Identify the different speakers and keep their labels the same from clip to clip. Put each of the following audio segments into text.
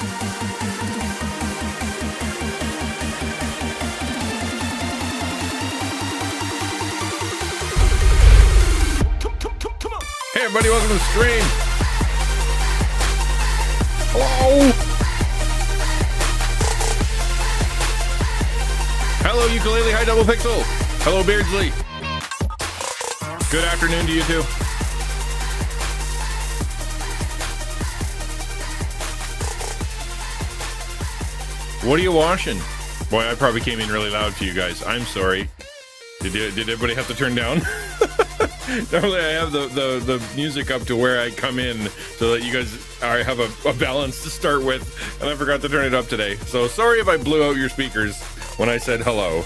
Speaker 1: Hey everybody, welcome to the stream. Hello. Hello Ukulele, hi Double Pixel. Hello Beardsley. Good afternoon to you too. What are you washing? Boy, I probably came in really loud for you guys. I'm sorry. Did everybody have to turn down? Normally I have the music up to where I come in so that you guys have a balance to start with, and I forgot to turn it up today. So sorry if I blew out your speakers when I said hello.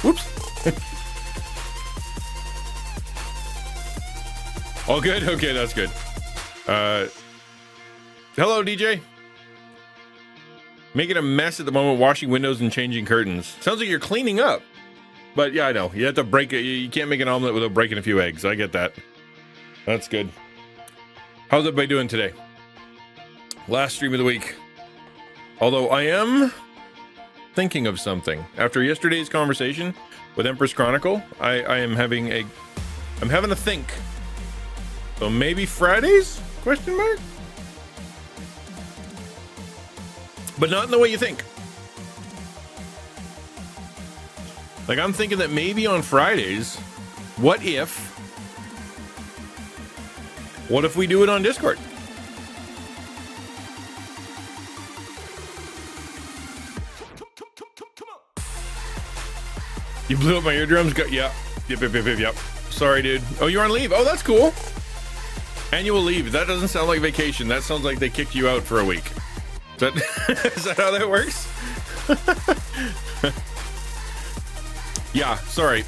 Speaker 1: Whoops. All good? Okay, that's good. Hello, DJ. Making a mess at the moment, washing windows and changing curtains. Sounds like you're cleaning up. But yeah, I know. You have to break it. You can't make an omelet without breaking a few eggs. I get that. That's good. How's everybody doing today? Last stream of the week. Although I am thinking of something. After yesterday's conversation with Empress Chronicle, I'm having a think. So maybe Fridays? Question mark? But not in the way you think. Like, I'm thinking that maybe on Fridays, what if we do it on Discord? You blew up my eardrums? Yep. Sorry, dude. Oh, you're on leave. Oh, that's cool. Annual leave. That doesn't sound like vacation. That sounds like they kicked you out for a week. Is that how that works? Yeah, sorry.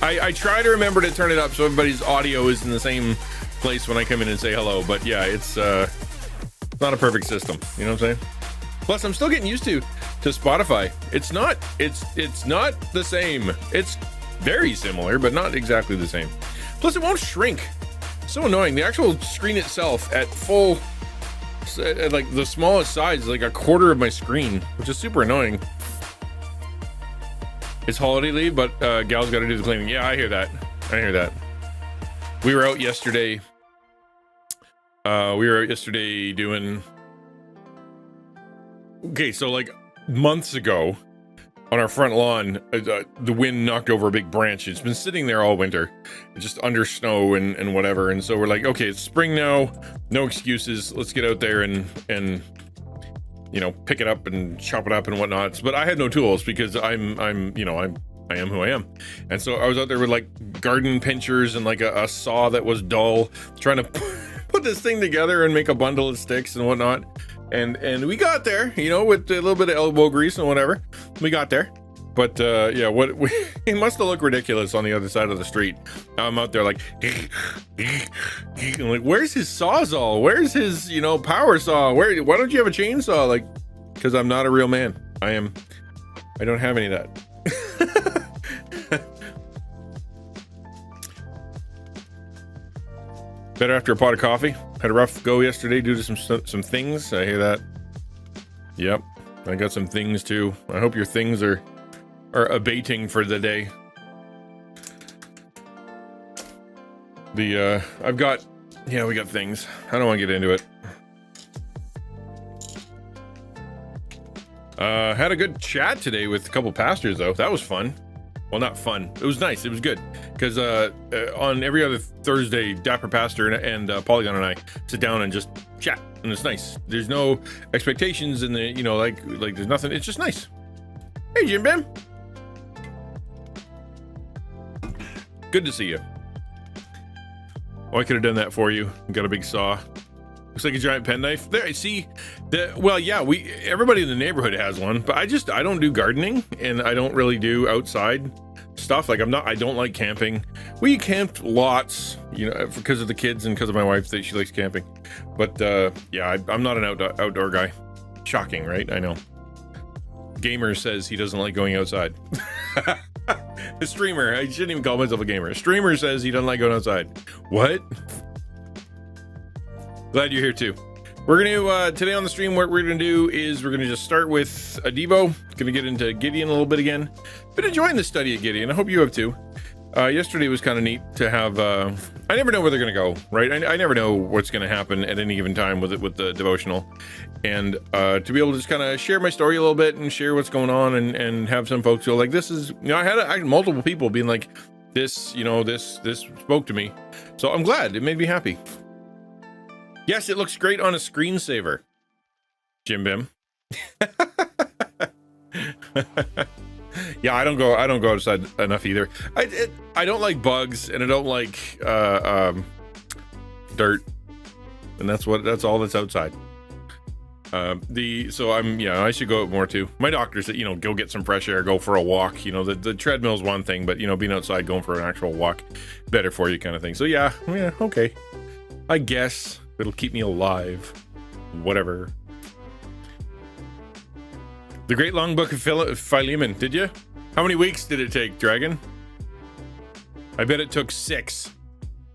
Speaker 1: I try to remember to turn it up so everybody's audio is in the same place when I come in and say hello, but yeah, it's not a perfect system. You know what I'm saying? Plus, I'm still getting used to Spotify. It's not the same. It's very similar, but not exactly the same. Plus, it won't shrink. So annoying. The actual screen itself at full, at like the smallest size, is like a quarter of my screen, which is super annoying. It's holiday leave, but Gal's got to do the cleaning. Yeah, I hear that. We were out yesterday. Doing. Okay, so like months ago, on our front lawn, the wind knocked over a big branch. It's been sitting there all winter, just under snow and whatever. And so we're like, okay, it's spring now, no excuses. Let's get out there and you know, pick it up and chop it up and whatnot. But I had no tools because I am who I am. And so I was out there with like garden pinchers and like a saw that was dull, trying to put this thing together and make a bundle of sticks and whatnot. And we got there, you know, with a little bit of elbow grease and whatever. We got there. But yeah, it must have looked ridiculous on the other side of the street. I'm out there like, I'm like, where's his sawzall? Where's his, you know, power saw? Why don't you have a chainsaw? Like, because I'm not a real man. I don't have any of that. Better after a pot of coffee. Had a rough go yesterday due to some things. I hear that. Yep, I got some things too. I hope your things are abating for the day. We got things. I don't want to get into it. Had a good chat today with a couple pastors though. That was fun. Well, not fun. It was nice. It was good because on every other Thursday, Dapper Pastor and Polygon and I sit down and just chat, and it's nice. There's no expectations in the, you know, like there's nothing. It's just nice. Hey, Jim Bam. Good to see you. Oh, I could have done that for you. Got a big saw. Looks like a giant penknife. There, see, well, yeah, everybody in the neighborhood has one, but I don't do gardening, and I don't really do outside stuff. Like I don't like camping. We camped lots, you know, because of the kids and because of my wife, that she likes camping. But yeah, I'm not an outdoor guy. Shocking, right? I know. Gamer says he doesn't like going outside. A streamer, I shouldn't even call myself a gamer. A streamer says he doesn't like going outside. What? Glad you're here too. We're gonna today on the stream, what we're gonna do is we're gonna just start with a Devo. Gonna get into Gideon a little bit again. Been enjoying the study of Gideon. I hope you have too. Yesterday was kind of neat to have. I never know where they're gonna go, right? I never know what's gonna happen at any given time with the devotional, and to be able to just kind of share my story a little bit and share what's going on, and have some folks go like, this is, I had multiple people being like, this, this spoke to me, so I'm glad. It made me happy. Yes, it looks great on a screensaver, Jim Bim. Yeah, I don't go outside enough either. I don't like bugs, and I don't like dirt, and that's all that's outside. So I should go out more too. My doctor said, go get some fresh air, go for a walk. The treadmill's one thing, but being outside, going for an actual walk, better for you kind of thing. So yeah, okay. I guess it'll keep me alive. Whatever. The Great Long Book of Philemon, did you? How many weeks did it take, Dragon? I bet it took 6.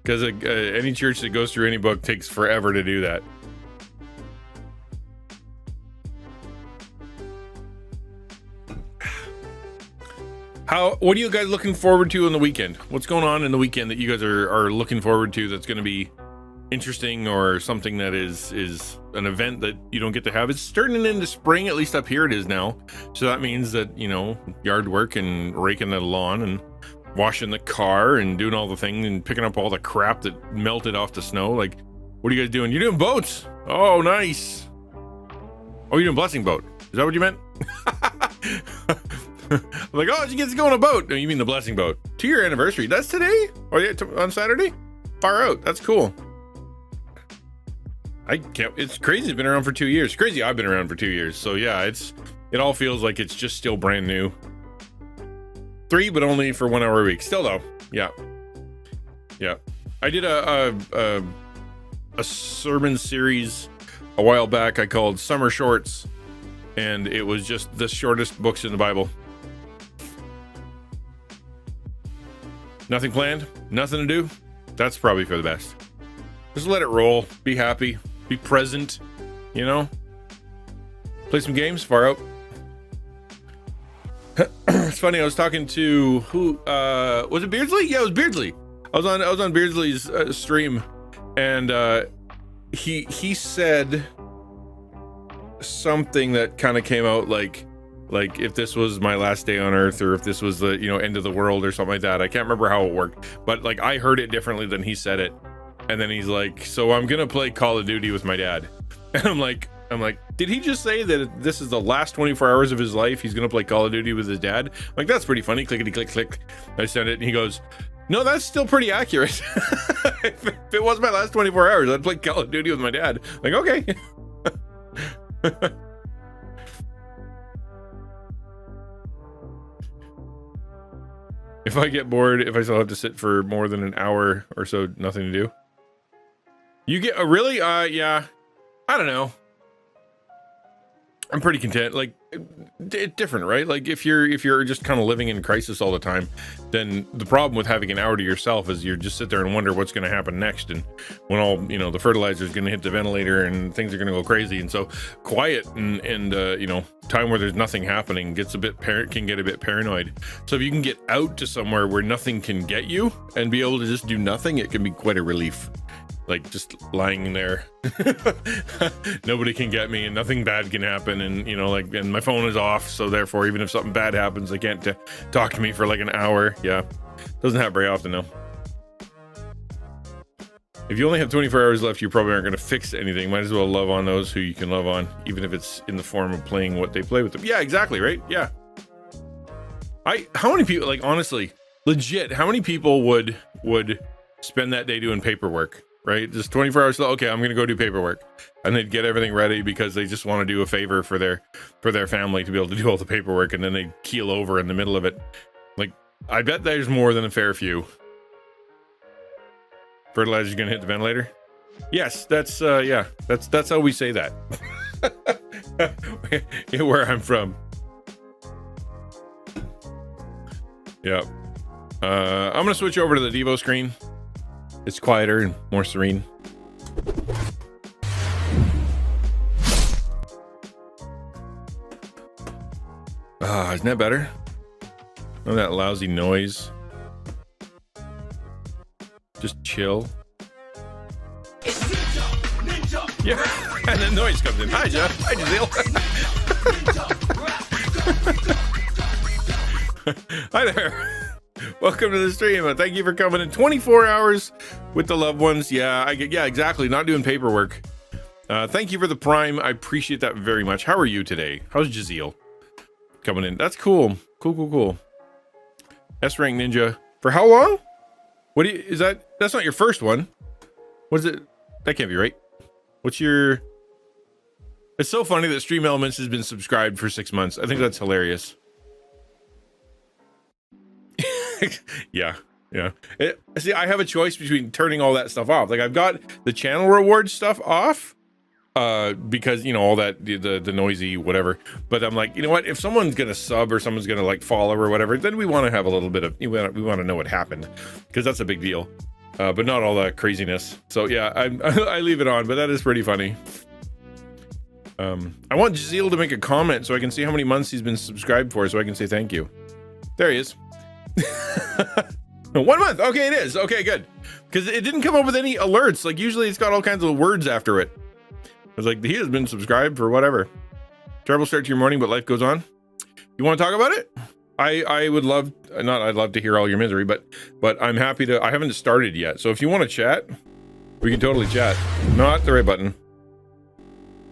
Speaker 1: Because any church that goes through any book takes forever to do that. What are you guys looking forward to on the weekend? What's going on in the weekend that you guys are looking forward to that's going to be interesting, or something that is an event that you don't get to have? It's turning into spring, at least up here it is now. So that means that, yard work and raking the lawn and washing the car and doing all the things and picking up all the crap that melted off the snow. Like, what are you guys doing? You're doing boats. Oh, nice. Oh, you're doing blessing boat. Is that what you meant? I'm like, oh, you get to go on a boat. No, you mean the blessing boat. 2-year anniversary. That's today? Or on Saturday? Far out. That's cool. It's crazy. It's been around for 2 years. Crazy. I've been around for 2 years. So yeah, it all feels like it's just still brand new. 3, but only for 1 hour a week. Still though. Yeah. I did a sermon series a while back I called Summer Shorts, and it was just the shortest books in the Bible. Nothing planned, nothing to do. That's probably for the best. Just let it roll. Be happy. Be present. Play some games. Far out. It's funny. I was talking to who? Was it Beardsley? Yeah, it was Beardsley. I was on Beardsley's stream, and he said something that kind of came out like if this was my last day on earth, or if this was the end of the world or something like that. I can't remember how it worked, but like I heard it differently than he said it. And then he's like, so I'm gonna play Call of Duty with my dad. And I'm like, did he just say that this is the last 24 hours of his life he's gonna play Call of Duty with his dad? Like, that's pretty funny. Clickety click click. I sent it, and he goes, no, that's still pretty accurate. If it was my last 24 hours, I'd play Call of Duty with my dad. Like, okay. If I get bored, if I still have to sit for more than an hour or so, nothing to do. You get really? Yeah. I don't know. I'm pretty content. Like, it's different, right? Like, if you're just kind of living in crisis all the time, then the problem with having an hour to yourself is you just sit there and wonder what's going to happen next, and when all the fertilizer is going to hit the ventilator and things are going to go crazy. And so quiet and time where there's nothing happening can get a bit paranoid. So if you can get out to somewhere where nothing can get you and be able to just do nothing, it can be quite a relief. Like, just lying there, nobody can get me and nothing bad can happen, and and my phone is off, so therefore even if something bad happens, they can't talk to me for like an hour. Yeah, doesn't happen very often though. If you only have 24 hours left, you probably aren't going to fix anything. Might as well love on those who you can love on, even if it's in the form of playing what they play with them. Yeah, exactly, right? Yeah. How many people, like, honestly, legit, how many people would spend that day doing paperwork? Right? Just 24 hours. Okay, I'm going to go do paperwork. And they'd get everything ready because they just want to do a favor for their family to be able to do all the paperwork, and then they keel over in the middle of it. Like, I bet there's more than a fair few. Fertilizer's going to hit the ventilator? Yes, that's yeah. That's how we say that. Where I'm from. Yeah. I'm going to switch over to the Devo screen. It's quieter and more serene. Ah, isn't that better? Oh, that lousy noise. Just chill. Yeah, and the noise comes in. Hi, Jeff. Hi, Giselle. Hi there. Welcome to the stream. Thank you for coming in. 24 hours with the loved ones. Yeah, yeah, exactly. Not doing paperwork. Thank you for the Prime. I appreciate that very much. How are you today? How's Giselle coming in? That's cool. Cool. S rank ninja. For how long? What is that? That's not your first one. What is it? That can't be right. What's your... It's so funny that Stream Elements has been subscribed for 6 months. I think that's hilarious. Yeah. See, I have a choice between turning all that stuff off. Like, I've got the channel reward stuff off, because, you know, all that, the noisy whatever. But I'm like, you know what? If someone's gonna sub or someone's gonna like follow or whatever, then we want to have a little bit of, we want to know what happened, because that's a big deal. But not all that craziness. So yeah, I leave it on, but that is pretty funny. I want Giselle to make a comment so I can see how many months he's been subscribed for, so I can say thank you. There he is. 1 month. Okay, it is. Okay, good. Because it didn't come up with any alerts. Like, usually it's got all kinds of words after it. I was like, he has been subscribed for whatever. Terrible start to your morning, but life goes on. You want to talk about it? I would love, not I'd love to hear all your misery, but I'm happy to. I haven't started yet, so if you want to chat, we can totally chat. Not the right button.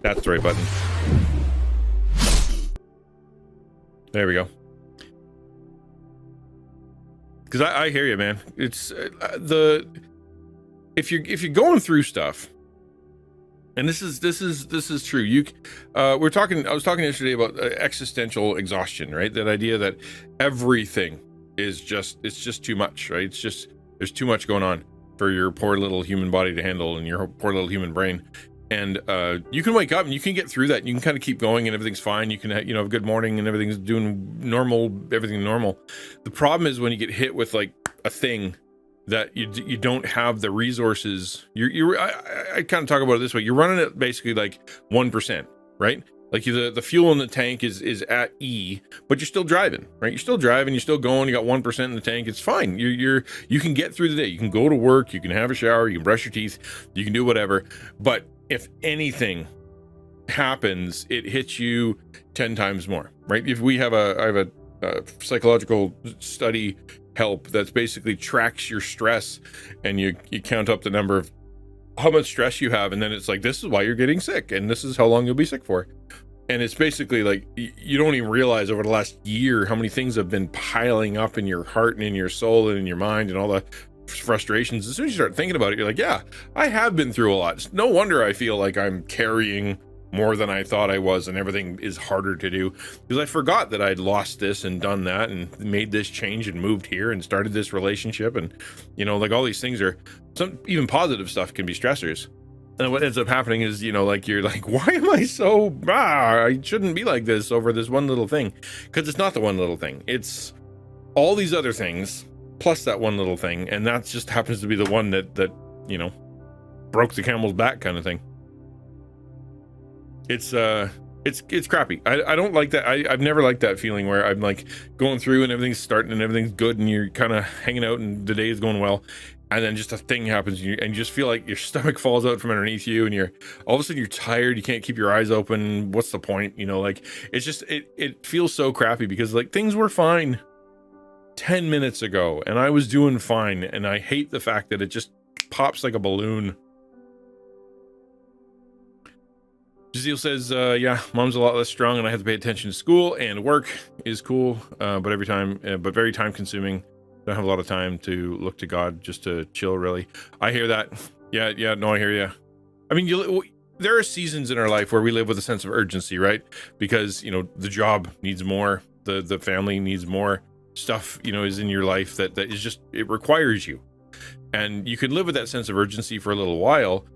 Speaker 1: That's the right button. There we go. Because I hear you, man. It's if you're going through stuff, and this is true. I was talking yesterday about existential exhaustion, right? That idea that everything is just too much, right? It's just, there's too much going on for your poor little human body to handle and your poor little human brain. And you can wake up and you can get through that. And you can kind of keep going and everything's fine. You can have a good morning and everything's doing normal, everything normal. The problem is when you get hit with like a thing that you don't have the resources. I kind of talk about it this way. You're running at basically like 1%, right? Like the fuel in the tank is at E, but you're still driving, right? You're still driving, you're still going, you got 1% in the tank. It's fine. You can get through the day. You can go to work, you can have a shower, you can brush your teeth, you can do whatever. But if anything happens, it hits you 10 times more, right? If I have a psychological study help that's basically tracks your stress, and you count up the number of how much stress you have, and then it's like, this is why you're getting sick, and this is how long you'll be sick for. And it's basically like, you don't even realize over the last year how many things have been piling up in your heart and in your soul and in your mind and all the frustrations. As soon as you start thinking about it, you're like, yeah, I have been through a lot. It's no wonder I feel like I'm carrying more than I thought I was, and everything is harder to do, because I forgot that I'd lost this and done that and made this change and moved here and started this relationship, and like all these things are some, even positive stuff can be stressors. And what ends up happening is, like, you're like, why am I so, I shouldn't be like this over this one little thing. Because it's not the one little thing. It's all these other things plus that one little thing. And that just happens to be the one that broke the camel's back kind of thing. It's crappy. I don't like that. I've never liked that feeling where I'm like going through and everything's starting and everything's good and you're kind of hanging out and the day is going well, and then just a thing happens and you just feel like your stomach falls out from underneath you, and you're all of a sudden you're tired, you can't keep your eyes open. What's the point? Like, it's just, it feels so crappy, because like things were fine 10 minutes ago and I was doing fine, and I hate the fact that it just pops like a balloon. Giselle says, yeah, mom's a lot less strong and I have to pay attention to school, and work is cool, but very time consuming. Don't have a lot of time to look to God, just to chill, really. I hear that. Yeah, no, I hear you. I mean, there are seasons in our life where we live with a sense of urgency, right? Because, the job needs more, the family needs more stuff, is in your life that is just, it requires you. And you can live with that sense of urgency for a little while,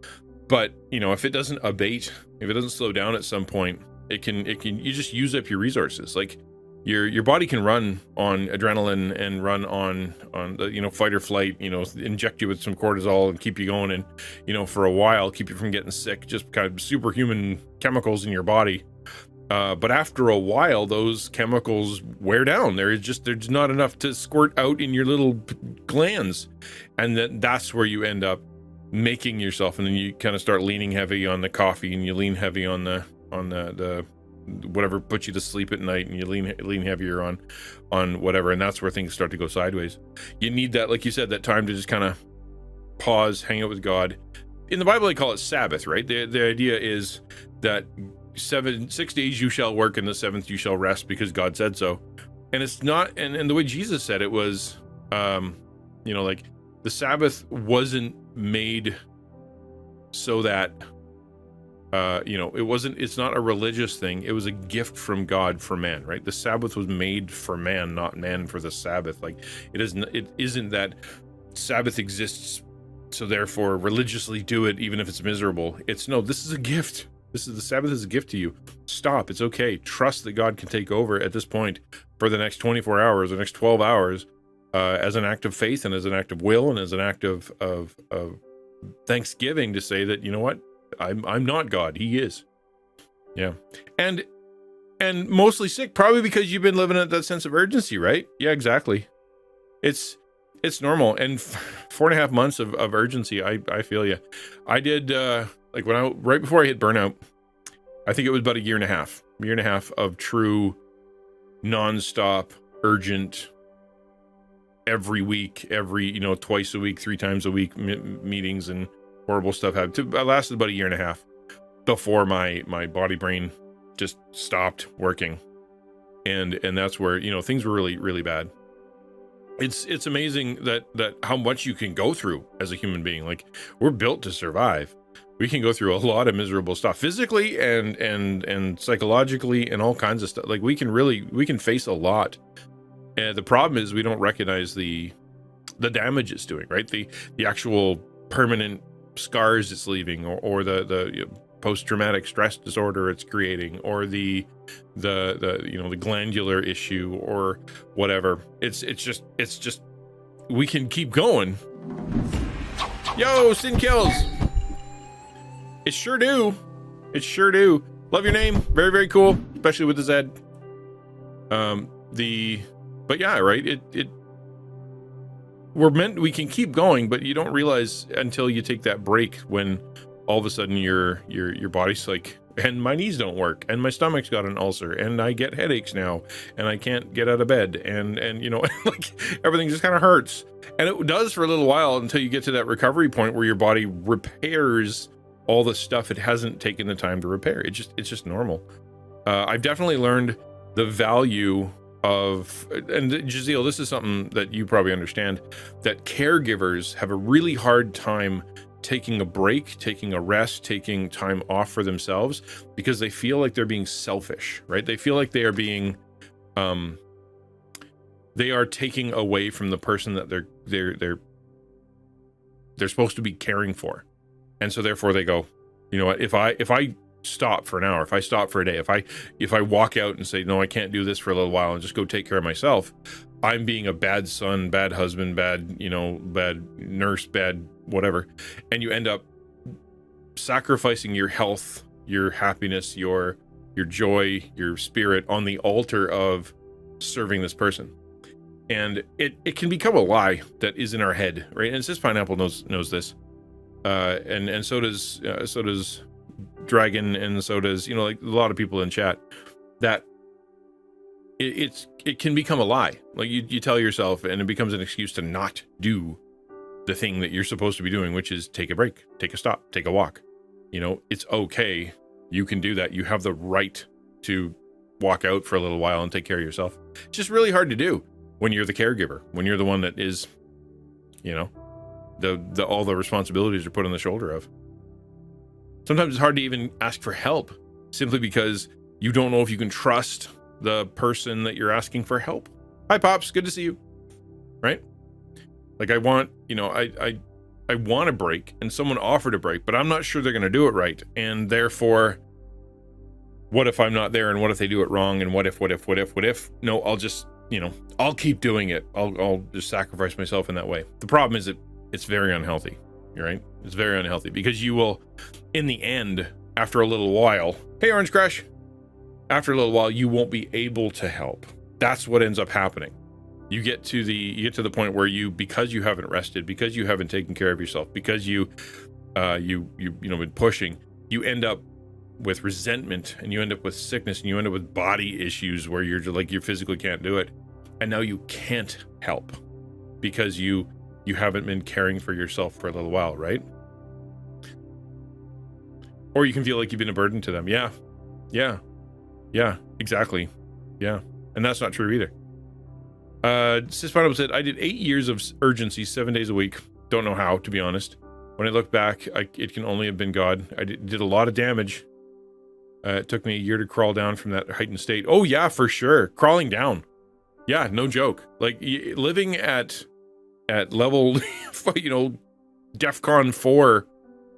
Speaker 1: but if it doesn't abate, if it doesn't slow down at some point, it can you just use up your resources. Like your body can run on adrenaline and run on the fight or flight, inject you with some cortisol and keep you going, and for a while keep you from getting sick, just kind of superhuman chemicals in your body. But after a while, those chemicals wear down. There's not enough to squirt out in your little glands, and that's where you end up making yourself. And then you kind of start leaning heavy on the coffee, and you lean heavy on the whatever puts you to sleep at night, and you lean heavier on whatever, and that's where things start to go sideways. You need that, like you said, that time to just kind of pause, hang out with God. In the Bible, they call it Sabbath, right? The idea is that 6 days you shall work, and the seventh you shall rest, because God said so. And it's not, and the way Jesus said it was, like the Sabbath wasn't made so that, it's not a religious thing. It was a gift from God for man, right? The Sabbath was made for man, not man for the Sabbath. Like it isn't that Sabbath exists so therefore religiously do it even if it's miserable. No, this is a gift. The Sabbath is a gift to you. Stop. It's okay. Trust that God can take over at this point for the next 24 hours, the next 12 hours, as an act of faith and as an act of will and as an act of thanksgiving to say that, you know what? I'm not God. He is. Yeah. And mostly sick, probably because you've been living at that sense of urgency, right? Yeah, exactly. It's normal. And 4.5 months of urgency. I feel you. I did, right before I hit burnout, I think it was about a year and a half of true nonstop, urgent, every week, twice a week, 3 times a week meetings and horrible stuff happened. I lasted about a year and a half before my body brain just stopped working. And that's where, things were really, really bad. It's amazing that how much you can go through as a human being. Like, we're built to survive. We can go through a lot of miserable stuff physically and psychologically and all kinds of stuff. Like we can face a lot. And the problem is we don't recognize the damage it's doing, right? The actual permanent scars it's leaving, or the post-traumatic stress disorder it's creating, or the glandular issue or whatever. It's just we can keep going. Yo, sin kills. It sure do. Love your name. Very, very cool, especially with the Z. But yeah, right. We can keep going, but you don't realize until you take that break when all of a sudden your body's like, and my knees don't work, and my stomach's got an ulcer, and I get headaches now, and I can't get out of bed, and like everything just kind of hurts. And it does for a little while until you get to that recovery point where your body repairs all the stuff it hasn't taken the time to repair. It's just normal. I've definitely learned the value of, and Giselle, this is something that you probably understand, that caregivers have a really hard time taking a break, taking a rest, taking time off for themselves, because they feel like they're being selfish, right? They feel like they are being, they are taking away from the person that they're supposed to be caring for. And so therefore they go, you know what, if I stop for an hour, if I stop for a day, if I walk out and say, no, I can't do this for a little while and just go take care of myself, I'm being a bad son, bad husband, bad nurse, bad whatever. And you end up sacrificing your health, your happiness, your joy, your spirit on the altar of serving this person. And it can become a lie that is in our head, right? And Sis Pineapple knows this. And so does Dragon, and so does, like a lot of people in chat, that it can become a lie. Like you tell yourself, and it becomes an excuse to not do the thing that you're supposed to be doing, which is take a break, take a stop, take a walk. It's okay. You can do that. You have the right to walk out for a little while and take care of yourself. It's just really hard to do when you're the caregiver, when you're the one that is, all the responsibilities are put on the shoulder of. Sometimes it's hard to even ask for help, simply because you don't know if you can trust the person that you're asking for help. Hi, Pops. Good to see you. Right? Like I want a break, and someone offered a break, but I'm not sure they're going to do it right. And therefore, what if I'm not there? And what if they do it wrong? And what if? No, I'll just, I'll keep doing it. I'll just sacrifice myself in that way. The problem is that it's very unhealthy, right? It's very unhealthy, because you will, in the end, after a little while, hey, Orange Crush, after a little while, you won't be able to help. That's what ends up happening. You get to the point where because you haven't rested, because you haven't taken care of yourself, because you been pushing, you end up with resentment, and you end up with sickness, and you end up with body issues where you're just like, you physically can't do it, and now you can't help because you haven't been caring for yourself for a little while, right? Or you can feel like you've been a burden to them. Yeah, exactly. Yeah, and that's not true either. Cispanable said, I did 8 years of urgency, 7 days a week. Don't know how, to be honest. When I look back, it can only have been God. I did a lot of damage. It took me a year to crawl down from that heightened state. Oh yeah, for sure. Crawling down. Yeah, no joke. Like living at level, DEFCON 4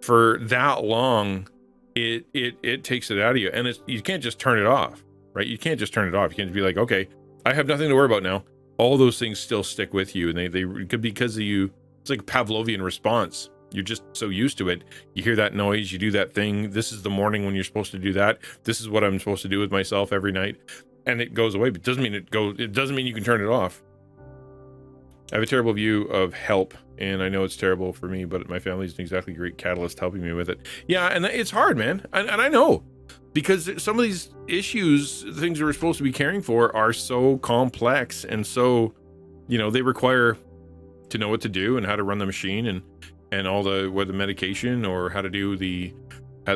Speaker 1: for that long, it takes it out of you. And you can't just turn it off, right? You can't just turn it off. You can't be like, okay, I have nothing to worry about now. All those things still stick with you, and they could be because of you. It's like a Pavlovian response. You're just so used to it. You hear that noise, you do that thing. This is the morning when you're supposed to do that. This is what I'm supposed to do with myself every night, and it goes away. But it doesn't mean you can turn it off. I have a terrible view of help, and I know it's terrible for me, but my family's an exactly great catalyst helping me with it. Yeah, and it's hard, man. And I know, because some of these issues, things we're supposed to be caring for, are so complex, and so, they require to know what to do and how to run the machine, and all the medication, or how to do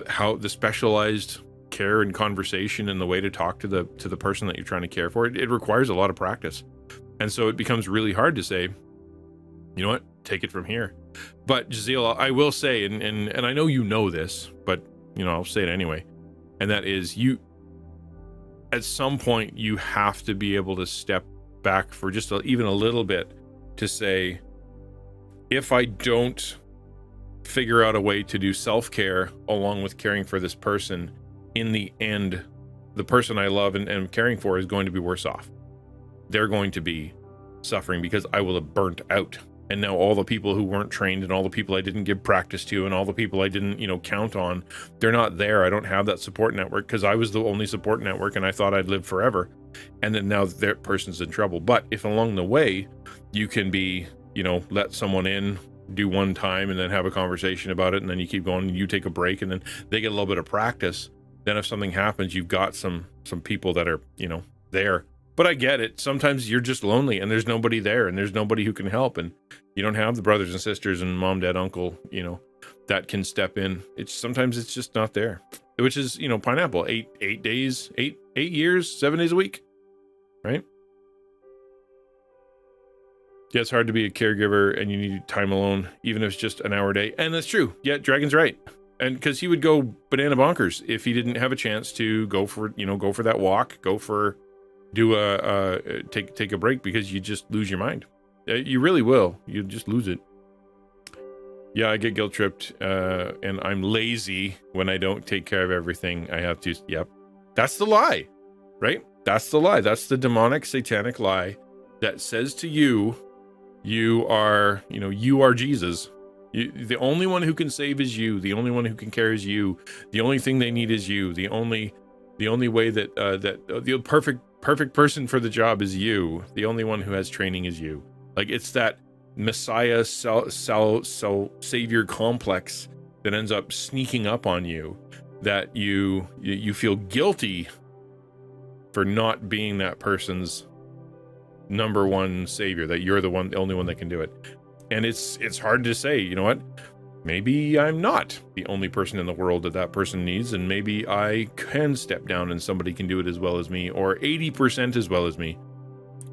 Speaker 1: how the specialized care and conversation and the way to talk to the person that you're trying to care for. It requires a lot of practice. And so it becomes really hard to say, you know what, take it from here. But Jazeel, I will say, and I know you know this, but I'll say it anyway. And that is, at some point, you have to be able to step back for just even a little bit to say, if I don't figure out a way to do self-care along with caring for this person, in the end, the person I love and am caring for is going to be worse off. They're going to be suffering because I will have burnt out. And now all the people who weren't trained, and all the people I didn't give practice to, and all the people I didn't, count on, they're not there. I don't have that support network because I was the only support network, and I thought I'd live forever. And then now that person's in trouble. But if along the way you can be, let someone in, do one time, and then have a conversation about it, and then you keep going, and you take a break, and then they get a little bit of practice, then if something happens, you've got some people that are, there. But I get it. Sometimes you're just lonely, and there's nobody there, and there's nobody who can help, and you don't have the brothers and sisters and mom, dad, uncle, that can step in. Sometimes it's just not there. Which is, Pineapple, 8 days, 8 years, 7 days a week, right? Yeah, it's hard to be a caregiver, and you need time alone, even if it's just an hour a day. And that's true. Yeah, Dragon's right. And because he would go banana bonkers if he didn't have a chance to go for that walk, take a break, because you just lose your mind. You really will. You just lose it. Yeah, I get guilt tripped, and I'm lazy when I don't take care of everything I have to. Yep. That's the lie, right? That's the lie. That's the demonic, satanic lie that says to you, you are Jesus. The only one who can save is you. The only one who can care is you. The only thing they need is you. The only way that the perfect person for the job is you. The only one who has training is you. Like, it's that Messiah savior complex that ends up sneaking up on you, that you feel guilty for not being that person's number one savior, that you're the only one that can do it. And it's hard to say, you know what, maybe I'm not the only person in the world that person needs, and maybe I can step down and somebody can do it as well as me, or 80% as well as me.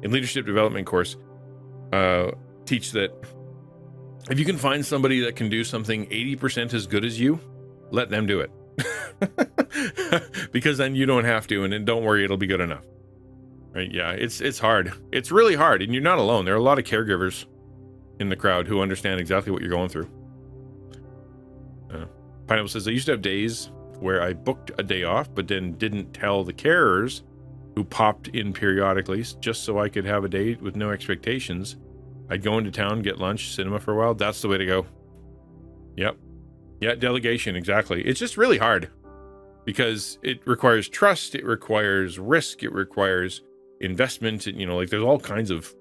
Speaker 1: In leadership development course, teach that if you can find somebody that can do something 80% as good as you, let them do it. Because then you don't have to, and then don't worry, it'll be good enough. Right? Yeah, it's hard. It's really hard, and you're not alone. There are a lot of caregivers in the crowd who understand exactly what you're going through. Pineapple says, I used to have days where I booked a day off, but then didn't tell the carers, who popped in periodically just so I could have a day with no expectations. I'd go into town, get lunch, cinema for a while. That's the way to go. Yep. Yeah, delegation, exactly. It's just really hard. because it requires trust, it requires risk, it requires investment, and, like there's all kinds of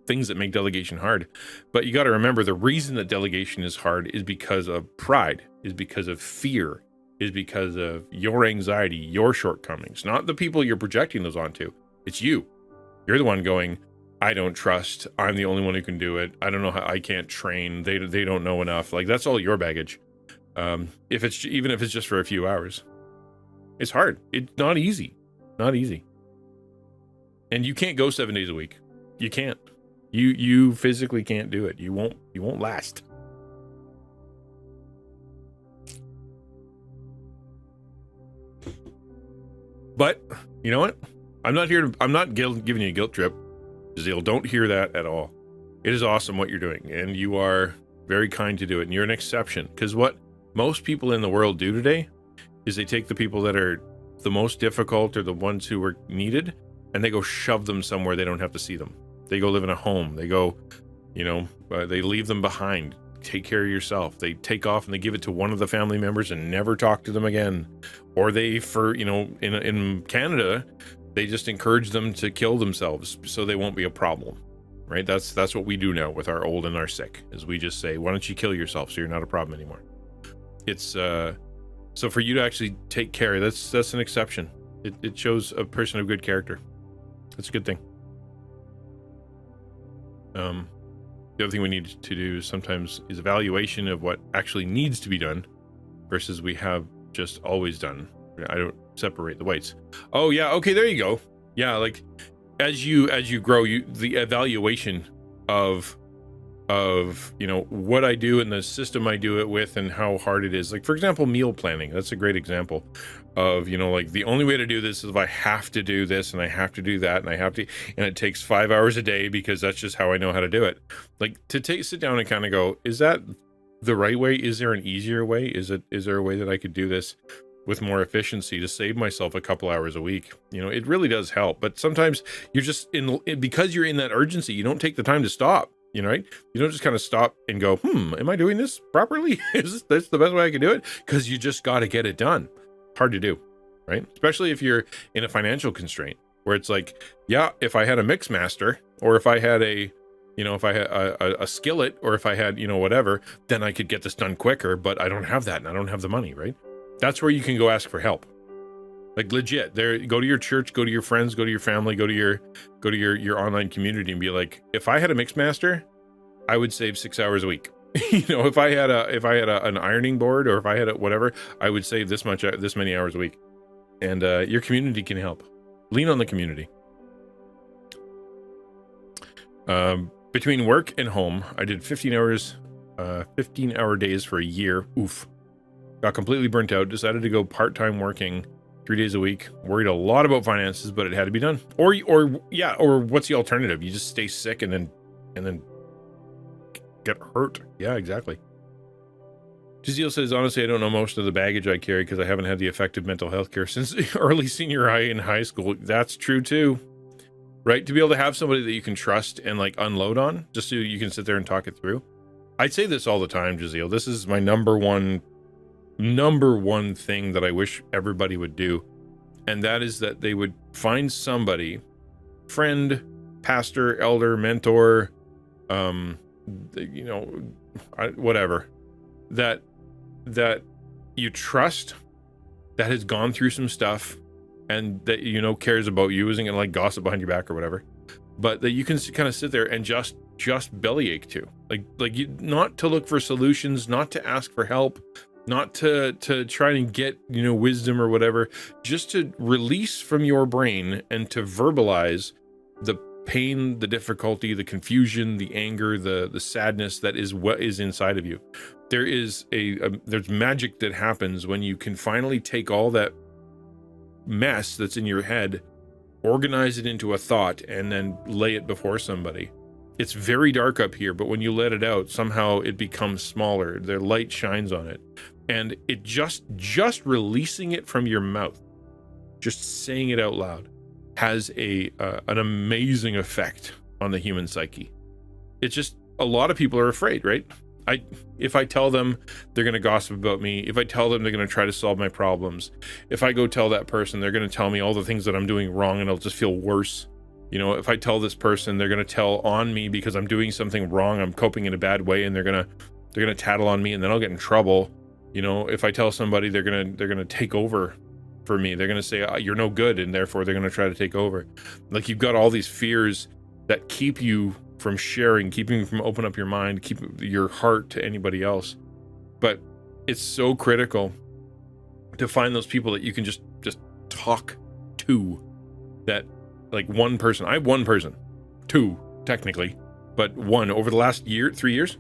Speaker 1: things that make delegation hard. But you got to remember, the reason that delegation is hard is because of pride, is because of fear, is because of your anxiety, your shortcomings, not the people you're projecting those onto. It's you. You're the one going, I don't trust, I'm the only one who can do it, I don't know how, I can't train, they don't know enough. Like, that's all your baggage. Even if it's just for a few hours, it's hard. It's not easy. And you can't go 7 days a week. You can't. You physically can't do it. You won't last. But you know what? I'm not giving you a guilt trip. Zeel, don't hear that at all. It is awesome what you're doing, and you are very kind to do it, and you're an exception. Because what most people in the world do today is they take the people that are the most difficult or the ones who are needed, and they go shove them somewhere they don't have to see them. They go live in a home. They go, they leave them behind. Take care of yourself. They take off and they give it to one of the family members and never talk to them again. Or in Canada, they just encourage them to kill themselves so they won't be a problem, right? That's what we do now with our old and our sick, is we just say, why don't you kill yourself so you're not a problem anymore? It's so for you to actually take care, that's an exception. It shows a person of good character. It's a good thing. The other thing we need to do sometimes is evaluation of what actually needs to be done versus we have just always done. I don't separate the whites. Oh yeah, okay, there you go. Yeah, like as you grow, the evaluation of what I do and the system I do it with and how hard it is. Like, for example, meal planning. That's a great example of, like, the only way to do this is if I have to do this and I have to do that and it takes 5 hours a day because that's just how I know how to do it. Like, sit down and kind of go, is that the right way? Is there an easier way? Is there a way that I could do this with more efficiency to save myself a couple hours a week? It really does help. But sometimes you're just because you're in that urgency, you don't take the time to stop. Right? You don't just kind of stop and go, am I doing this properly? Is this the best way I can do it? Because you just got to get it done. Hard to do, right? Especially if you're in a financial constraint where it's like, yeah, if I had a mix master, or if I had a skillet, or if I had, whatever, then I could get this done quicker, but I don't have that and I don't have the money, right? That's where you can go ask for help. Like, legit, go to your church, go to your friends, go to your family, go to your online community and be like, if I had a mix master, I would save 6 hours a week. If I had an ironing board, or if I had whatever, I would save this many hours a week. And your community can help. Lean on the community. Between work and home, I did 15-hour days for a year. Oof. Got completely burnt out, decided to go part-time working 3 days a week, worried a lot about finances, but it had to be done. Or what's the alternative? You just stay sick and then get hurt. Yeah, exactly. Giselle says, honestly, I don't know most of the baggage I carry because I haven't had the effective mental health care since early senior high in high school. That's true too, right? To be able to have somebody that you can trust and like unload on, just so you can sit there and talk it through. I'd say this all the time, Giselle. This is my number one thing that I wish everybody would do, and that is that they would find somebody, friend, pastor, elder, mentor, whatever, that you trust, that has gone through some stuff, and that cares about you, isn't gonna like gossip behind your back or whatever, but that you can kind of sit there and just bellyache to, like you, not to look for solutions, not to ask for help, not to try and get, wisdom or whatever, just to release from your brain and to verbalize the pain, the difficulty, the confusion, the anger, the sadness that is what is inside of you. There is there's magic that happens when you can finally take all that mess that's in your head, organize it into a thought, and then lay it before somebody. It's very dark up here, but when you let it out, somehow it becomes smaller. The light shines on it. And it just releasing it from your mouth, just saying it out loud, has an amazing effect on the human psyche. It's just, a lot of people are afraid, right? if I tell them, they're going to gossip about me. If I tell them, they're going to try to solve my problems. If I go tell that person, they're going to tell me all the things that I'm doing wrong, and I'll just feel worse. You know, if I tell this person, they're going to tell on me because I'm doing something wrong. I'm coping in a bad way, and they're going to tattle on me, and then I'll get in trouble. You know, if I tell somebody, they're going to take over for me. They're going to say, you're no good, and therefore they're going to try to take over. Like, you've got all these fears that keep you from sharing, keeping you from open up your mind, keep your heart to anybody else. But it's so critical to find those people that you can just talk to. That, like, one person. I have one person, two technically, but one over the last 3 years.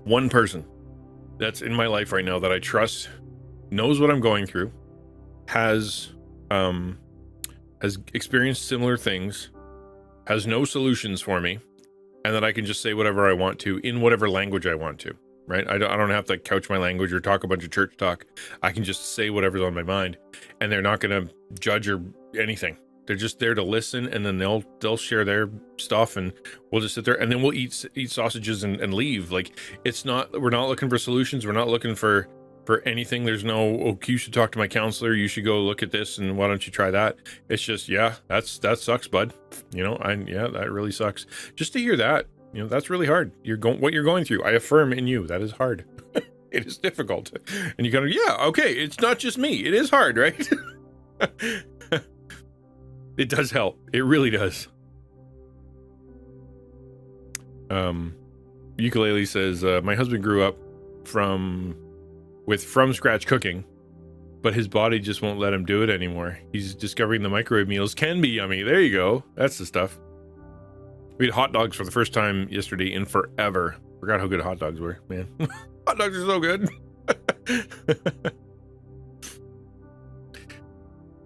Speaker 1: One person that's in my life right now that I trust, knows what I'm going through, has experienced similar things, has no solutions for me, and that I can just say whatever I want to in whatever language I want to, right? I don't have to couch my language or talk a bunch of church talk. I can just say whatever's on my mind, and they're not going to judge or anything. They're just there to listen, and then they'll share their stuff, and we'll just sit there, and then we'll eat sausages and leave. Like, we're not looking for solutions. We're not looking for anything. There's no, you should talk to my counselor, you should go look at this, and why don't you try that? It's just, yeah, that sucks, bud. You know, that really sucks. Just to hear that, you know, that's really hard. What you're going through, I affirm in you, that is hard. It is difficult. And you gotta, yeah, okay, it's not just me. It is hard, right? It does help. It really does. Ukulele says, my husband grew up from scratch cooking, but his body just won't let him do it anymore. He's discovering the microwave meals can be yummy. There you go. That's the stuff. We had hot dogs for the first time yesterday in forever. Forgot how good hot dogs were, man. Hot dogs are so good.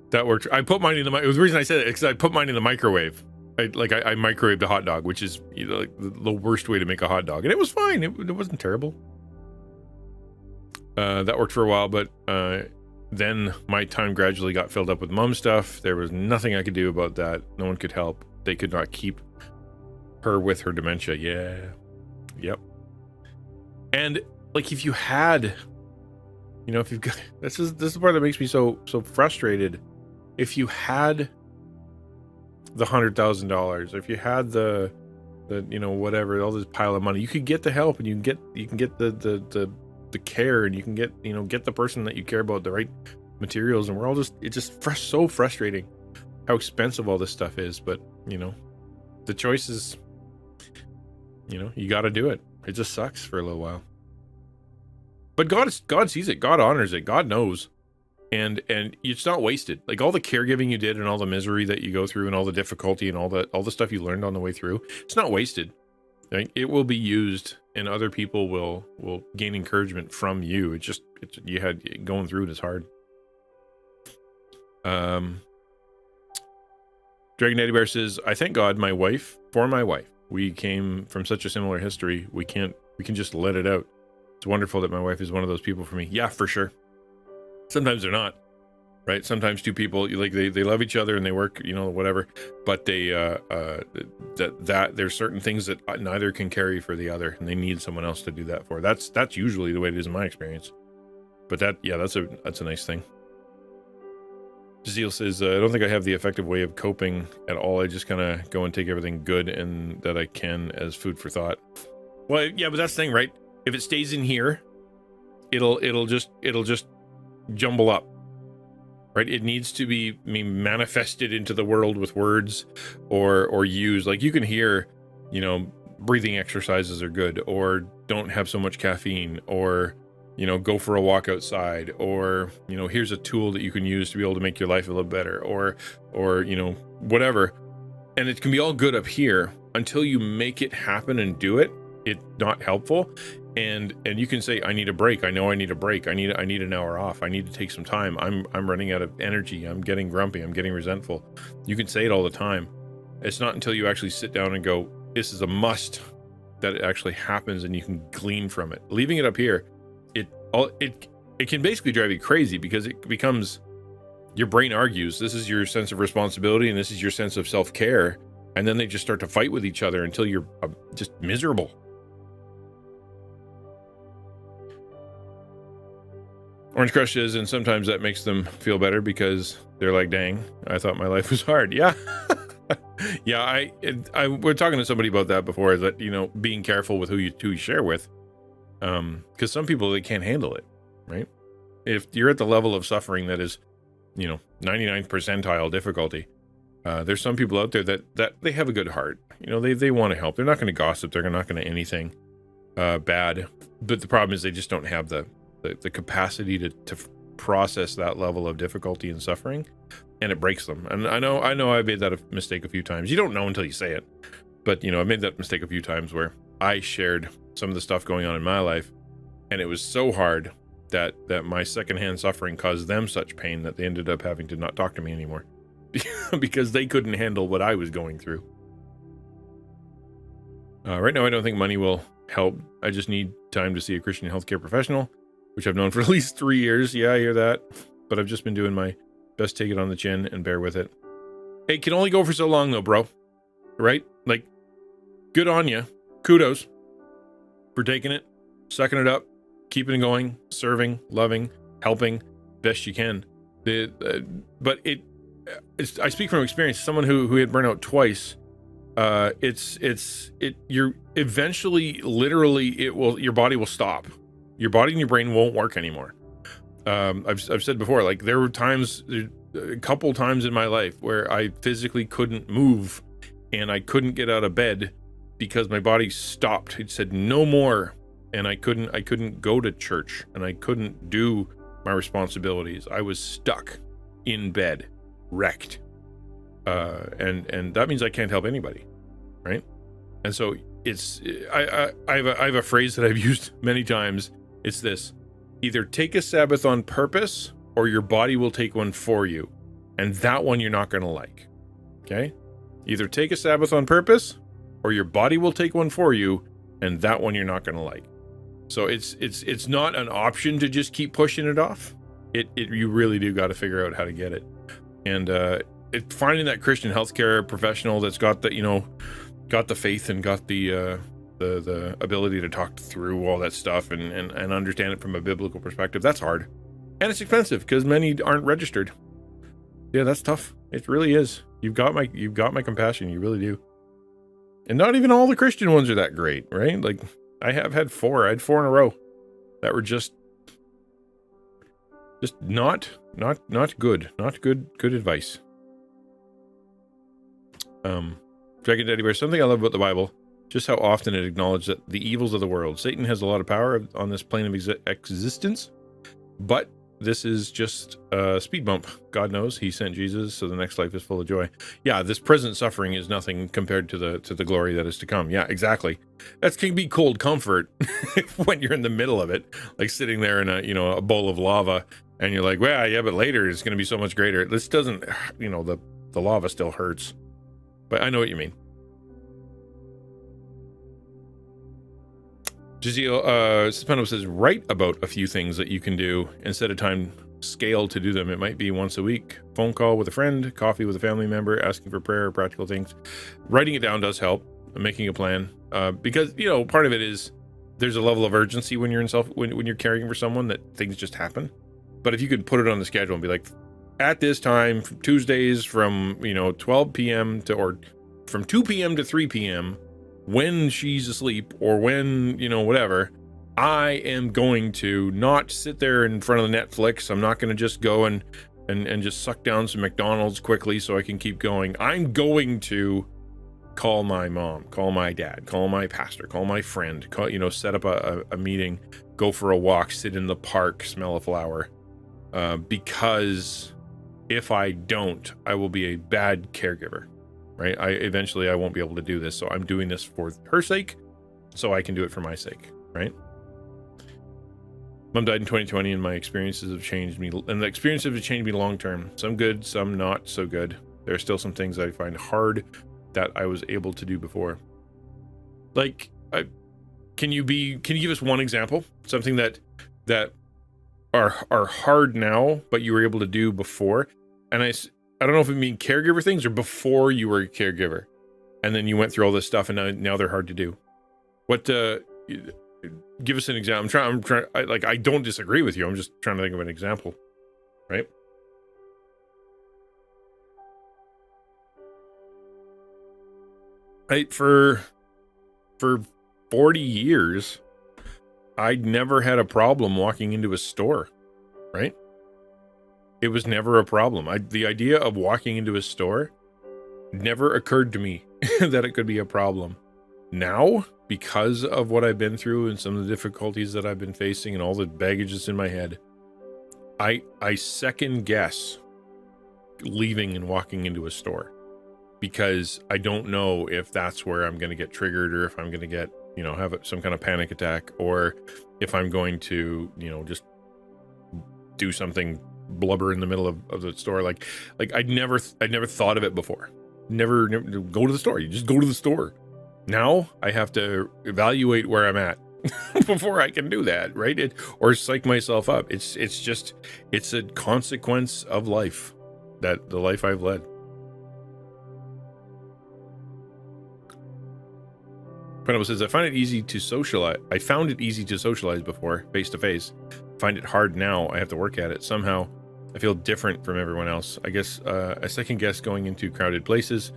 Speaker 1: That worked. I put mine in the microwave. The reason I said it is because I put mine in the microwave. I microwaved a hot dog, which is, you know, like the worst way to make a hot dog, and it was fine. It wasn't terrible. That worked for a while, but then my time gradually got filled up with mom stuff. There was nothing I could do about that. No one could help. They could not keep her with her dementia. Yeah. Yep. And, like, if you had, you know, if you've got, this is the part that makes me so frustrated. If you had the $100,000, if you had the you know, whatever, all this pile of money, you could get the help, and you can get the care, and you can get the person that you care about the right materials, and we're all just, it's just so frustrating how expensive all this stuff is. But, you know, the choice is, you know, you got to do it. It just sucks for a little while, but God sees it, God honors it, God knows, and it's not wasted. Like, all the caregiving you did, and all the misery that you go through, and all the difficulty, and all the stuff you learned on the way through, it's not wasted. Like, it will be used, and other people will gain encouragement from you. It's you had going through it is hard. DragonDaddyBear says, I thank God for my wife. We came from such a similar history. We can just let it out. It's wonderful that my wife is one of those people for me. Yeah, for sure. Sometimes they're not, right? Sometimes two people, like, they love each other and they work, you know, whatever, but they that there's certain things that neither can carry for the other, and they need someone else to do that for. That's usually the way it is in my experience. But that's a nice thing. Jazeel says, I don't think I have the effective way of coping at all. I just kind of go and take everything good and that I can as food for thought. Well, yeah, but that's the thing, right? If it stays in here, it'll just jumble up, right? It needs to be manifested into the world with words or used. Like, you can hear, you know, breathing exercises are good, or don't have so much caffeine, or, you know, go for a walk outside, or, you know, here's a tool that you can use to be able to make your life a little better, or, you know, whatever. And it can be all good up here until you make it happen and do it. It's not helpful. And you can say, I need a break. I know I need a break. I need an hour off. I need to take some time. I'm running out of energy. I'm getting grumpy. I'm getting resentful. You can say it all the time. It's not until you actually sit down and go, this is a must, that it actually happens, and you can glean from it. Leaving it up here, it can basically drive you crazy, because it becomes, your brain argues, this is your sense of responsibility and this is your sense of self-care, And then they just start to fight with each other until you're just miserable. Orange Crush is, and sometimes that makes them feel better because they're like, dang, I thought my life was hard. Yeah. Yeah, we're talking to somebody about that before, that, you know, being careful with who you share with. Because some people, they can't handle it, right? If you're at the level of suffering that is, you know, 99th percentile difficulty, there's some people out there that they have a good heart. You know, they want to help. They're not going to gossip. They're not going to anything bad. But the problem is they just don't have the capacity to process that level of difficulty and suffering, and it breaks them. And I know I made that mistake a few times. You don't know until you say it. But, you know, I made that mistake a few times where I shared some of the stuff going on in my life, and it was so hard that my secondhand suffering caused them such pain that they ended up having to not talk to me anymore because they couldn't handle what I was going through. Right now, I don't think money will help. I just need time to see a Christian healthcare professional, which I've known for at least 3 years. Yeah, I hear that. But I've just been doing my best to take it on the chin and bear with it. It can only go for so long, though, bro. Right? Like, good on you. Kudos for taking it, sucking it up, keeping it going, serving, loving, helping best you can. But I speak from experience. Someone who had burnout twice. You're eventually, literally, your body will stop. Your body and your brain won't work anymore. I've said before, like, there were times, a couple times in my life where I physically couldn't move and I couldn't get out of bed because my body stopped. It said no more, and I couldn't go to church, and I couldn't do my responsibilities. I was stuck in bed, wrecked. And that means I can't help anybody, right? And so I have a phrase that I've used many times. It's this: either take a Sabbath on purpose, or your body will take one for you, and that one you're not going to like. Okay? Either take a Sabbath on purpose, or your body will take one for you, and that one you're not going to like. So it's not an option to just keep pushing it off. You really do got to figure out how to get it. And finding that Christian healthcare professional that's got the faith and got the ability to talk through all that stuff and understand it from a biblical perspective, that's hard. And it's expensive because many aren't registered. Yeah, that's tough. It really is. You've got my compassion. You really do. And not even all the Christian ones are that great, right? Like, I had 4 in a row that were just not good. Not good advice. DragonDaddyBear, something I love about the Bible, just how often it acknowledged that the evils of the world. Satan has a lot of power on this plane of existence, but this is just a speed bump. God knows he sent Jesus, so the next life is full of joy. Yeah, this present suffering is nothing compared to the glory that is to come. Yeah, exactly. That can be cold comfort when you're in the middle of it, like sitting there in a bowl of lava, and you're like, well, yeah, but later it's going to be so much greater. This doesn't, the lava still hurts. But I know what you mean. Giselle Suspendo says, write about a few things that you can do instead of time scale to do them. It might be once a week, phone call with a friend, coffee with a family member, asking for prayer, practical things. Writing it down does help, making a plan. Because, part of it is there's a level of urgency when you're when you're caring for someone, that things just happen. But if you could put it on the schedule and be like, at this time, Tuesdays from 12 p.m. or from 2 p.m. to 3 p.m. when she's asleep, or when whatever, I am going to not sit there in front of the Netflix. I'm not going to just go and just suck down some McDonald's quickly so I can keep going. I'm going to call my mom, call my dad, call my pastor, call my friend, set up a meeting, go for a walk, sit in the park, smell a flower, because if I don't, I will be a bad caregiver, right? Eventually I won't be able to do this. So I'm doing this for her sake, so I can do it for my sake, right? Mom died in 2020, and my experiences have changed me, and the experiences have changed me long-term. Some good, some not so good. There are still some things I find hard that I was able to do before. Like, can you give us one example? Something that are hard now, but you were able to do before. And I don't know if you mean caregiver things or before you were a caregiver. and then you went through all this stuff, and now they're hard to do. What? Give us an example. I'm trying. I don't disagree with you. I'm just trying to think of an example, right? For 40 years, I'd never had a problem walking into a store, right? It was never a problem. The idea of walking into a store never occurred to me that it could be a problem. Now, because of what I've been through and some of the difficulties that I've been facing and all the baggage that's in my head, I second guess leaving and walking into a store, because I don't know if that's where I'm going to get triggered, or if I'm going to get, have some kind of panic attack, or if I'm going to, just do something blubber in the middle of the store. Like I'd never thought of it before. Never go to the store. You just go to the store. Now I have to evaluate where I'm at before I can do that, right? Or psych myself up. It's a consequence of life, that the life I've led. Pineapple says, I found it easy to socialize before, face to face. Find it hard now. I have to work at it. Somehow I feel different from everyone else. I guess a second guess going into crowded places.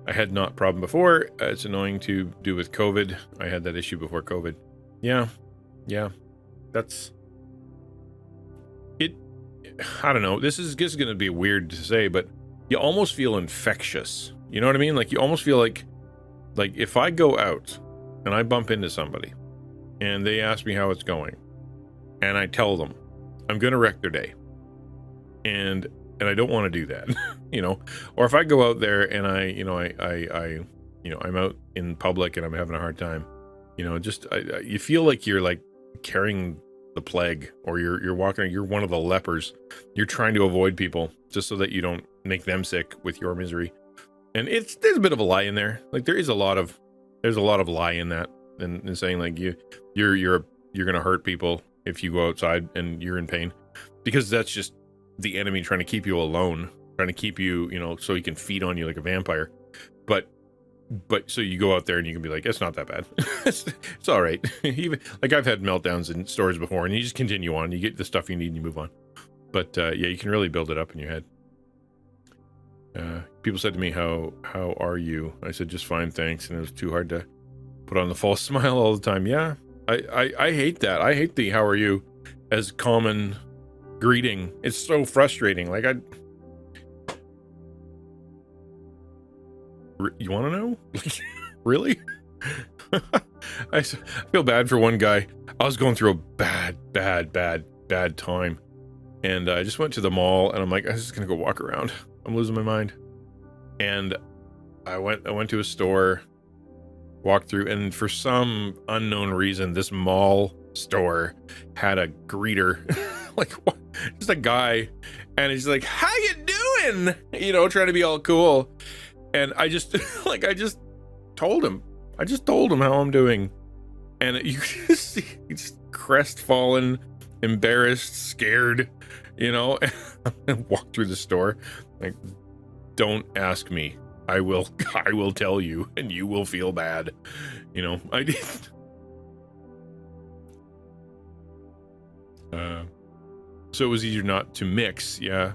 Speaker 1: I had not problem before. It's annoying to do with COVID. I had that issue before COVID. Yeah. That's it. I don't know. This is going to be weird to say, but you almost feel infectious. You know what I mean? Like, you almost feel like if I go out and I bump into somebody and they ask me how it's going, and I tell them I'm going to wreck their day, and I don't want to do that, or if I go out there and I'm out in public and I'm having a hard time, you feel like you're like carrying the plague, or you're walking, you're one of the lepers. You're trying to avoid people just so that you don't make them sick with your misery. And there's a bit of a lie in there. Like, there's a lot of lie in that, and saying like you're gonna hurt people if you go outside and you're in pain, because that's just the enemy trying to keep you alone, trying to keep you, so he can feed on you like a vampire. But so you go out there and you can be like, it's not that bad. it's all right. Even like, I've had meltdowns in stores before, and you just continue on. You get the stuff you need and you move on. But yeah, you can really build it up in your head. People said to me, how are you? I said, just fine, thanks. And it was too hard to put on the false smile all the time. Yeah, I hate that. I hate the how are you as common greeting. It's so frustrating. Like, you want to know? Really? I feel bad for one guy. I was going through a bad time, and I just went to the mall, and I'm like, I'm just gonna go walk around. I'm losing my mind. And I went to a store, walked through, and for some unknown reason, this mall store had a greeter, like, what? Just a guy, and he's like, how you doing? Trying to be all cool. And I just told him how I'm doing. And you can just see he's crestfallen, embarrassed, scared, and walk through the store. Like, don't ask me. I will tell you, and you will feel bad. I did. So it was easier not to mix. Yeah.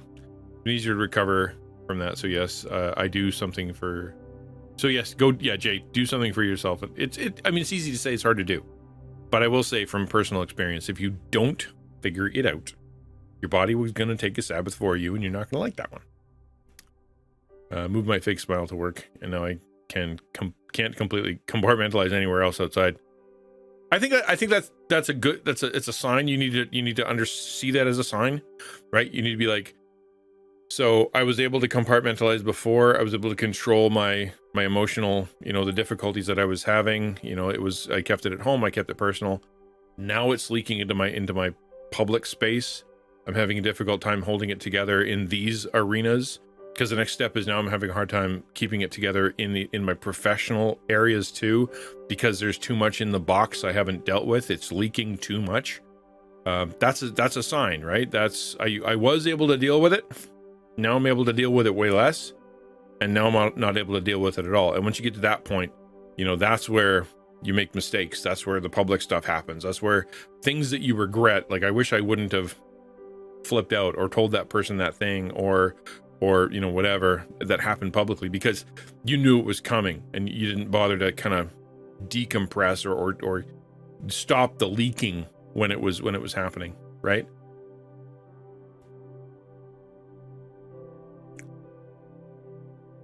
Speaker 1: Easier to recover from that. So yes, I do something for. So yes, go. Yeah, Jay, do something for yourself. It's easy to say. It's hard to do. But I will say from personal experience, if you don't figure it out, your body was going to take a Sabbath for you, and you're not going to like that one. Move my fake smile to work, and now I can't completely compartmentalize anywhere else outside. I think that's a sign. You need to see that as a sign, right? You need to be like, so I was able to compartmentalize before. I was able to control my emotional, the difficulties that I was having. I kept it at home. I kept it personal. Now it's leaking into my public space. I'm having a difficult time holding it together in these arenas, because the next step is now I'm having a hard time keeping it together in my professional areas too, because there's too much in the box I haven't dealt with. It's leaking too much. That's a sign, right? I was able to deal with it. Now I'm able to deal with it way less. and now I'm not able to deal with it at all. And once you get to that point, you know, that's where you make mistakes. That's where the public stuff happens. That's where things that you regret, like, I wish I wouldn't have flipped out or told that person that thing, or you know, whatever that happened publicly, because you knew it was coming and you didn't bother to kind of decompress or stop the leaking when it was happening, right?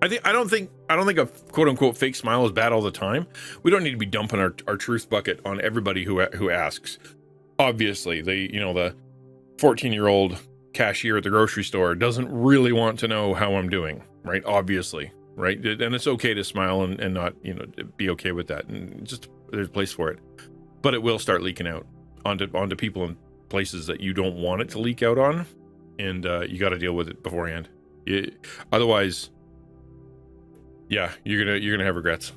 Speaker 1: I don't think a quote unquote fake smile is bad all the time. We don't need to be dumping our truth bucket on everybody who asks. Obviously, the 14-year-old cashier at the grocery store doesn't really want to know how I'm doing, right? Obviously, right? And it's okay to smile and not, you know, be okay with that, and just there's a place for it. But it will start leaking out onto people and places that you don't want it to leak out on, and you got to deal with it beforehand. Otherwise, yeah, you're gonna have regrets.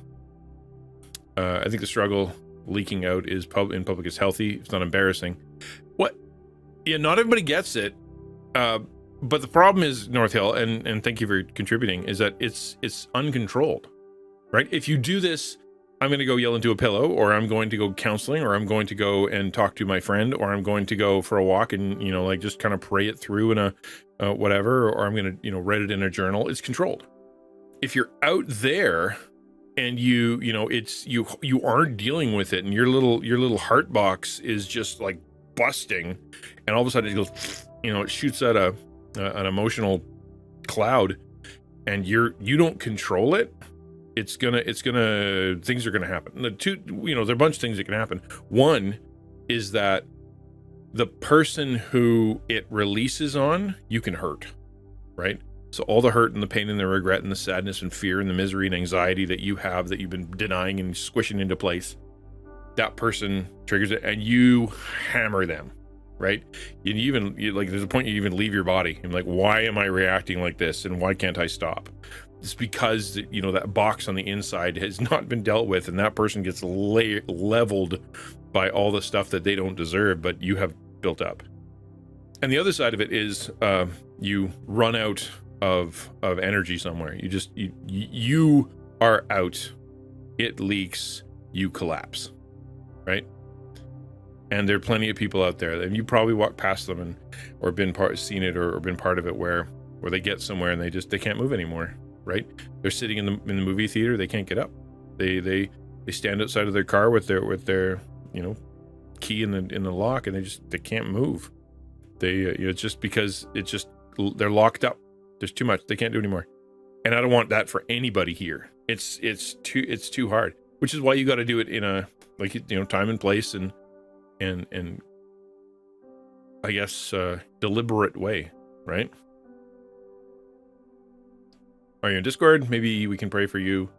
Speaker 1: I think the struggle leaking out in public is healthy. It's not embarrassing. What? Yeah, not everybody gets it. But the problem is, North Hill, and thank you for contributing, is that it's uncontrolled, right? If you do this, I'm going to go yell into a pillow, or I'm going to go counseling, or I'm going to go and talk to my friend, or I'm going to go for a walk and, you know, like, just kind of pray it through in a whatever, or I'm going to, you know, write it in a journal. It's controlled. If you're out there and you know, it's you aren't dealing with it, and your little heart box is just like busting, and all of a sudden it goes, you know, it shoots out an emotional cloud, and you don't control it. It's gonna things are gonna happen. There are a bunch of things that can happen. One is that the person who it releases on, you can hurt, right? So all the hurt and the pain and the regret and the sadness and fear and the misery and anxiety that you have, that you've been denying and squishing into place, that person triggers it, and you hammer them, right? There's a point you even leave your body. I'm like, why am I reacting like this, and why can't I stop? It's because, you know, that box on the inside has not been dealt with, and that person gets leveled by all the stuff that they don't deserve, but you have built up. And the other side of it is you run out of energy somewhere. You are out. It leaks. You collapse, right? And there are plenty of people out there, and you probably walked past them or seen it or been part of it, where they get somewhere and they can't move anymore, right? They're sitting in the movie theater. They can't get up. They stand outside of their car with their you know, key in the lock, and they can't move. It's just because they're locked up. There's too much. They can't do anymore. And I don't want that for anybody here. It's too hard, which is why you got to do it in a, like, you know, time and place and I guess deliberate way, right? Are you in Discord? Maybe we can pray for you.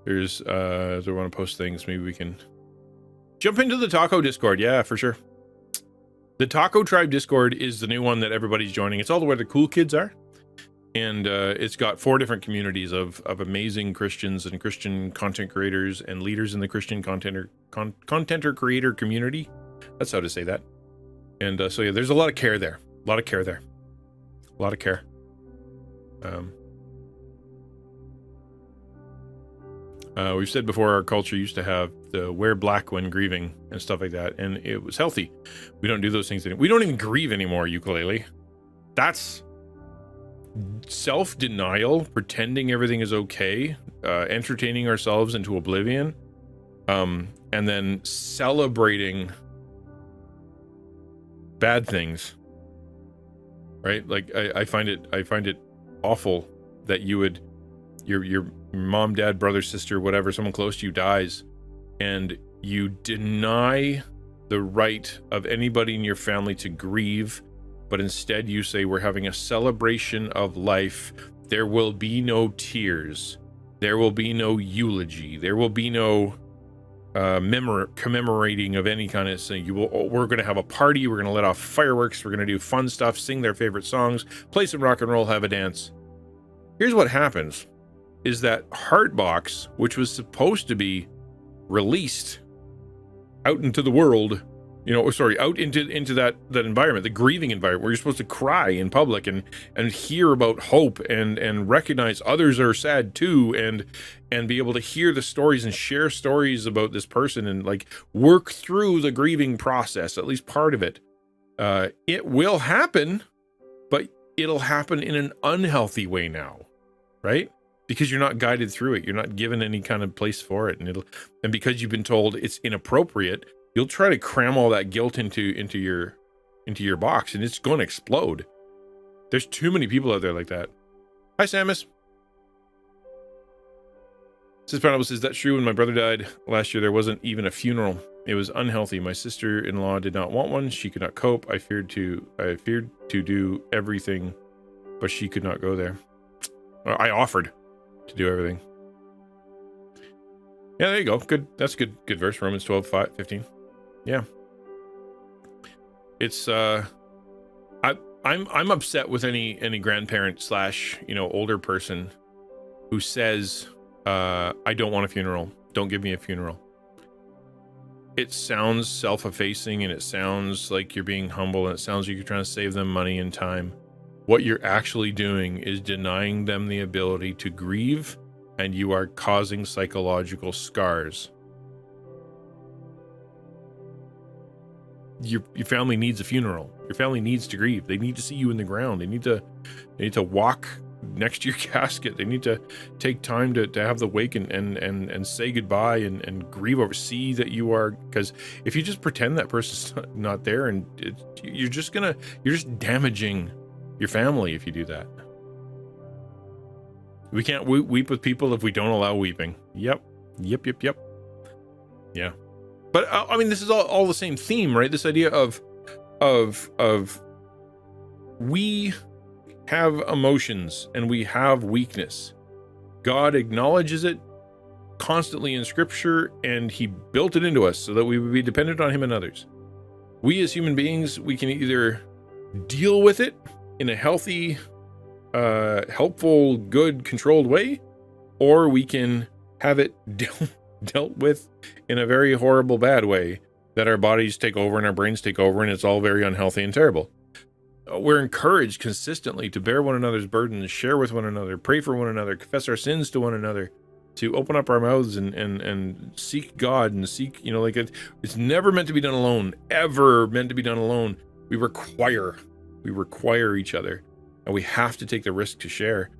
Speaker 1: There's if they want to post things, maybe we can jump into the Taco Discord. Yeah, for sure. The Taco Tribe Discord is the new one that everybody's joining. It's all where the cool kids are. And it's got 4 different communities of amazing Christians and Christian content creators and leaders in the Christian contenter creator community. That's how to say that. And so yeah, there's a lot of care there. A lot of care there. A lot of care. We've said before, our culture used to have the wear black when grieving and stuff like that, and it was healthy. We don't do those things anymore. We don't even grieve anymore, ukulele. That's self-denial, pretending everything is okay, entertaining ourselves into oblivion, and then celebrating bad things, right? Like I find it awful that you would, your mom, dad, brother, sister, whatever, someone close to you dies, and you deny the right of anybody in your family to grieve, but instead you say, we're having a celebration of life. There will be no tears. There will be no eulogy. There will be no commemorating of any kind of thing. We're going to have a party. We're going to let off fireworks. We're going to do fun stuff, sing their favorite songs, play some rock and roll, have a dance. Here's what happens is that Heartbox, which was supposed to be released out into the world out into that environment, the grieving environment, where you're supposed to cry in public and hear about hope and recognize others are sad too, and be able to hear the stories and share stories about this person and like work through the grieving process, at least part of it. It will happen, but it'll happen in an unhealthy way now, right? Because you're not guided through it. You're not given any kind of place for it. And because you've been told it's inappropriate, you'll try to cram all that guilt into your box, and it's going to explode. There's too many people out there like that. Hi, Samus. Sis Pineapple says, that's true. When my brother died last year, there wasn't even a funeral. It was unhealthy. My sister-in-law did not want one. She could not cope. I feared to do everything, but she could not go there. I offered to do everything. Yeah, there you go. Good. That's good verse. Romans 12:15. Yeah. It's I'm upset with any grandparent / older person who says, I don't want a funeral. Don't give me a funeral. It sounds self-effacing, and it sounds like you're being humble, and it sounds like you're trying to save them money and time. What you're actually doing is denying them the ability to grieve, and you are causing psychological scars. Your family needs a funeral. Your family needs to grieve. They need to see you in the ground. They need to walk next to your casket. They need to take time to have the wake and say goodbye and grieve over, see that you are, because if you just pretend that person's not there, and you're just damaging your family if you do that. We can't weep with people if we don't allow weeping. Yep. Yeah. But I mean, this is all the same theme, right? This idea of we have emotions and we have weakness. God acknowledges it constantly in Scripture, and He built it into us so that we would be dependent on Him and others. We as human beings, we can either deal with it in a healthy, helpful, good, controlled way, or we can have it dealt with in a very horrible, bad way that our bodies take over and our brains take over, and it's all very unhealthy and terrible. We're encouraged consistently to bear one another's burdens, share with one another, pray for one another, confess our sins to one another, to open up our mouths and seek God and seek, it's never meant to be done alone, ever meant to be done alone. We require each other, and we have to take the risk to share,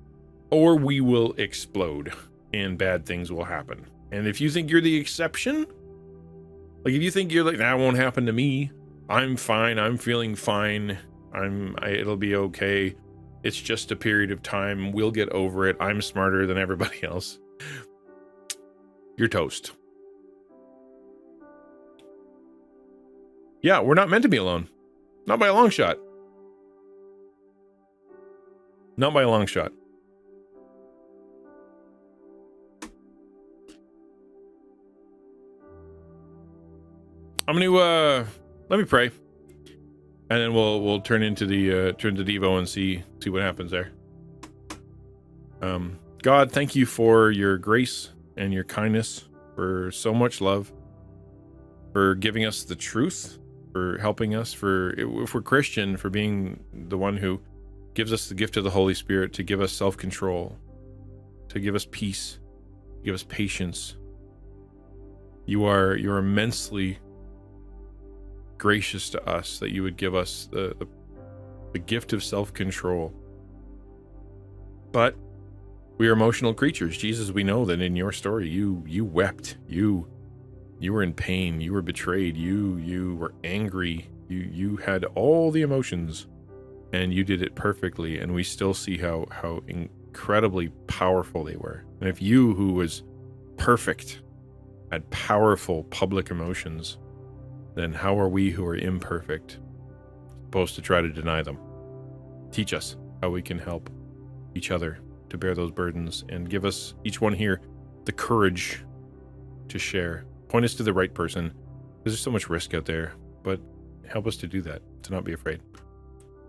Speaker 1: or we will explode and bad things will happen. And if you think you're the exception, like if you think you're like, that won't happen to me, I'm fine, I'm feeling fine, it'll be okay, it's just a period of time, we'll get over it, I'm smarter than everybody else, you're toast. Yeah, we're not meant to be alone. Not by a long shot. Not by a long shot. I'm gonna let me pray, and then we'll turn into Devo and see what happens there. God, thank you for your grace and your kindness, for so much love, for giving us the truth, for helping us, if we're Christian, for being the one who gives us the gift of the Holy Spirit to give us self-control, to give us peace, to give us patience. You're immensely gracious to us that you would give us the gift of self-control. But we are emotional creatures. Jesus, we know that in your story, you wept, you were in pain, you were betrayed, you were angry, you had all the emotions, and you did it perfectly, and we still see how incredibly powerful they were. And if you, who was perfect, had powerful public emotions, then how are we, who are imperfect, supposed to try to deny them? Teach us how we can help each other to bear those burdens, and give us, each one here, the courage to share. Point us to the right person, because there's so much risk out there, but help us to do that, to not be afraid.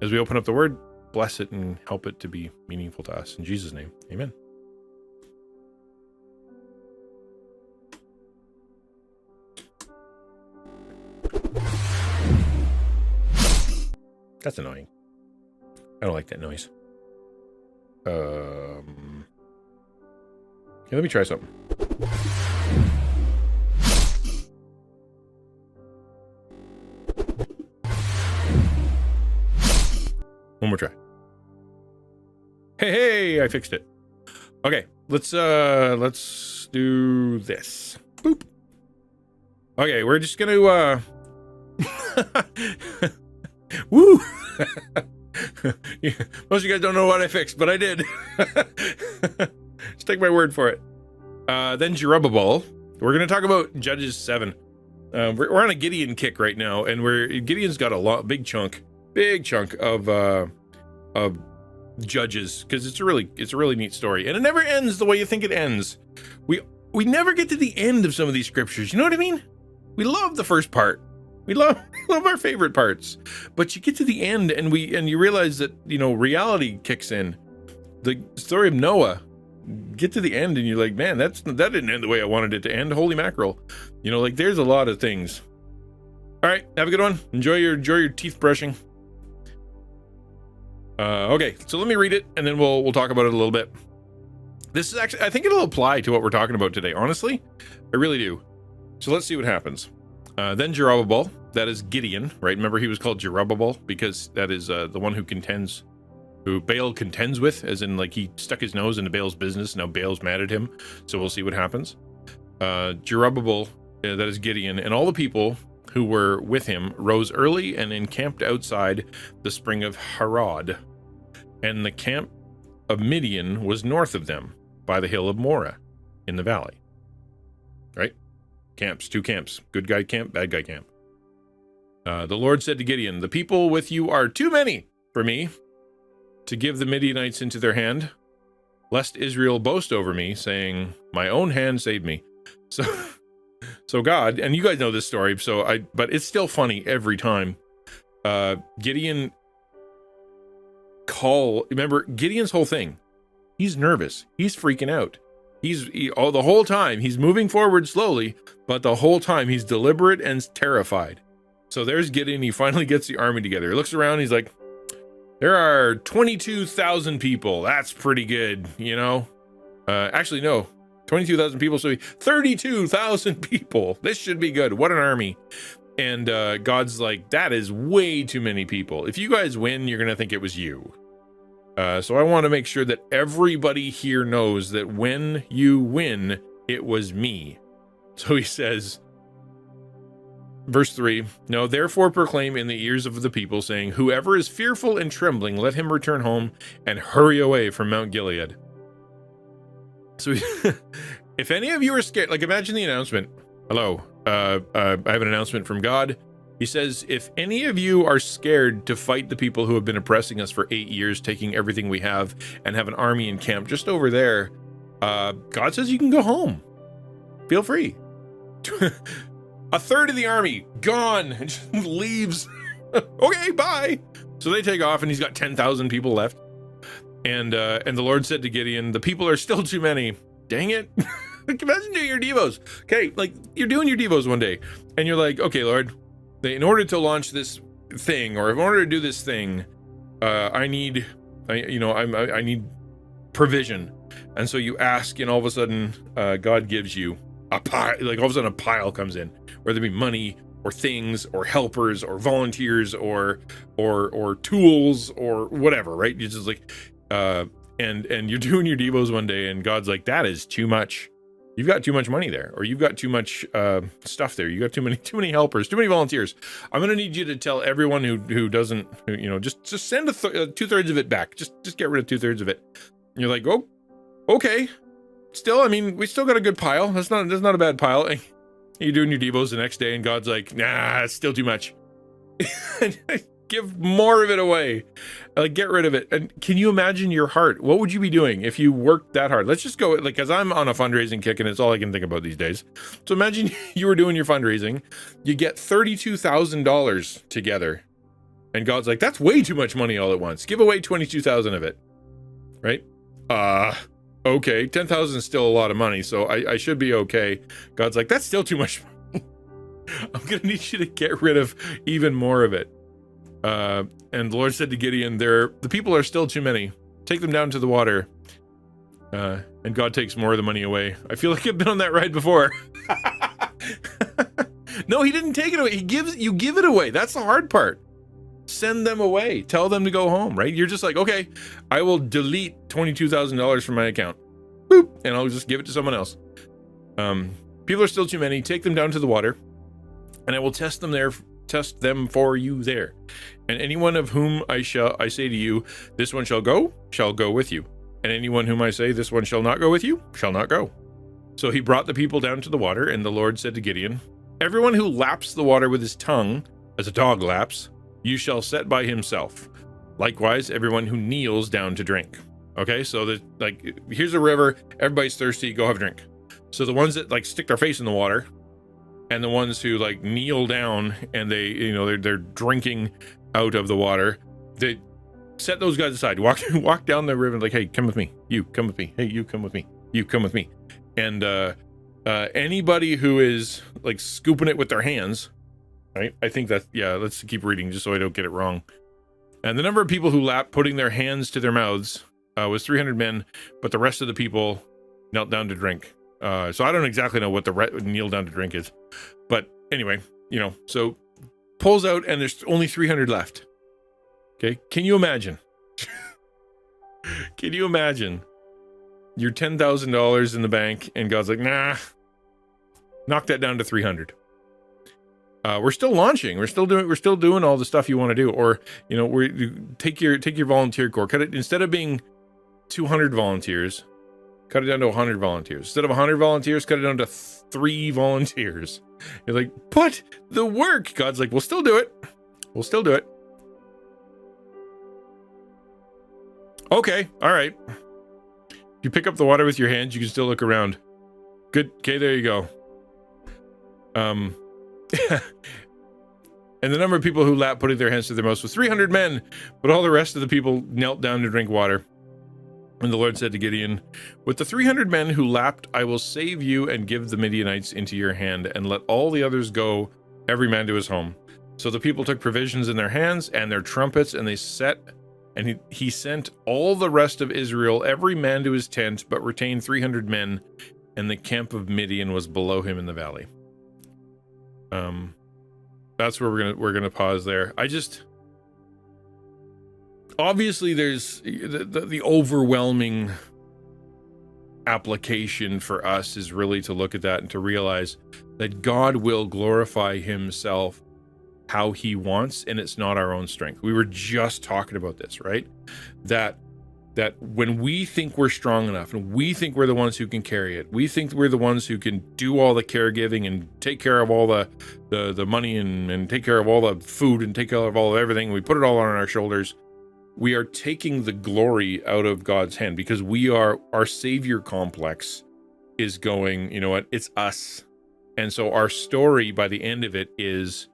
Speaker 1: As we open up the word, bless it and help it to be meaningful to us. In Jesus' name, amen. That's annoying. I don't like that noise. Okay, let me try something. One more try. Hey, I fixed it. Okay, let's do this. Boop. Okay, we're just gonna woo. Most of you guys don't know what I fixed, but I did. Just take my word for it. Then Jerubbaal. We're gonna talk about Judges 7. We're on a Gideon kick right now, and Gideon's got a big chunk of Judges, because it's a really neat story, and it never ends the way you think it ends. We never get to the end of some of these scriptures. You know what I mean? We love the first part. We love our favorite parts, but you get to the end and you realize that, you know, reality kicks in. The story of Noah, get to the end and you're like, man, that didn't end the way I wanted it to end. Holy mackerel. You know, like, there's a lot of things. All right, have a good one. Enjoy your teeth brushing. Okay, so let me read it and then we'll talk about it a little bit. This is actually, I think it'll apply to what we're talking about today. Honestly, I really do. So let's see what happens. Then Jerubbaal, that is Gideon, right? Remember, he was called Jerubbaal because that is the one who Baal contends with, as in, like, he stuck his nose into Baal's business. Now Baal's mad at him, so we'll see what happens. Jerubbaal, that is Gideon, and all the people who were with him rose early and encamped outside the spring of Harod, and the camp of Midian was north of them by the hill of Moreh in the valley. Right? Camps, 2 camps, good guy camp, bad guy camp. The Lord said to Gideon, the people with you are too many for me to give the Midianites into their hand, lest Israel boast over me, saying, my own hand saved me. So God, and you guys know this story, but it's still funny every time. Gideon remember Gideon's whole thing. He's nervous. He's freaking out. The whole time he's moving forward slowly, but the whole time he's deliberate and terrified. So there's Gideon. He finally gets the army together. He looks around. He's like, there are 22,000 people. That's pretty good, you know? Actually, no. 22,000 people, so 32,000 people. This should be good. What an army. And God's like, that is way too many people. If you guys win, you're going to think it was you. So I want to make sure that everybody here knows that when you win, it was me. So he says, verse 3, now therefore proclaim in the ears of the people, saying, whoever is fearful and trembling, let him return home and hurry away from Mount Gilead. So if any of you are scared, like, imagine the announcement. Hello, I have an announcement from God. He says, if any of you are scared to fight the people who have been oppressing us for 8 years, taking everything we have, and have an army in camp just over there, God says you can go home. Feel free. A third of the army gone, and just leaves. Okay, bye. So they take off, and he's got 10,000 people left. And the Lord said to Gideon, the people are still too many. Dang it. Imagine doing your devos. Okay, like, you're doing your devos one day, and you're like, okay, Lord, in order to launch this thing, or in order to do this thing, I need provision. And so you ask, and all of a sudden, God gives you a pile. Like, all of a sudden a pile comes in, whether it be money or things or helpers or volunteers or tools or whatever, right? You're just like, and you're doing your devos one day, and God's like, that is too much. You've got too much money there, or you've got too much stuff there. You got too many helpers, too many volunteers. I'm gonna need you to tell everyone who doesn't, just send 2/3 of it back. Just get rid of 2/3 of it. And you're like, oh, okay. Still, I mean, we still got a good pile. That's not a bad pile. And you're doing your devos the next day, and God's like, nah, it's still too much. Give more of it away. Like, get rid of it. And can you imagine your heart? What would you be doing if you worked that hard? Let's just go, like, because I'm on a fundraising kick and it's all I can think about these days. So imagine you were doing your fundraising. You get $32,000 together. And God's like, that's way too much money all at once. Give away 22,000 of it. Right? Okay. 10,000 is still a lot of money, so I should be okay. God's like, that's still too much money. I'm going to need you to get rid of even more of it. And the Lord said to Gideon, the people are still too many. Take them down to the water. And God takes more of the money away. I feel like I've been on that ride before. No, he didn't take it away. You give it away. That's the hard part. Send them away. Tell them to go home, right? You're just like, okay, I will delete $22,000 from my account. Boop, and I'll just give it to someone else. People are still too many. Take them down to the water, and I will test them for you there. And anyone of whom I say to you, this one shall go with you. And anyone whom I say, this one shall not go with you, shall not go. So he brought the people down to the water, and the Lord said to Gideon, everyone who laps the water with his tongue, as a dog laps, you shall set by himself. Likewise, everyone who kneels down to drink. Okay, so here's a river, everybody's thirsty, go have a drink. So the ones that stick their face in the water, and the ones who kneel down and they're drinking out of the water, they set those guys aside. Walk down the river and hey, come with me. You come with me. Hey, you come with me. You come with me. And anybody who is scooping it with their hands, right? I think that, yeah, let's keep reading just so I don't get it wrong. And the number of people who lapped, putting their hands to their mouths, was 300 men, but the rest of the people knelt down to drink. So I don't exactly know what the kneel down to drink is, but anyway, so pulls out and there's only 300 left. Okay, can you imagine? Can you imagine? Your $10,000 in the bank, and God's like, nah, knock that down to 300. We're still launching. We're still doing all the stuff you want to do, or take your volunteer corps. Cut it, instead of being 200 volunteers, cut it down to 100 volunteers. Instead of 100 volunteers, cut it down to 3 volunteers. You're like, but the work. God's like, we'll still do it. We'll still do it. Okay, all right. You pick up the water with your hands, you can still look around. Good. Okay, there you go. And the number of people who lapped, putting their hands to their mouths, was 300 men, but all the rest of the people knelt down to drink water. And the Lord said to Gideon, with the 300 men who lapped, I will save you and give the Midianites into your hand, and let all the others go, every man to his home. So the people took provisions in their hands and their trumpets, and he sent all the rest of Israel, every man to his tent, but retained 300 men, and the camp of Midian was below him in the valley. That's where we're gonna pause there. Obviously there's the overwhelming application for us is really to look at that and to realize that God will glorify himself how he wants, and it's not our own strength. We were just talking about this, right? That when we think we're strong enough and we think we're the ones who can carry it, we think we're the ones who can do all the caregiving and take care of all the money and take care of all the food and take care of all of everything, we put it all on our shoulders, we are taking the glory out of God's hand, because our savior complex is going, you know what, it's us. And so our story by the end of it is,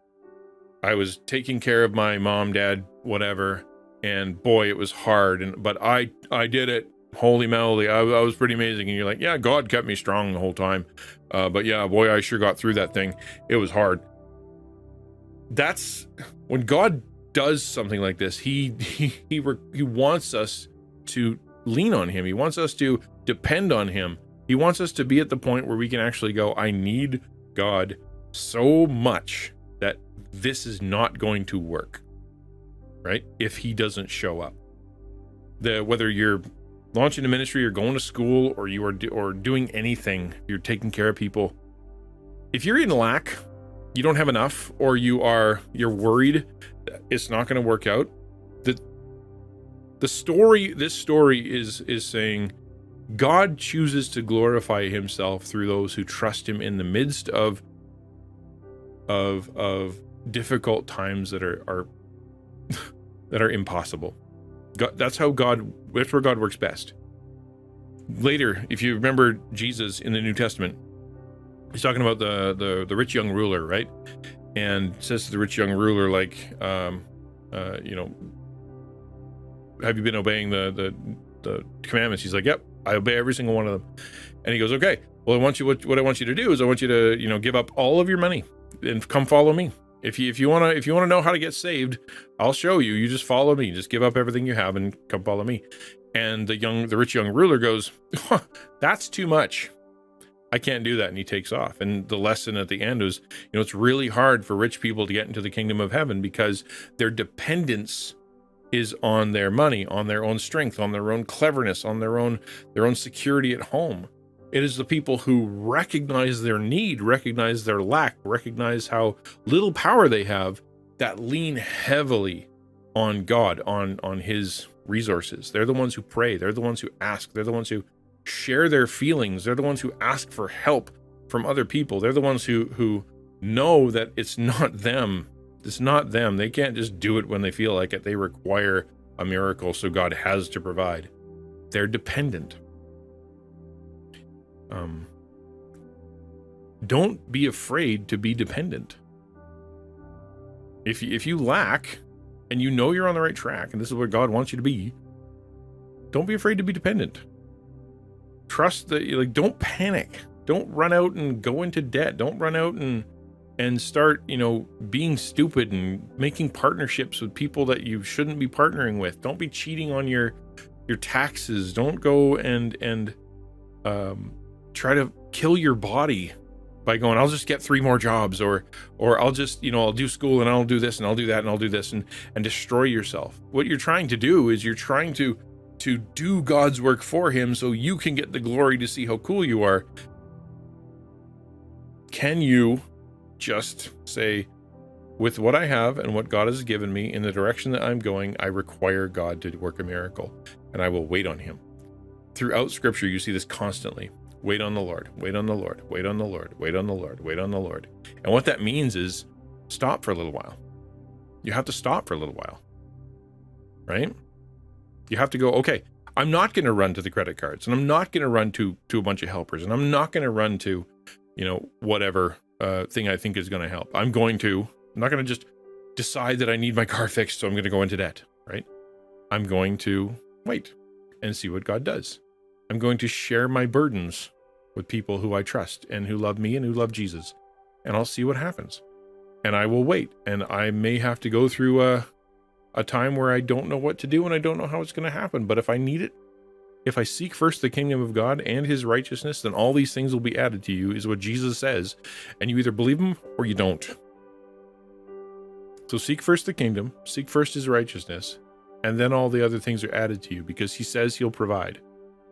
Speaker 1: I was taking care of my mom, dad, whatever, and boy, it was hard, but I did it. Holy moly, I was pretty amazing. And you're like, yeah, God kept me strong the whole time. But yeah, boy, I sure got through that thing. It was hard. That's when God does something like this. He wants us to lean on him. He wants us to depend on him. He wants us to be at the point where we can actually go, I need God so much that this is not going to work, right? If he doesn't show up. Whether you're launching a ministry or going to school or you are doing anything, you're taking care of people. If you're in lack, you don't have enough, or you're worried that it's not going to work out. This story is saying God chooses to glorify himself through those who trust him in the midst of difficult times that are that are impossible. That's where God works best. Later, if you remember Jesus in the New Testament, he's talking about the rich young ruler, right? And says to the rich young ruler, like, have you been obeying the commandments? He's like, yep, I obey every single one of them. And he goes, okay, well, what I want you to do is I want you to, give up all of your money and come follow me. If you wanna know how to get saved, I'll show you. You just follow me. Just give up everything you have and come follow me. And the rich young ruler goes, huh, that's too much. I can't do that. And he takes off. And the lesson at the end was, it's really hard for rich people to get into the kingdom of heaven because their dependence is on their money, on their own strength, on their own cleverness, on their own security at home. It is the people who recognize their need, recognize their lack, recognize how little power they have, that lean heavily on God, on his resources. They're the ones who pray. They're the ones who ask. They're the ones who share their feelings. They're the ones who ask for help from other people. They're the ones who know that it's not them. It's not them. They can't just do it when they feel like it. They require a miracle, so God has to provide. They're dependent. Don't be afraid to be dependent. If you lack and you know you're on the right track and this is what God wants you to be, don't be afraid to be dependent. Trust that, don't panic. Don't run out and go into debt. Don't run out and start, being stupid and making partnerships with people that you shouldn't be partnering with. Don't be cheating on your taxes. Don't go and try to kill your body by going, I'll just get 3 more jobs, or I'll just, I'll do school and I'll do this and I'll do that and I'll do this and destroy yourself. What you're trying to do is you're trying to do God's work for him so you can get the glory to see how cool you are. Can you just say, with what I have and what God has given me in the direction that I'm going, I require God to work a miracle and I will wait on him. Throughout scripture, you see this constantly. Wait on the Lord, wait on the Lord, wait on the Lord, wait on the Lord, wait on the Lord. And what that means is stop for a little while. You have to stop for a little while, right? You have to go, okay, I'm not going to run to the credit cards, and I'm not going to run to a bunch of helpers, and I'm not going to run to, whatever thing I think is going to help. I'm not going to just decide that I need my car fixed, so I'm going to go into debt, right? I'm going to wait and see what God does. I'm going to share my burdens with people who I trust and who love me and who love Jesus, and I'll see what happens. And I will wait, and I may have to go through a time where I don't know what to do and I don't know how it's going to happen. But if I need it, if I seek first the kingdom of God and his righteousness, then all these things will be added to you, is what Jesus says. And you either believe him or you don't. So seek first the kingdom, seek first his righteousness, and then all the other things are added to you, because he says he'll provide.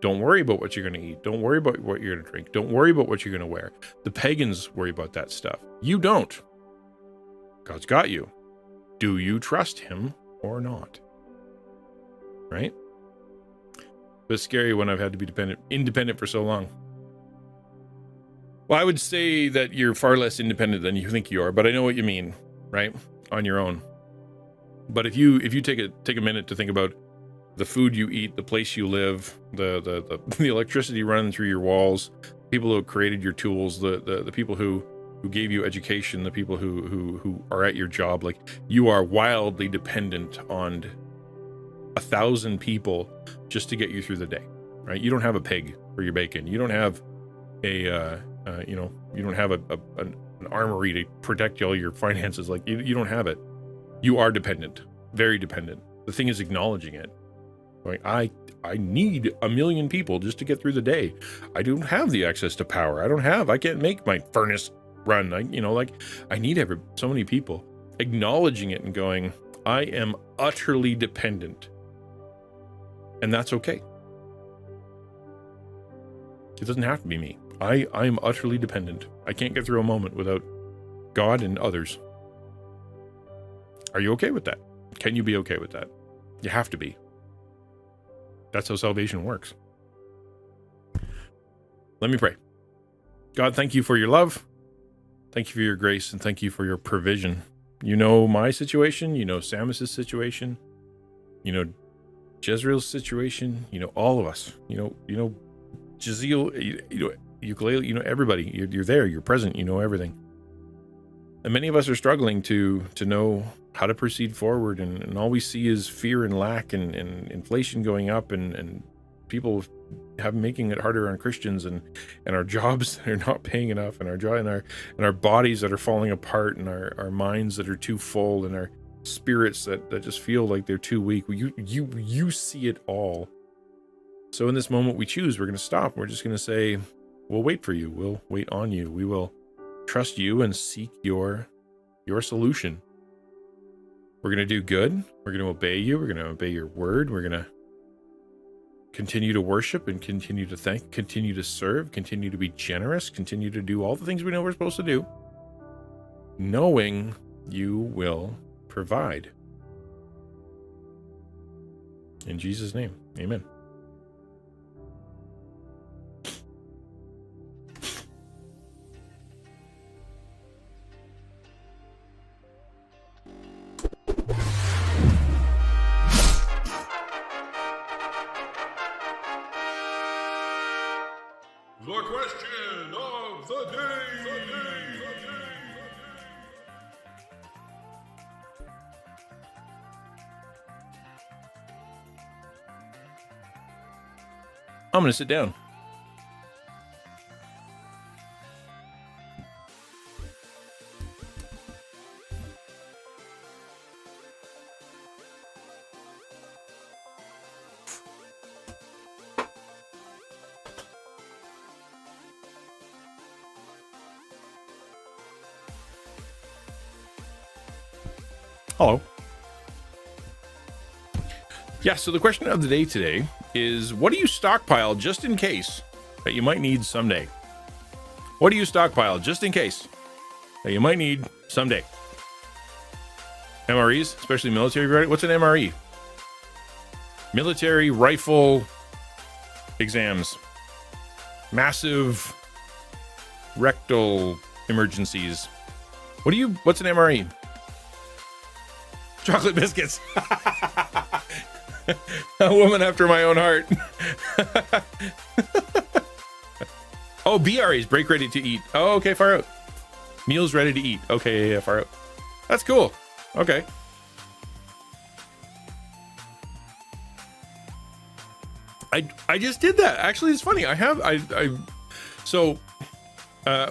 Speaker 1: Don't worry about what you're going to eat. Don't worry about what you're going to drink. Don't worry about what you're going to wear. The pagans worry about that stuff. You don't. God's got you. Do you trust him or not? Right? But it's scary when I've had to be independent for so long. Well, I would say that you're far less independent than you think you are, but I know what you mean, right? On your own. But if you take a minute to think about the food you eat, the place you live, the electricity running through your walls, people who created your tools, the people who gave you education, the people who are at your job, like, you are wildly dependent on 1,000 people just to get you through the day, right? You don't have a pig for your bacon. You don't have you don't have an armory to protect all your finances. Like, you don't have it. You are dependent, very dependent. The thing is acknowledging it. Like, I need 1 million people just to get through the day. I don't have the access to power. I can't make my furnace run. I need so many people. Acknowledging it and going, I am utterly dependent. And that's okay. It doesn't have to be me. I am utterly dependent. I can't get through a moment without God and others. Are you okay with that? Can you be okay with that? You have to be. That's how salvation works. Let me pray. God, thank you for your love. Thank you for your grace, and thank you for your provision. You know my situation. You know Samus's situation. You know Jezreel's situation. You know all of us. You know Jaziel. You know Ukulele. You know everybody. You're there. You're present. You know everything. And many of us are struggling to know how to proceed forward, and all we see is fear and lack and inflation going up and people making it harder on Christians, and our jobs that are not paying enough, and our bodies that are falling apart, and our minds that are too full, and our spirits that just feel like they're too weak. You see it all. So in this moment we choose, we're going to stop. We're just going to say, we'll wait for you. We'll wait on you. We will trust you and seek your solution. We're going to do good. We're going to obey you. We're going to obey your word. We're going to continue to worship and continue to thank, continue to serve, continue to be generous, continue to do all the things we know we're supposed to do, knowing you will provide. In Jesus' name, amen.
Speaker 2: The question of the day.
Speaker 1: I'm going to sit down. Hello. Yeah, so the question of the day today is, what do you stockpile just in case that you might need someday? What do you stockpile just in case that you might need someday? MREs, especially military, right? What's an MRE? Military rifle exams. Massive rectal emergencies. What's an MRE? Chocolate biscuits. A woman after my own heart. Oh, BREs, break ready to eat. Oh, okay, far out. Meals ready to eat. Okay, yeah, far out. That's cool. Okay. I just did that. Actually, it's funny.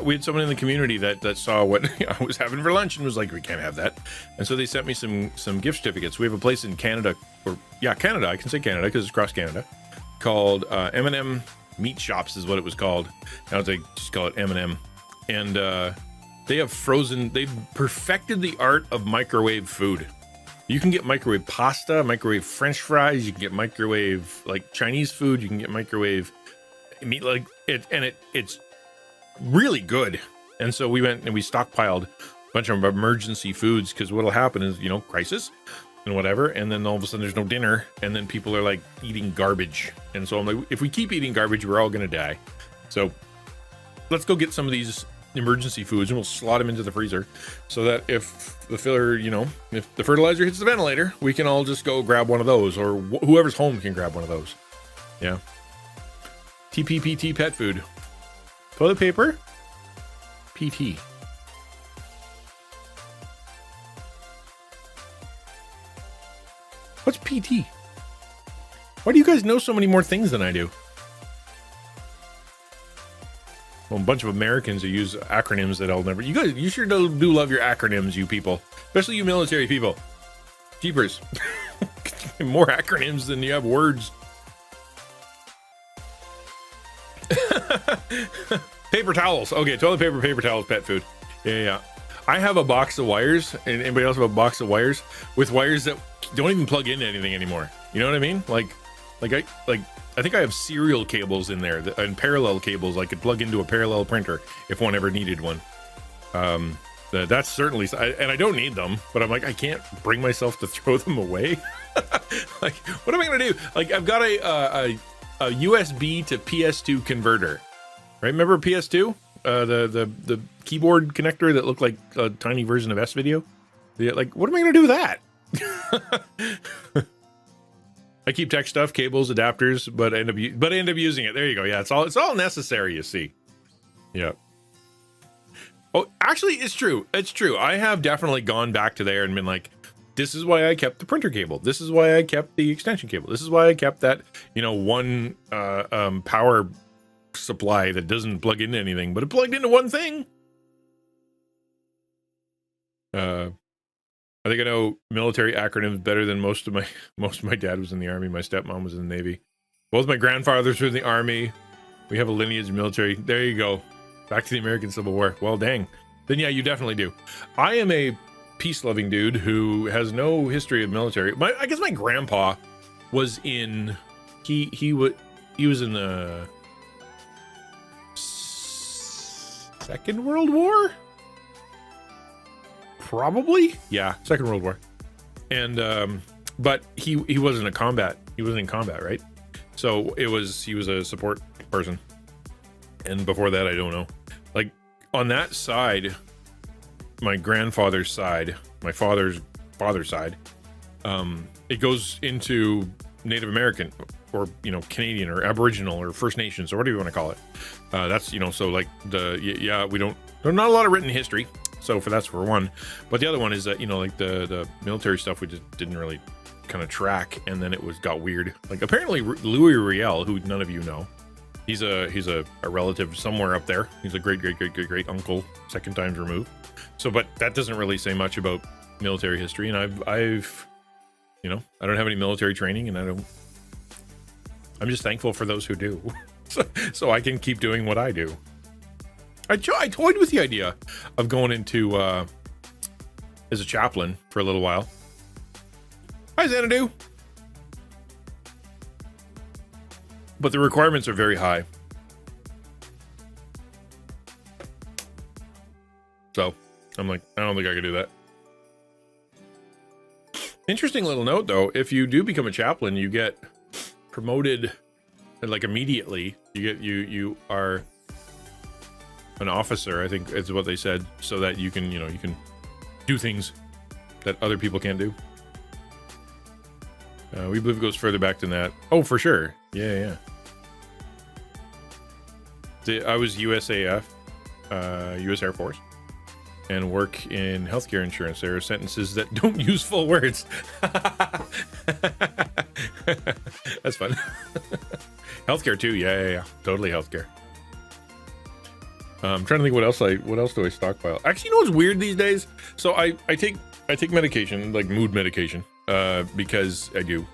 Speaker 1: We had someone in the community that saw what I was having for lunch and was like, we can't have that. And so they sent me some gift certificates. We have a place in Canada, Canada, I can say Canada because it's across Canada, called M&M Meat Shops is what it was called. Now they just call it M&M. And they've perfected the art of microwave food. You can get microwave pasta, microwave French fries, you can get microwave like Chinese food, you can get microwave meat like it, and it's really good. And so we went and we stockpiled a bunch of emergency foods, because what'll happen is, crisis and whatever, and then all of a sudden there's no dinner, and then people are like eating garbage. And so I'm like, if we keep eating garbage, we're all gonna die. So let's go get some of these emergency foods and we'll slot them into the freezer, so that if the fertilizer hits the ventilator, we can all just go grab one of those, or whoever's home can grab one of those. Yeah. TPPT pet food. Toilet paper, PT. What's PT? Why do you guys know so many more things than I do? Well, a bunch of Americans who use acronyms that I'll never. You sure do love your acronyms, you people, especially you military people. Jeepers, more acronyms than you have words. Paper towels. Okay, toilet paper, paper towels, pet food. Yeah. I have a box of wires, and anybody else have a box of wires with wires that don't even plug into anything anymore? You know what I mean? I think I have serial cables in there and parallel cables I could plug into a parallel printer if one ever needed one. That's certainly, and I don't need them, but I'm like, I can't bring myself to throw them away. Like, what am I gonna do? Like, I've got a USB to PS2 converter, right? Remember PS2? The keyboard connector that looked like a tiny version of S-Video? Like, what am I gonna do with that? I keep tech stuff, cables, adapters, but I end up using it. There you go. Yeah, it's all necessary, you see. Yeah. Oh, actually, it's true. It's true. I have definitely gone back to there and been like, This is why I kept the printer cable. This is why I kept the extension cable. This is why I kept that, one power supply that doesn't plug into anything, but it plugged into one thing. I think I know military acronyms better than most of my dad was in the Army. My stepmom was in the Navy. Both my grandfathers were in the Army. We have a lineage of military. There you go. Back to the American Civil War. Well, dang. Then yeah, you definitely do. I am a peace-loving dude who has no history of military. I guess my grandpa was in. He was in the Second World War. Probably, yeah, Second World War. And but he wasn't a combat. He wasn't in combat, right? So he was a support person. And before that, I don't know. Like on that side, my grandfather's side, my father's side, it goes into Native American or Canadian or Aboriginal or First Nations or whatever you want to call it. That's so like we don't. There's not a lot of written history. So that's for one. But the other one is that like the military stuff we just didn't really kind of track, and then it got weird. Like apparently Louis Riel, who none of you know, he's a relative somewhere up there. He's a great uncle, second times removed. So, but that doesn't really say much about military history. And I've I don't have any military training, and I'm just thankful for those who do, so I can keep doing what I do. I toyed with the idea of going into as a chaplain for a little while. Hi, Xanadu. But the requirements are very high. So I'm like, I don't think I could do that. Interesting little note though, if you do become a chaplain, you get promoted like immediately. You are an officer, I think is what they said, so that you can do things that other people can't do. We believe it goes further back than that. Oh, for sure. Yeah. I was USAF, U.S. Air Force, and work in healthcare insurance. There are sentences that don't use full words. That's fun. Healthcare too. Yeah. Totally healthcare. I'm trying to think what else do I stockpile? Actually, you know what's weird these days? So I take medication, like mood medication, because I do.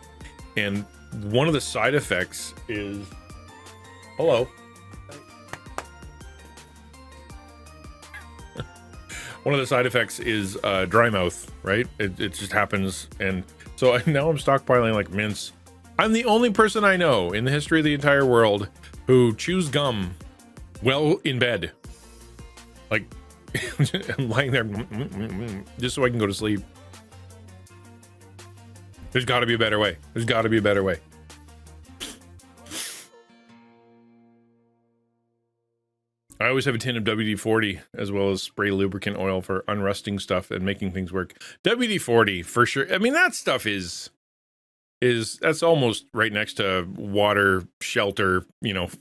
Speaker 1: And one of the side effects is hello. One of the side effects is dry mouth, right? It just happens. And so now I'm stockpiling like mints. I'm the only person I know in the history of the entire world who chews gum well in bed. Like, I'm lying there just so I can go to sleep. There's got to be a better way. I always have a tin of WD-40 as well as spray lubricant oil for unrusting stuff and making things work. WD-40 for sure. I mean, that stuff is that's almost right next to water, shelter,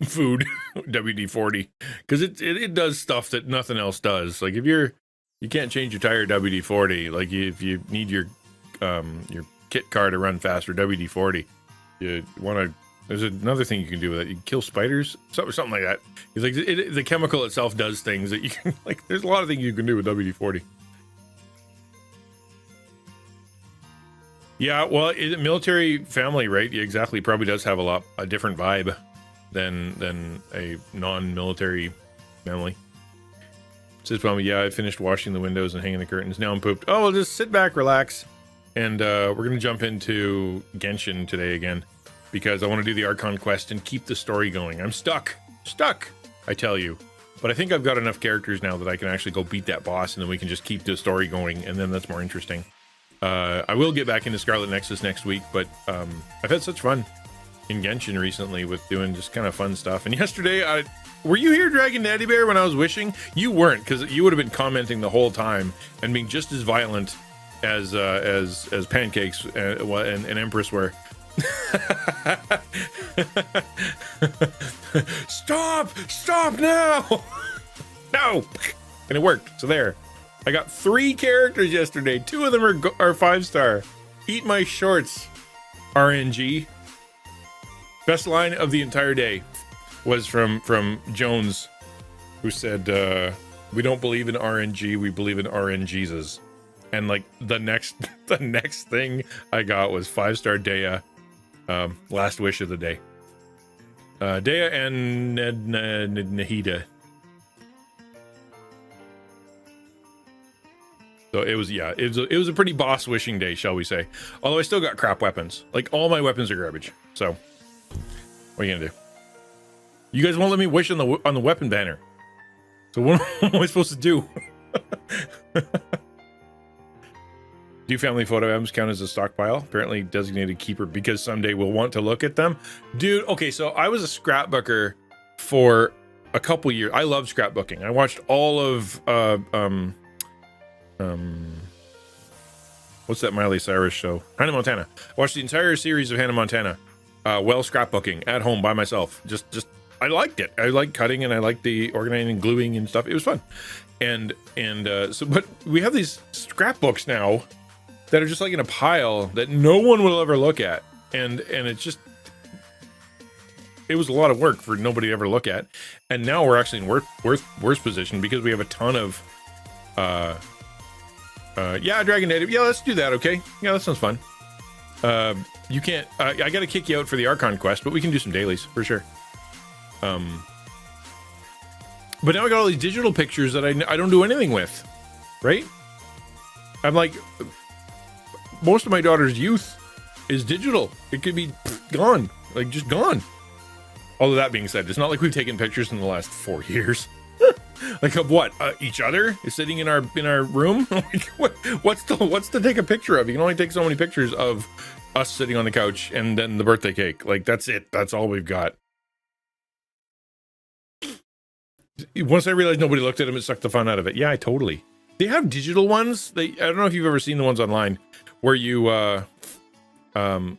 Speaker 1: food. WD-40, because it does stuff that nothing else does. Like if you can't change your tire, WD-40. Like if you need your kit car to run faster, WD-40. You want to. There's another thing you can do with it. You can kill spiders, something like that. It's like the chemical itself does things that you can like. There's a lot of things you can do with WD-40. Yeah, well, military family, right? Exactly, probably does have a different vibe than a non-military family. Says probably, yeah, I finished washing the windows and hanging the curtains. Now I'm pooped. Oh, well, just sit back, relax, and we're gonna jump into Genshin today again because I want to do the Archon quest and keep the story going. I'm stuck, I tell you. But I think I've got enough characters now that I can actually go beat that boss, and then we can just keep the story going, and then that's more interesting. I will get back into Scarlet Nexus next week, but I've had such fun in Genshin recently with doing just kind of fun stuff. And yesterday, were you here, DragonDaddyBear, when I was wishing? You weren't, because you would have been commenting the whole time and being just as violent as Pancakes and Empress were. Stop now. No. And it worked. So there, I got 3 characters yesterday. 2 of them are 5-star. Eat my shorts, RNG. Best line of the entire day was from Jones, who said, we don't believe in RNG, we believe in RNGesus. And like the next thing I got was 5-star Dea, last wish of the day. Dea and Nahida. So it was a pretty boss wishing day, shall we say. Although I still got crap weapons. Like all my weapons are garbage. So what are you gonna do? You guys won't let me wish on the weapon banner. So what am I supposed to do? Do family photo albums count as a stockpile? Apparently designated keeper because someday we'll want to look at them. Dude, okay, so I was a scrapbooker for a couple years. I love scrapbooking. I watched all of what's that Miley Cyrus show? Hannah Montana. I watched the entire series of Hannah Montana while scrapbooking at home by myself. Just I liked it. I liked cutting and I liked the organizing and gluing and stuff. It was fun. And so but we have these scrapbooks now that are just like in a pile that no one will ever look at. And it's just, it was a lot of work for nobody to ever look at. And now we're actually in worse position because we have a ton of, yeah, DragonDaddy. Yeah, let's do that, okay? Yeah, that sounds fun. You can't, I gotta kick you out for the Archon quest, but we can do some dailies, for sure. But now I got all these digital pictures that I don't do anything with, right? I'm like, most of my daughter's youth is digital. It could be gone, like just gone. Although that being said, it's not like we've taken pictures in the last 4 years. Like of what? Each other is sitting in our room. Like, what's to take a picture of? You can only take so many pictures of us sitting on the couch and then the birthday cake. Like that's it. That's all we've got. Once I realized nobody looked at them, it sucked the fun out of it. Yeah, totally. They have digital ones. I don't know if you've ever seen the ones online where you can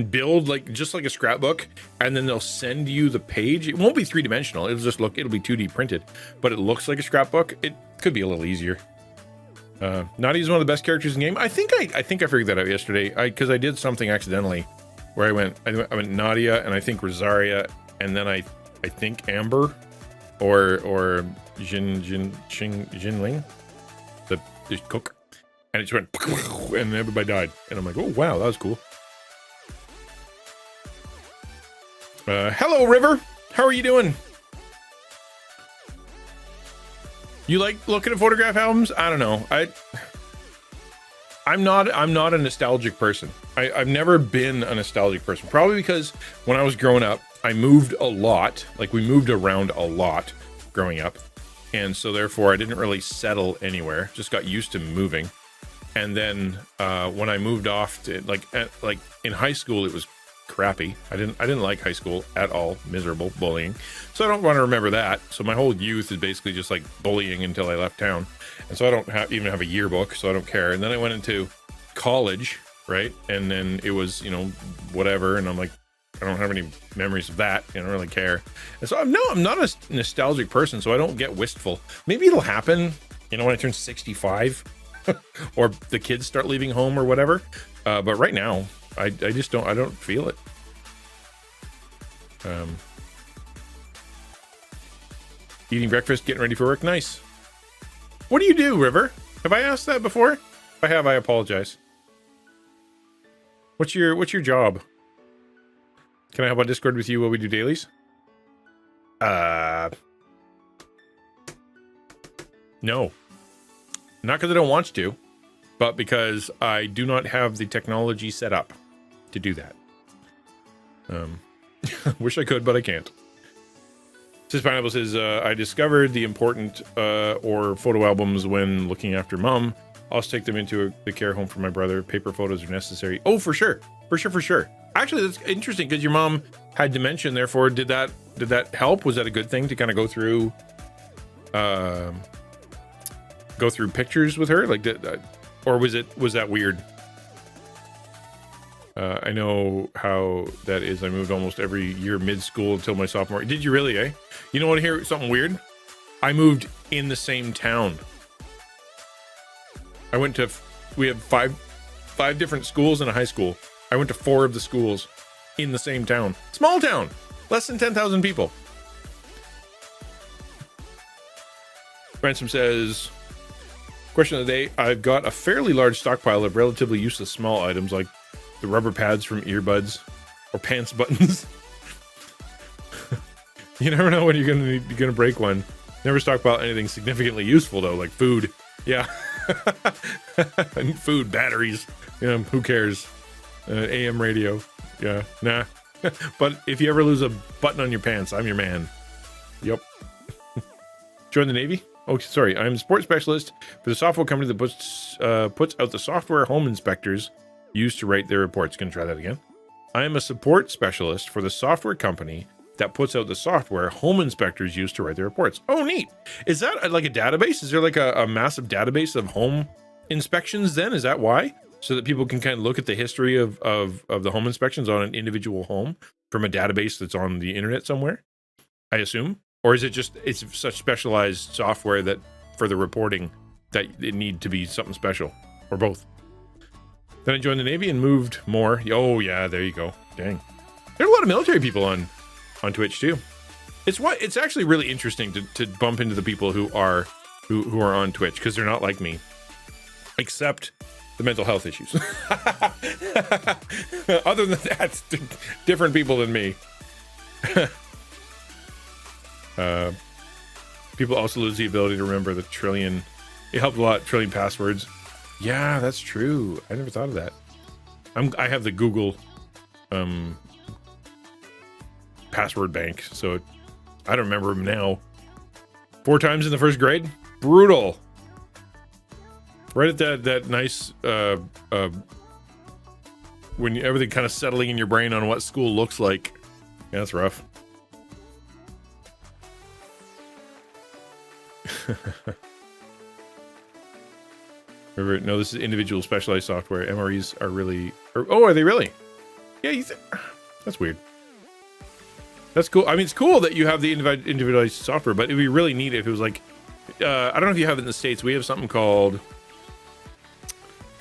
Speaker 1: build like just like a scrapbook and then they'll send you the page. It won't be 3-dimensional. It'll be 2D printed, but it looks like a scrapbook. It could be a little easier. Nadia's one of the best characters in the game. I think I figured that out yesterday because I did something accidentally where I went Nadia and I think Rosaria and then I think Amber or Jinling, the cook, and it just went and everybody died. And I'm like, oh wow, that was cool. Hello, River. How are you doing? You like looking at photograph albums? I don't know. I'm not a nostalgic person. I've never been a nostalgic person. Probably because when I was growing up, I moved a lot. Like we moved around a lot growing up. And so therefore I didn't really settle anywhere. Just got used to moving. And then when I moved off to like in high school, it was crappy. I didn't like high school at all. Miserable bullying. So I don't want to remember that. So my whole youth is basically just like bullying until I left town. And so I don't even have a yearbook, so I don't care. And then I went into college, right? And then it was, whatever. And I'm like, I don't have any memories of that. I don't really care. And so I'm not a nostalgic person, so I don't get wistful. Maybe it'll happen, when I turn 65 or the kids start leaving home or whatever. But right now, I just don't feel it. Eating breakfast, getting ready for work. Nice. What do you do, River? Have I asked that before? If I have, I apologize. What's your job? Can I hop on Discord with you while we do dailies? No. Not because I don't want to, but because I do not have the technology set up to do that. Wish I could, but I can't. Says Pineapple says, I discovered the important or photo albums when looking after mom. I'll also take them into the care home for my brother. Paper photos are necessary. Oh, for sure. For sure. Actually, that's interesting because your mom had dementia, and therefore did that help? Was that a good thing to kind of go through pictures with her? Like, or was that weird? I know how that is. I moved almost every year mid-school until my sophomore. Did you really, eh? You don't want to hear something weird? I moved in the same town. We had five different schools and a high school. I went to 4 of the schools in the same town. Small town, less than 10,000 people. Ransom says, question of the day, I've got a fairly large stockpile of relatively useless small items like the rubber pads from earbuds or pants buttons. You never know when you're gonna break one. Never stockpile anything significantly useful though, like food. Yeah. And food, batteries. Who cares? AM radio. Yeah, nah. But if you ever lose a button on your pants, I'm your man. Yep. Join the Navy? Oh, sorry. I'm a support specialist for the software company that puts out the software home inspectors use to write their reports. Gonna try that again. I am a support specialist for the software company that puts out the software home inspectors use to write their reports. Oh, neat. Is that like a database? Is there like a massive database of home inspections then? Is that why? So that people can kind of look at the history of the home inspections on an individual home from a database that's on the internet somewhere, I assume? Or is it just, it's such specialized software that for the reporting that it need to be something special, or both? Then I joined the Navy and moved more. Oh yeah, there you go. Dang. There are a lot of military people on Twitch too. It's actually really interesting to bump into the people who are on Twitch, because they're not like me, except the mental health issues. Other than that, different people than me. People also lose the ability to remember the trillion. It helped a lot. Trillion passwords. Yeah, that's true. I never thought of that. I have the Google password bank, so I don't remember them now. 4 times in the first grade. Brutal. Right at that nice when everything kind of settling in your brain on what school looks like. Yeah, that's rough. Remember, no, this is individual specialized software. MREs are really... oh, are they really? Yeah, that's weird. That's cool. I mean, it's cool that you have the individualized software, but it'd be really neat if it was like... I don't know if you have it in the States. We have something called...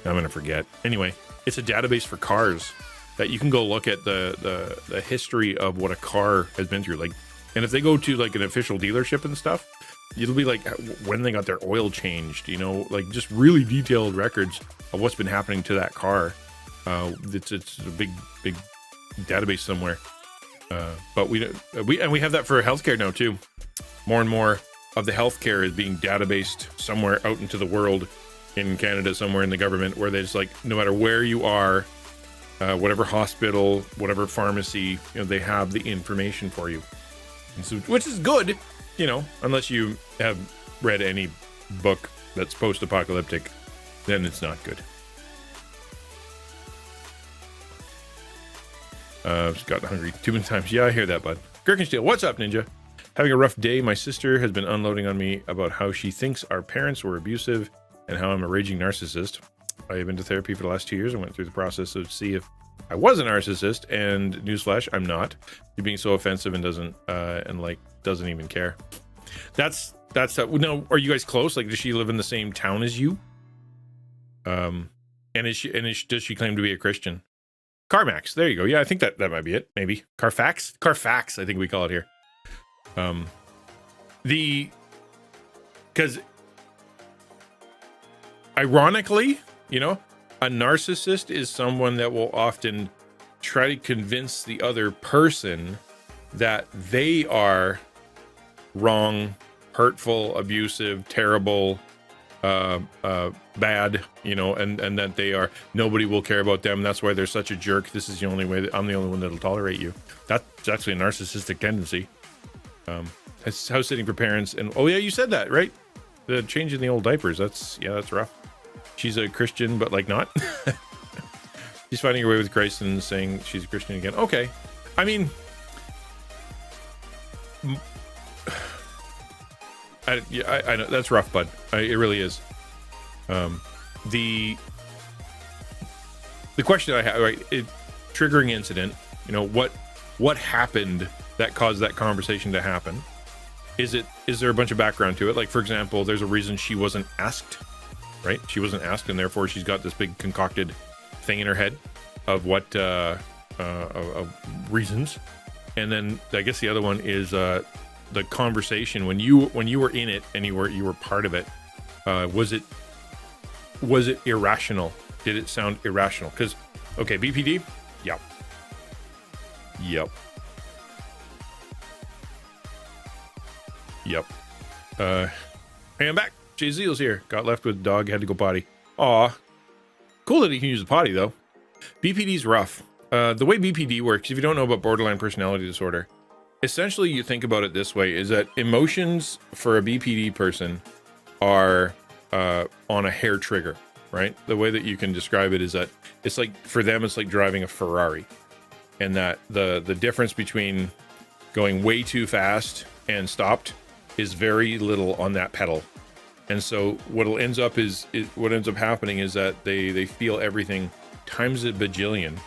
Speaker 1: I'm going to forget. Anyway, it's a database for cars that you can go look at the history of what a car has been through. Like, and if they go to like an official dealership and stuff, it'll be like when they got their oil changed, like just really detailed records of what's been happening to that car. It's a big database somewhere. But we have that for healthcare now too. More and more of the healthcare is being databased somewhere out into the world, in Canada, somewhere in the government, where there's like, no matter where you are, whatever hospital, whatever pharmacy, they have the information for you. And so, which is good, unless you have read any book that's post-apocalyptic, then it's not good. Just gotten hungry too many times. Yeah, I hear that, bud. Gherkensteel, what's up, Ninja? Having a rough day. My sister has been unloading on me about how she thinks our parents were abusive and how I'm a raging narcissist. I have been to therapy for the last 2 years and went through the process of see if I was a narcissist, and newsflash, I'm not. You're being so offensive and doesn't even care. That's no, are you guys close? Like, does she live in the same town as you? And does she claim to be a Christian? Carmax, there you go. Yeah, I think that might be it. Maybe Carfax, I think we call it here. Because ironically, a narcissist is someone that will often try to convince the other person that they are wrong, hurtful, abusive, terrible, bad, and that they are, nobody will care about them. That's why they're such a jerk. This is the only way that I'm the only one that'll tolerate you. That's actually a narcissistic tendency. It's house sitting for parents. And oh yeah, you said that, right? The changing the old diapers. That's rough. She's a Christian, but like not. She's finding her way with Christ and saying she's a Christian again. Okay. I mean, I know that's rough, bud. It really is. The question I have, right? Triggering incident. What happened that caused that conversation to happen? is there a bunch of background to it? Like, for example, there's a reason she wasn't asked, right? She wasn't asked, and therefore she's got this big concocted thing in her head of what of reasons. And then I guess the other one is the conversation when you were in it and you were part of it. Was it irrational? Did it sound irrational? Because okay, BPD, yep. Hey, I'm back. Jay Zeal's here. Got left with the dog, had to go potty. Aw. Cool that he can use the potty, though. BPD's rough. The way BPD works, if you don't know about borderline personality disorder, essentially you think about it this way, is that emotions for a BPD person are on a hair trigger, right? The way that you can describe it is that it's like, for them, it's like driving a Ferrari. And that the difference between going way too fast and stopped is very little on that pedal. And so what ends up happening is that they feel everything times a bajillion.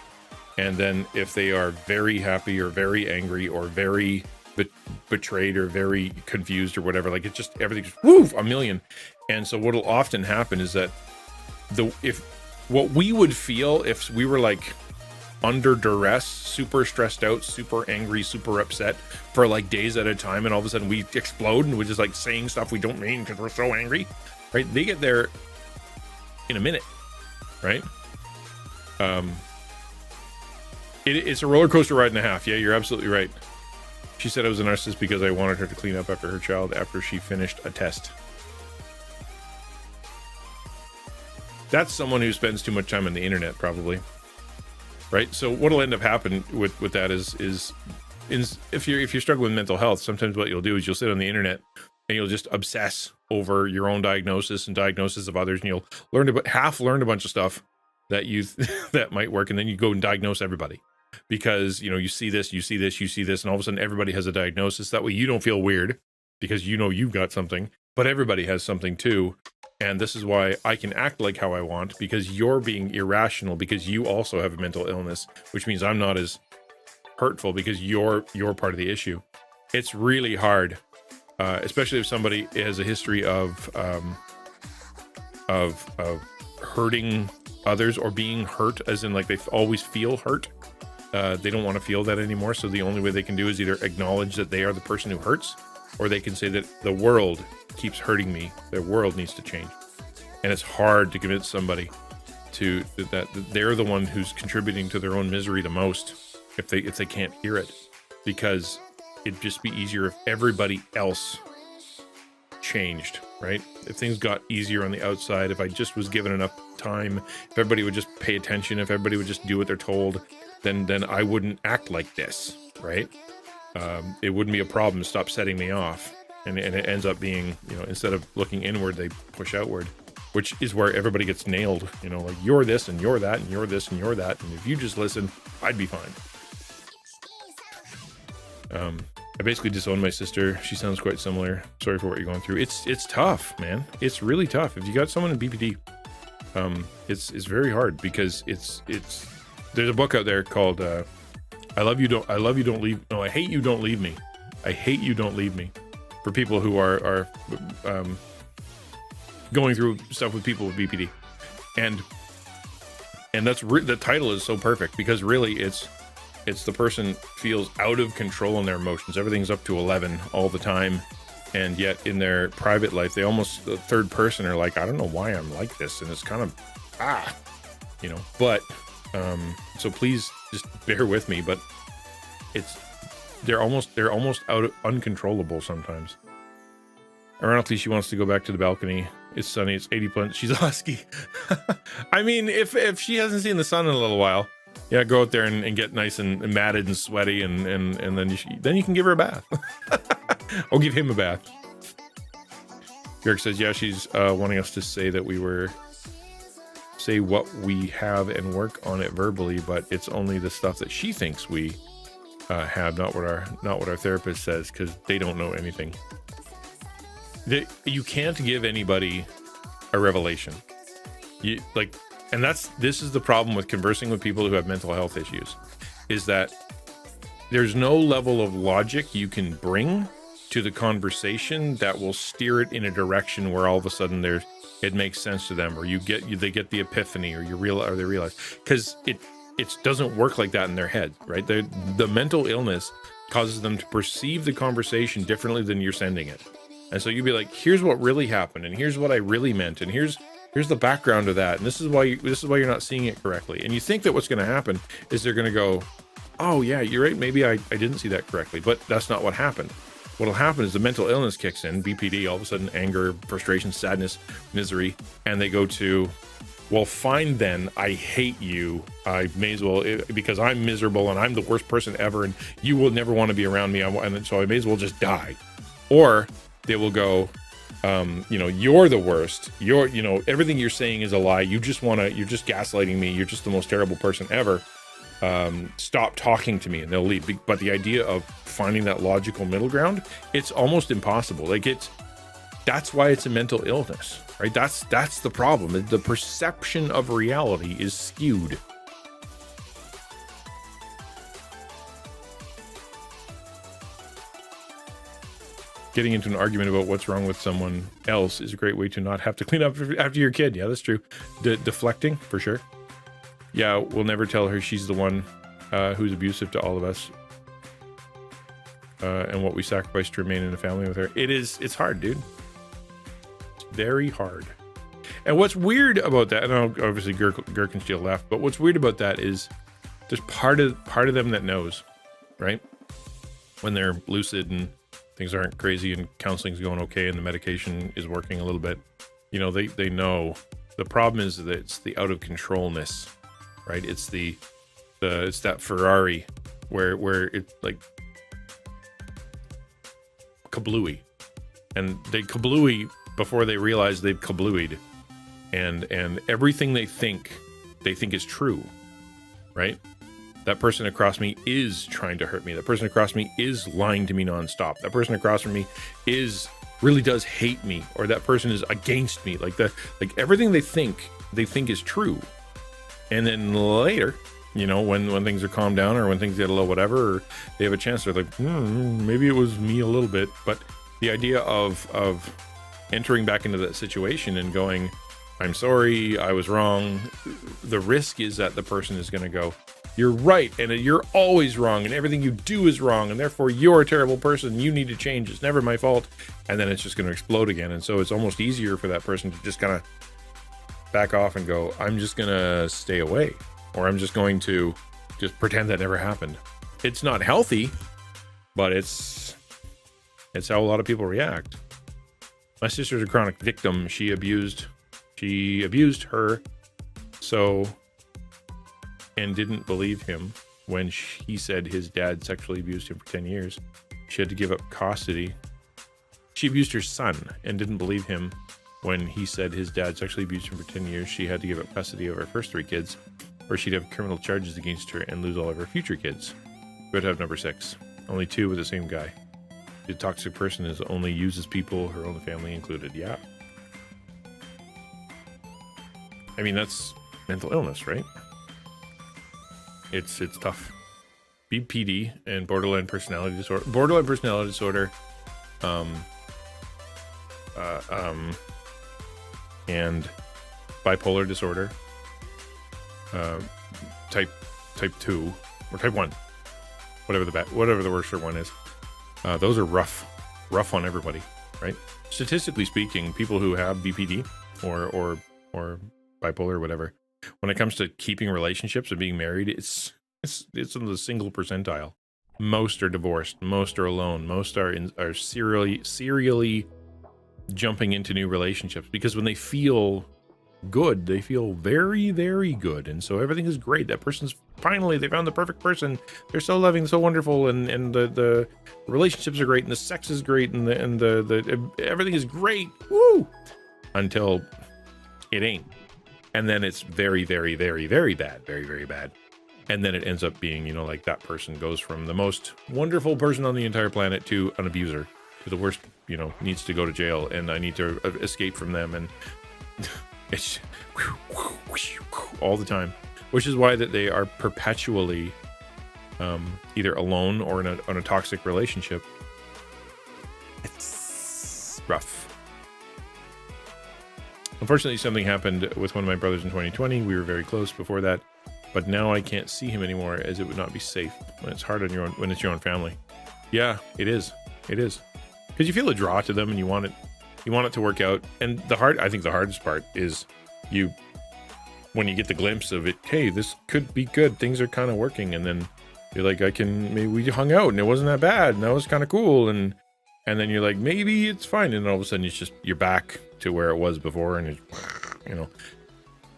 Speaker 1: And then if they are very happy or very angry or very betrayed or very confused or whatever, like it's just everything just woof a million. And so what'll often happen is that what we would feel if we were like under duress, super stressed out, super angry, super upset for like days at a time, and all of a sudden we explode and we're just like saying stuff we don't mean because we're so angry, right? They get there in a minute, right? It's a roller coaster ride and a half. Yeah, you're absolutely right. She said I was a narcissist because I wanted her to clean up after her child after she finished a test. That's someone who spends too much time on the internet, probably. Right? So what'll end up happening with that is if you're struggling with mental health, sometimes what you'll do is you'll sit on the internet and you'll just obsess over your own diagnosis and diagnosis of others, and you'll learn a bunch of stuff that that might work, and then you go and diagnose everybody because you see this, and all of a sudden everybody has a diagnosis. That way you don't feel weird because you've got something, but everybody has something too. And this is why I can act like how I want, because you're being irrational because you also have a mental illness, which means I'm not as hurtful because you're part of the issue. It's really hard, especially if somebody has a history of hurting others or being hurt, as in like they always feel hurt. They don't want to feel that anymore. So the only way they can do is either acknowledge that they are the person who hurts, or they can say that the world keeps hurting me. Their world needs to change. And it's hard to convince somebody to that they're the one who's contributing to their own misery the most if they can't hear it, because it'd just be easier if everybody else changed, right? If things got easier on the outside, if I just was given enough time, if everybody would just pay attention, if everybody would just do what they're told, then I wouldn't act like this, right? It wouldn't be a problem to stop setting me off. And it ends up being, instead of looking inward, they push outward, which is where everybody gets nailed. Like you're this and you're that and you're this and you're that. And if you just listen, I'd be fine. I basically disowned my sister. She sounds quite similar. Sorry for what you're going through. It's tough, man. It's really tough. If you got someone in BPD, it's very hard because there's a book out there called I hate you, don't leave me. I hate you, don't leave me. For people who are going through stuff with people with BPD, and that's the title is so perfect because really it's the person feels out of control in their emotions. Everything's up to 11 all the time, and yet in their private life they almost, the third person, are like, I don't know why I'm like this, and it's kind of but so please just bear with me, but they're almost uncontrollable sometimes. Ironically, she wants to go back to the balcony. It's sunny. It's 80 plus. She's a husky. I mean, if she hasn't seen the sun in a little while, yeah, go out there and get nice and matted and sweaty, and then you can give her a bath. Or give him a bath. Derek says, yeah, she's wanting us to say what we have and work on it verbally, but it's only the stuff that she thinks we have, not what our therapist says, because they don't know anything. You can't give anybody a revelation. This is the problem with conversing with people who have mental health issues, is that there's no level of logic you can bring to the conversation that will steer it in a direction where all of a sudden it makes sense to them, or they get the epiphany, or they realize, because it doesn't work like that in their head, right? The mental illness causes them to perceive the conversation differently than you're sending it. And so you'd be like, here's what really happened, and here's what I really meant, and here's the background of that, and this is why you're not seeing it correctly. And you think that what's going to happen is they're going to go, oh yeah, you're right, maybe I didn't see that correctly, but that's not what happened. What'll happen is the mental illness kicks in, BPD, all of a sudden anger, frustration, sadness, misery, and they go to, well, fine then, I hate you. I may as well, because I'm miserable and I'm the worst person ever, and you will never want to be around me, and so I may as well just die. Or they will go, you're the worst. Everything you're saying is a lie. You're just gaslighting me. You're just the most terrible person ever. Stop talking to me, and they'll leave. But the idea of finding that logical middle ground, it's almost impossible. That's why it's a mental illness, right? That's the problem. The perception of reality is skewed. Getting into an argument about what's wrong with someone else is a great way to not have to clean up after your kid. Yeah, that's true. Deflecting, for sure. Yeah, we'll never tell her she's the one who's abusive to all of us, and what we sacrificed to remain in a family with her. It's hard, dude. It's very hard. And what's weird about that, and obviously Gherkinsteel left, but what's weird about that is there's part of them that knows, right? When they're lucid and things aren't crazy and counseling's going okay and the medication is working a little bit, they know. The problem is that it's the out of controlness, right? It's it's that Ferrari where it's like kablooey, and they kablooey before they realize they've kablooied, and everything they think is true, right? That person across me is trying to hurt me. That person across me is lying to me nonstop. That person across from me really does hate me, or that person is against me. Like everything they think is true. And then later, when things are calmed down, or when things get a little whatever, or they have a chance, they're like, maybe it was me a little bit. But the idea of entering back into that situation and going, I'm sorry, I was wrong. The risk is that the person is going to go, you're right, and you're always wrong, and everything you do is wrong, and therefore you're a terrible person. You need to change. It's never my fault. And then it's just going to explode again. And so it's almost easier for that person to just kind of back off and go, I'm just going to stay away, or I'm just going to just pretend that never happened. It's not healthy, but it's how a lot of people react. My sister's a chronic victim. She abused her, and didn't believe him when he said his dad sexually abused him for 10 years. She had to give up custody. She abused her son and didn't believe him when he said his dad sexually abused him for 10 years. She had to give up custody of her first 3 kids, or she'd have criminal charges against her and lose all of her future kids. We'd have number 6. Only 2 with the same guy. The toxic person only uses people, her own family included. Yeah. I mean, that's mental illness, right? It's tough. BPD and borderline personality disorder. Borderline personality disorder, and bipolar disorder, type 2 or type 1, whatever the worst one is. Those are rough on everybody, right? Statistically speaking, people who have BPD or bipolar or whatever, when it comes to keeping relationships and being married, it's in the single percentile. Most are divorced, most are alone, most are serially jumping into new relationships, because when they feel good, they feel very, very good, and so everything is great. That person's finally, they found the perfect person. They're so loving, so wonderful, and the relationships are great, and the sex is great, and the everything is great. Woo! Until it ain't. And then it's very, very, very, very bad. Very, very bad. And then it ends up being, like that person goes from the most wonderful person on the entire planet to an abuser, to the worst, needs to go to jail, and I need to escape from them. And it's all the time, which is why that they are perpetually either alone or in a toxic relationship. rough. Unfortunately, something happened with one of my brothers in 2020. We were very close before that, but now I can't see him anymore, as it would not be safe when it's hard on your own, when it's your own family. Yeah, it is. It is, because you feel a draw to them, and you want it to work out. And I think the hardest part is when you get the glimpse of it. Hey, this could be good. Things are kind of working, and then you're like, maybe we hung out, and it wasn't that bad, and that was kind of cool, and then you're like, maybe it's fine, and all of a sudden you're back to where it was before, and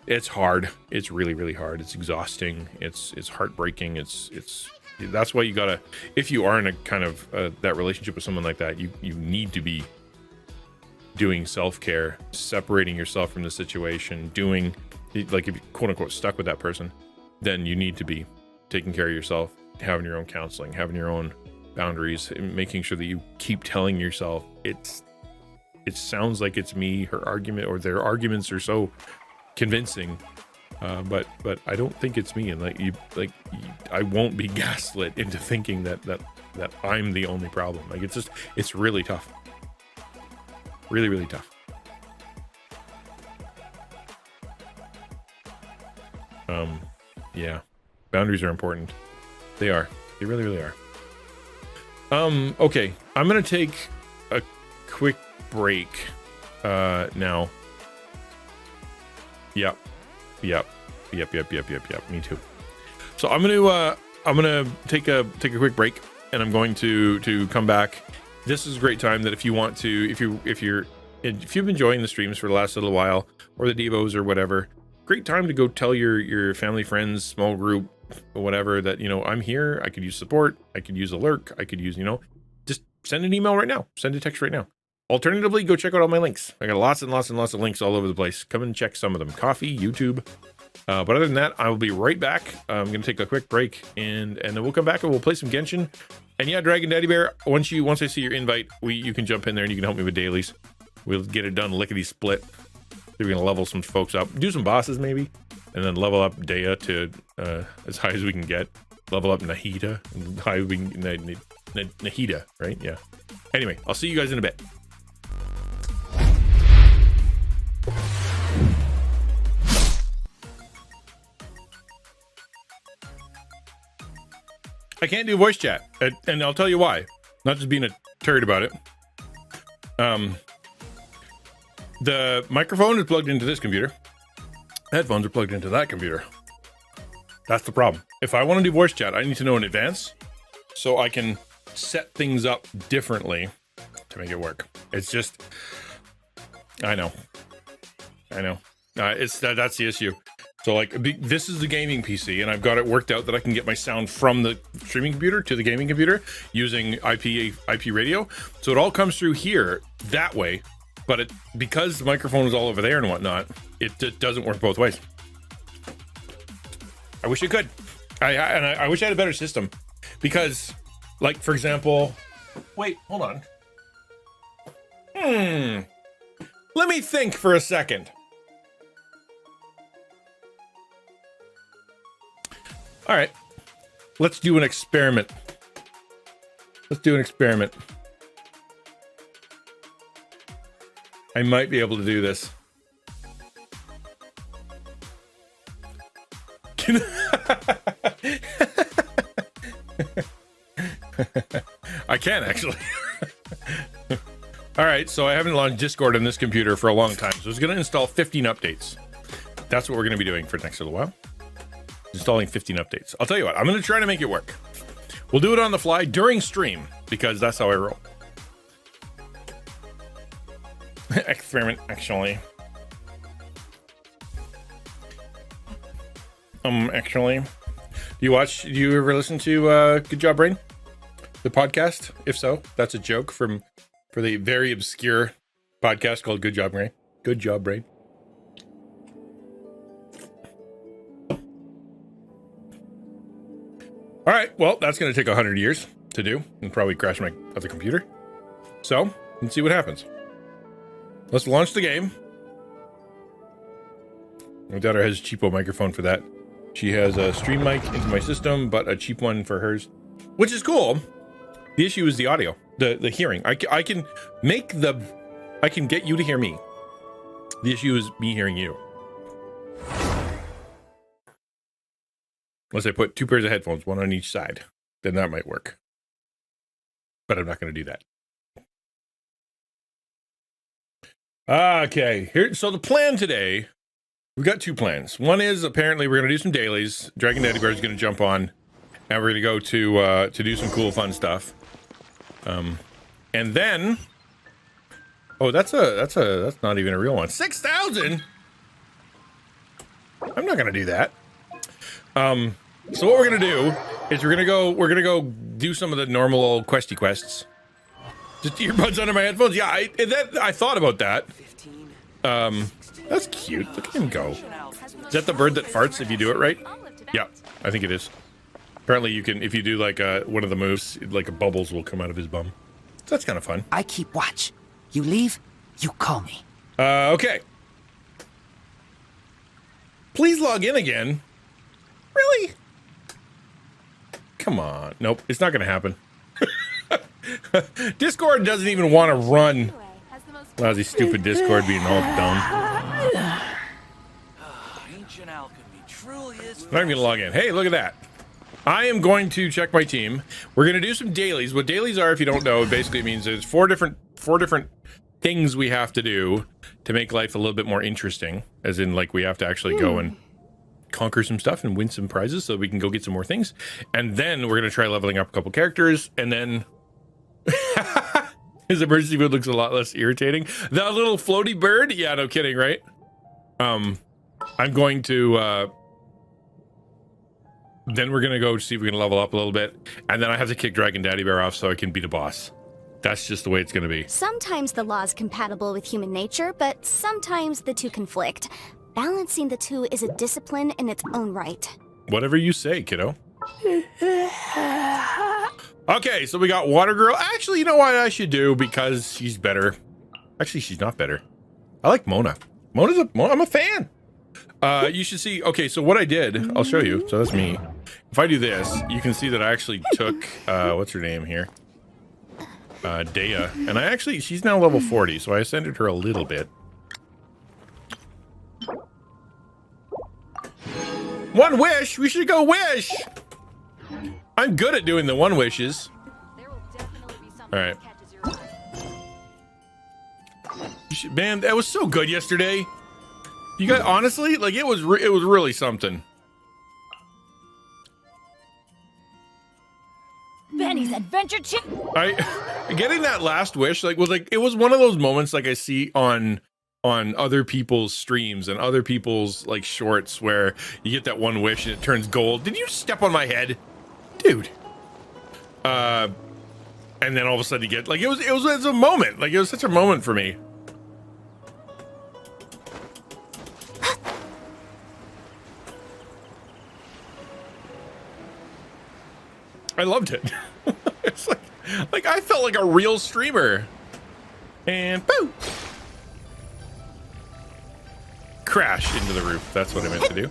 Speaker 1: it's hard. It's really, really hard. It's exhausting. It's heartbreaking. That's why you gotta, if you are in a kind of that relationship with someone like that, you need to be doing self-care, separating yourself from the situation, doing, like, if you're quote unquote stuck with that person, then you need to be taking care of yourself, having your own counseling, having your own boundaries, and making sure that you keep telling yourself it sounds like it's me, her argument, or their arguments are so convincing, but I don't think it's me, and I won't be gaslit into thinking that I'm the only problem. Like, it's really tough, really, really tough. Yeah, boundaries are important. They are. They really, really are. Okay, I'm gonna take a quick break now. Yep. Me too. So I'm gonna take a quick break, and I'm going to come back. This is a great time that if you want to, if you've been enjoying the streams for the last little while, or the Devos or whatever, great time to go tell your family, friends, small group, or whatever, that, I'm here. I could use support. I could use a lurk. I could use, just send an email right now. Send a text right now. Alternatively, go check out all my links. I got lots and lots and lots of links all over the place. Come and check some of them. Coffee, YouTube. But other than that, I will be right back. I'm going to take a quick break, and then we'll come back and we'll play some Genshin. And yeah, DragonDaddyBear, once I see your invite, you can jump in there and you can help me with dailies. We'll get it done lickety split. We're going to level some folks up, do some bosses maybe, and then level up Dea to as high as we can get. Level up Nahida, and high we can, Nahida, right? Yeah. Anyway, I'll see you guys in a bit. I can't do voice chat, and I'll tell you why. Not just being a turd about it. The microphone is plugged into this computer. Headphones are plugged into that computer. That's the problem. If I want to do voice chat, I need to know in advance so I can set things up differently to make it work. It's just, I know. That's the issue. So this is the gaming PC, and I've got it worked out that I can get my sound from the streaming computer to the gaming computer using IP radio. So it all comes through here that way, but because the microphone is all over there and whatnot, it doesn't work both ways. I wish it could. I wish I had a better system, because, for example, wait, hold on. Let me think for a second. All right, let's do an experiment. I might be able to do this. I can actually. All right, so I haven't launched Discord on this computer for a long time, so it's going to install 15 updates. That's what we're going to be doing for the next little while. Installing 15 updates. I'll tell you what, I'm going to try to make it work. We'll do it on the fly during stream, because that's how I roll. Experiment, actually. Actually. Do you ever listen to Good Job Brain? The podcast? If so, that's a joke for the very obscure podcast called Good Job Brain. Good Job Brain. All right, well, that's going to take 100 years to do and probably crash my other computer. So, let's see what happens. Let's launch the game. My daughter has a cheapo microphone for that. She has a stream mic into my system, but a cheap one for hers, which is cool. The issue is the audio, the hearing. I can make the I can get you to hear me. The issue is me hearing you. Unless I put 2 pairs of headphones, one on each side, then that might work. But I'm not going to do that. Okay, here. So the plan today, we've got 2 plans. One is apparently we're going to do some dailies. DragonDaddyBear is going to jump on, and we're going to go to do some cool, fun stuff. And then, oh, that's not even a real one. 6,000. I'm not going to do that. So what we're gonna do is we're gonna go do some of the normal old questy quests. Just earbuds under my headphones. Yeah, I thought about that. That's cute. Look at him go. Is that the bird that farts if you do it right? Yeah, I think it is. Apparently you can, if you do like one of the moves, like bubbles will come out of his bum. So that's kind of fun.
Speaker 3: I keep watch. You leave, you call me.
Speaker 1: Okay. Please log in again. Really? Come on. Nope, it's not going to happen. Discord doesn't even want to run. Lousy, stupid Discord being all dumb. I'm not even going to log in. Hey, look at that. I am going to check my team. We're going to do some dailies. What dailies are, if you don't know, it basically means there's four different things we have to do to make life a little bit more interesting. As in, like, we have to actually go and conquer some stuff and win some prizes so we can go get some more things. And then we're going to try leveling up a couple characters. And then his emergency mode looks a lot less irritating. That little floaty bird. Yeah, no kidding, right? I'm going to, then we're going to go see if we can level up a little bit. And then I have to kick DragonDaddyBear off so I can beat a boss. That's just the way it's going to be.
Speaker 4: Sometimes the law is compatible with human nature, but sometimes the two conflict. Balancing the two is a discipline in its own right.
Speaker 1: Whatever you say, kiddo. Okay, so we got Water Girl. Actually, you know what I should do because she's better. Actually, she's not better. I like Mona. I'm a fan. You should see. Okay, so what I did, I'll show you. So that's me. If I do this, you can see that I actually took, what's her name here? Dea. And she's now level 40, so I ascended her a little bit. One wish! We should go wish! I'm good at doing the one wishes. Alright. Man, that was so good yesterday. You guys, honestly, like, it was really something.
Speaker 4: Benny's Adventure Chip!
Speaker 1: Getting that last wish, like, it was one of those moments like I see on other people's streams and other people's like shorts where you get that one wish and it turns gold. Did you step on my head, dude? And then all of a sudden you get like it was a moment. Like, it was such a moment for me. I loved it. It's like I felt like a real streamer. And boom. Crash into the roof. That's what I meant to do.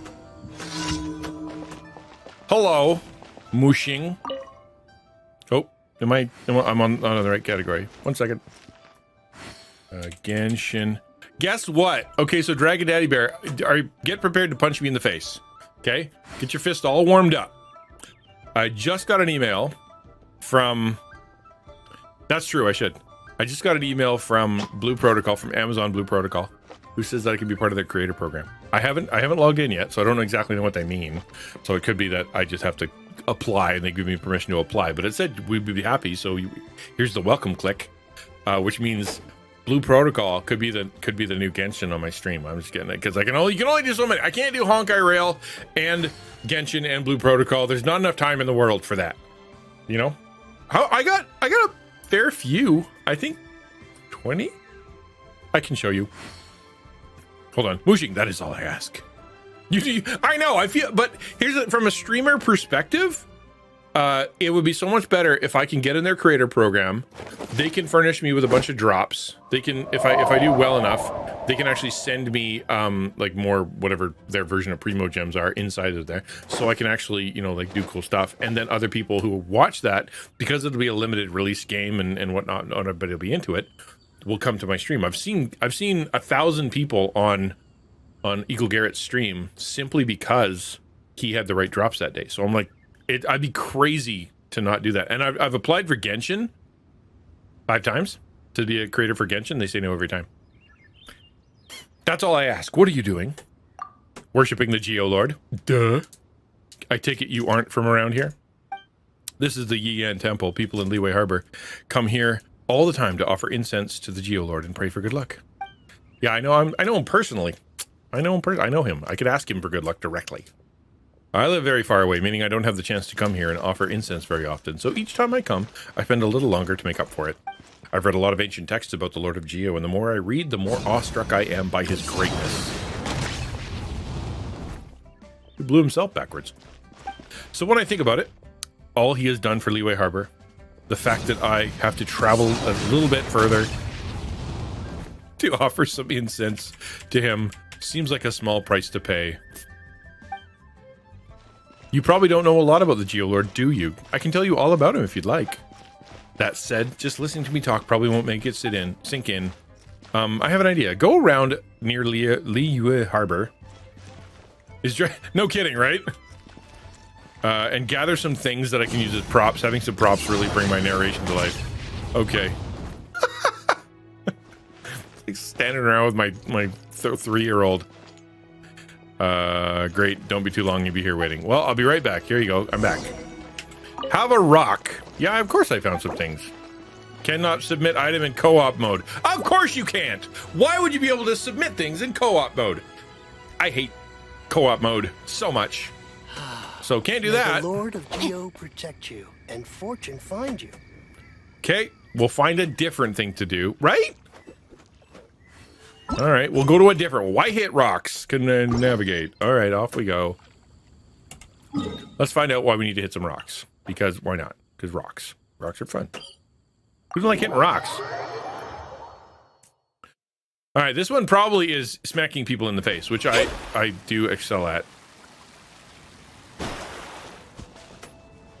Speaker 1: Hello, Mushing. Oh, I'm on the right category. 1 second. Genshin. Guess what? Okay, so DragonDaddyBear, get prepared to punch me in the face. Okay, get your fist all warmed up. I just got an email from. That's true. I just got an email from Blue Protocol, from Amazon Blue Protocol, who says that I can be part of their creator program. I haven't logged in yet, so I don't exactly know what they mean. So it could be that I just have to apply and they give me permission to apply. But it said we'd be happy. So here's the welcome click, which means Blue Protocol could be the new Genshin on my stream. I'm just getting it because you can only do so many. I can't do Honkai Rail and Genshin and Blue Protocol. There's not enough time in the world for that. You know, I got a fair few. I think 20. I can show you. Hold on, Mushing, that is all I ask. I know, I feel, but from a streamer perspective, it would be so much better if I can get in their creator program. They can furnish me with a bunch of drops. They can, if I do well enough, they can actually send me like more whatever their version of Primo Gems are inside of there, so I can actually, you know, like do cool stuff. And then other people who watch that, because it'll be a limited release game and whatnot, not everybody will be into it. will come to my stream. I've seen 1,000 people on Eagle Garrett's stream simply because he had the right drops that day. So I'm like, I'd be crazy to not do that. And I've applied for Genshin 5 times to be a creator for Genshin. They say no every time. That's all I ask. What are you doing? Worshipping the Geolord. Duh. I take it you aren't from around here? This is the Yian Temple. People in Liyue Harbor come here all the time to offer incense to the Geolord and pray for good luck. Yeah, I know him personally. I know him. I could ask him for good luck directly. I live very far away, meaning I don't have the chance to come here and offer incense very often. So each time I come, I spend a little longer to make up for it. I've read a lot of ancient texts about the Lord of Geo, and the more I read, the more awestruck I am by his greatness. He blew himself backwards. So when I think about it, all he has done for Liyue Harbor, the fact that I have to travel a little bit further to offer some incense to him seems like a small price to pay. You probably don't know a lot about the Geolord, do you? I can tell you all about him if you'd like. That said, just listening to me talk probably won't make it sink in. I have an idea. Go around near Liyue Harbor. No kidding, right? And gather some things that I can use as props. Having some props really bring my narration to life. Okay. Like standing around with my 3-year-old. Great. Don't be too long. You'll be here waiting. Well, I'll be right back. Here you go. I'm back. Have a rock. Yeah, of course I found some things. Cannot submit item in co-op mode. Of course you can't. Why would you be able to submit things in co-op mode? I hate co-op mode so much. So can't do that.
Speaker 5: May the Lord of Geo protect you and fortune find you.
Speaker 1: Okay, we'll find a different thing to do, right? All right, we'll go to a different. Why hit rocks? Can navigate. All right, off we go. Let's find out why we need to hit some rocks. Because why not? Because rocks. Rocks are fun. Who doesn't like hitting rocks? All right, this one probably is smacking people in the face, which I do excel at.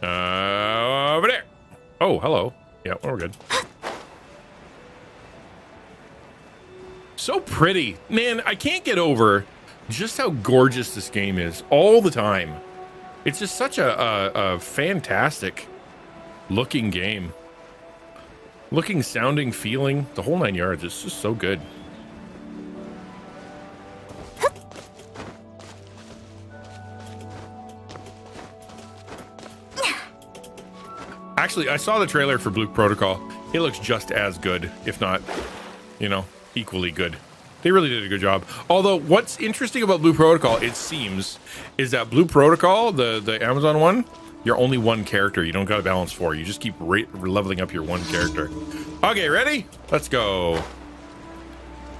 Speaker 1: Over there. Oh, hello. Yeah, we're good. So pretty. Man, I can't get over just how gorgeous this game is all the time. It's just such a fantastic looking game. Looking, sounding, feeling, the whole 9 yards. It's just so good. Actually, I saw the trailer for Blue Protocol. It looks just as good, if not, you know, equally good. They really did a good job. Although, what's interesting about Blue Protocol, it seems, is that Blue Protocol, the Amazon one, you're only one character. You don't got to balance 4. You just keep leveling up your one character. Okay, ready? Let's go.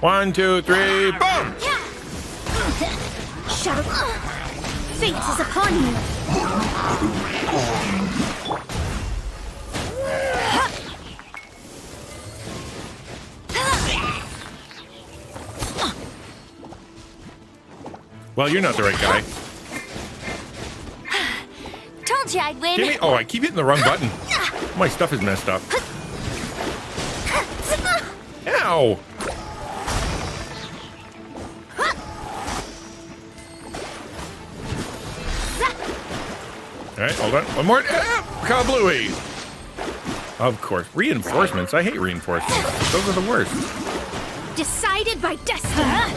Speaker 1: 1, 2, 3, boom!
Speaker 4: Shut up. Fate is upon you.
Speaker 1: Well, you're not the right guy.
Speaker 4: Told you I'd win.
Speaker 1: Oh, I keep hitting the wrong button. My stuff is messed up. Ow! All right, hold on. One more. Kablooey! Of course. Reinforcements. I hate reinforcements. Those are the worst.
Speaker 4: Decided by destiny.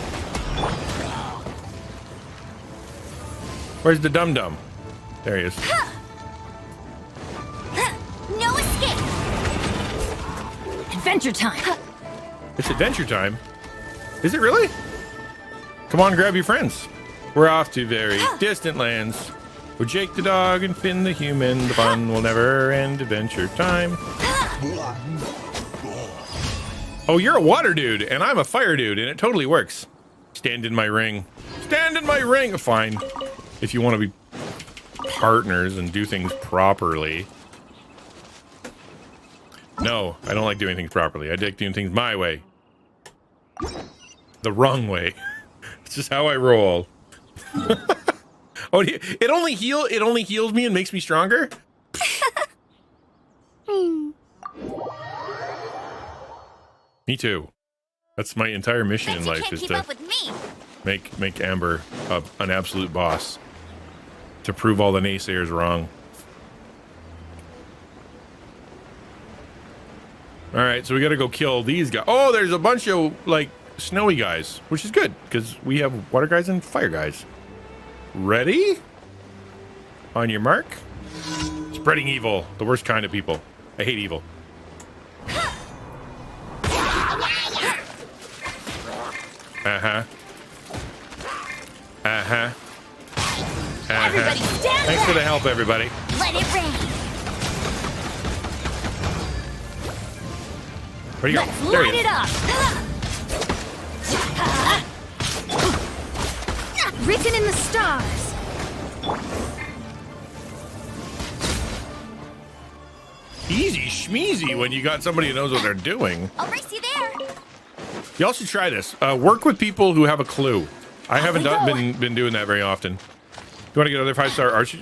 Speaker 1: Where's the dum-dum? There he is.
Speaker 4: No escape. Adventure time.
Speaker 1: It's adventure time. Is it really? Come on, grab your friends. We're off to very distant lands. With Jake the dog and Finn the human, the fun will never end. Adventure time. Oh, you're a water dude, and I'm a fire dude, and it totally works. Stand in my ring. Stand in my ring. Fine. If you want to be partners and do things properly. No, I don't like doing things properly. I like doing things my way. The wrong way. It's just how I roll. Oh, it only heals me and makes me stronger? Me too. That's my entire mission in life, is
Speaker 4: keep
Speaker 1: to
Speaker 4: up with me.
Speaker 1: make Amber an absolute boss, to prove all the naysayers wrong. All right, so we got to go kill these guys. Oh, there's a bunch of like snowy guys, which is good because we have water guys and fire guys. Ready? On your mark. Spreading evil, the worst kind of people. I hate evil. Uh-huh. Uh-huh.
Speaker 4: Everybody stand
Speaker 1: Thanks for
Speaker 4: back.
Speaker 1: the help, everybody.
Speaker 4: Let it rain.
Speaker 1: Where'd you go?
Speaker 4: Let's
Speaker 1: There
Speaker 4: light
Speaker 1: he
Speaker 4: it
Speaker 1: is.
Speaker 4: up. Written in the stars.
Speaker 1: Easy schmeezy when you got somebody who knows what they're doing.
Speaker 4: I'll race you there.
Speaker 1: Y'all should try this. Work with people who have a clue. I haven't been doing that very often. You want to get another 5-star archer?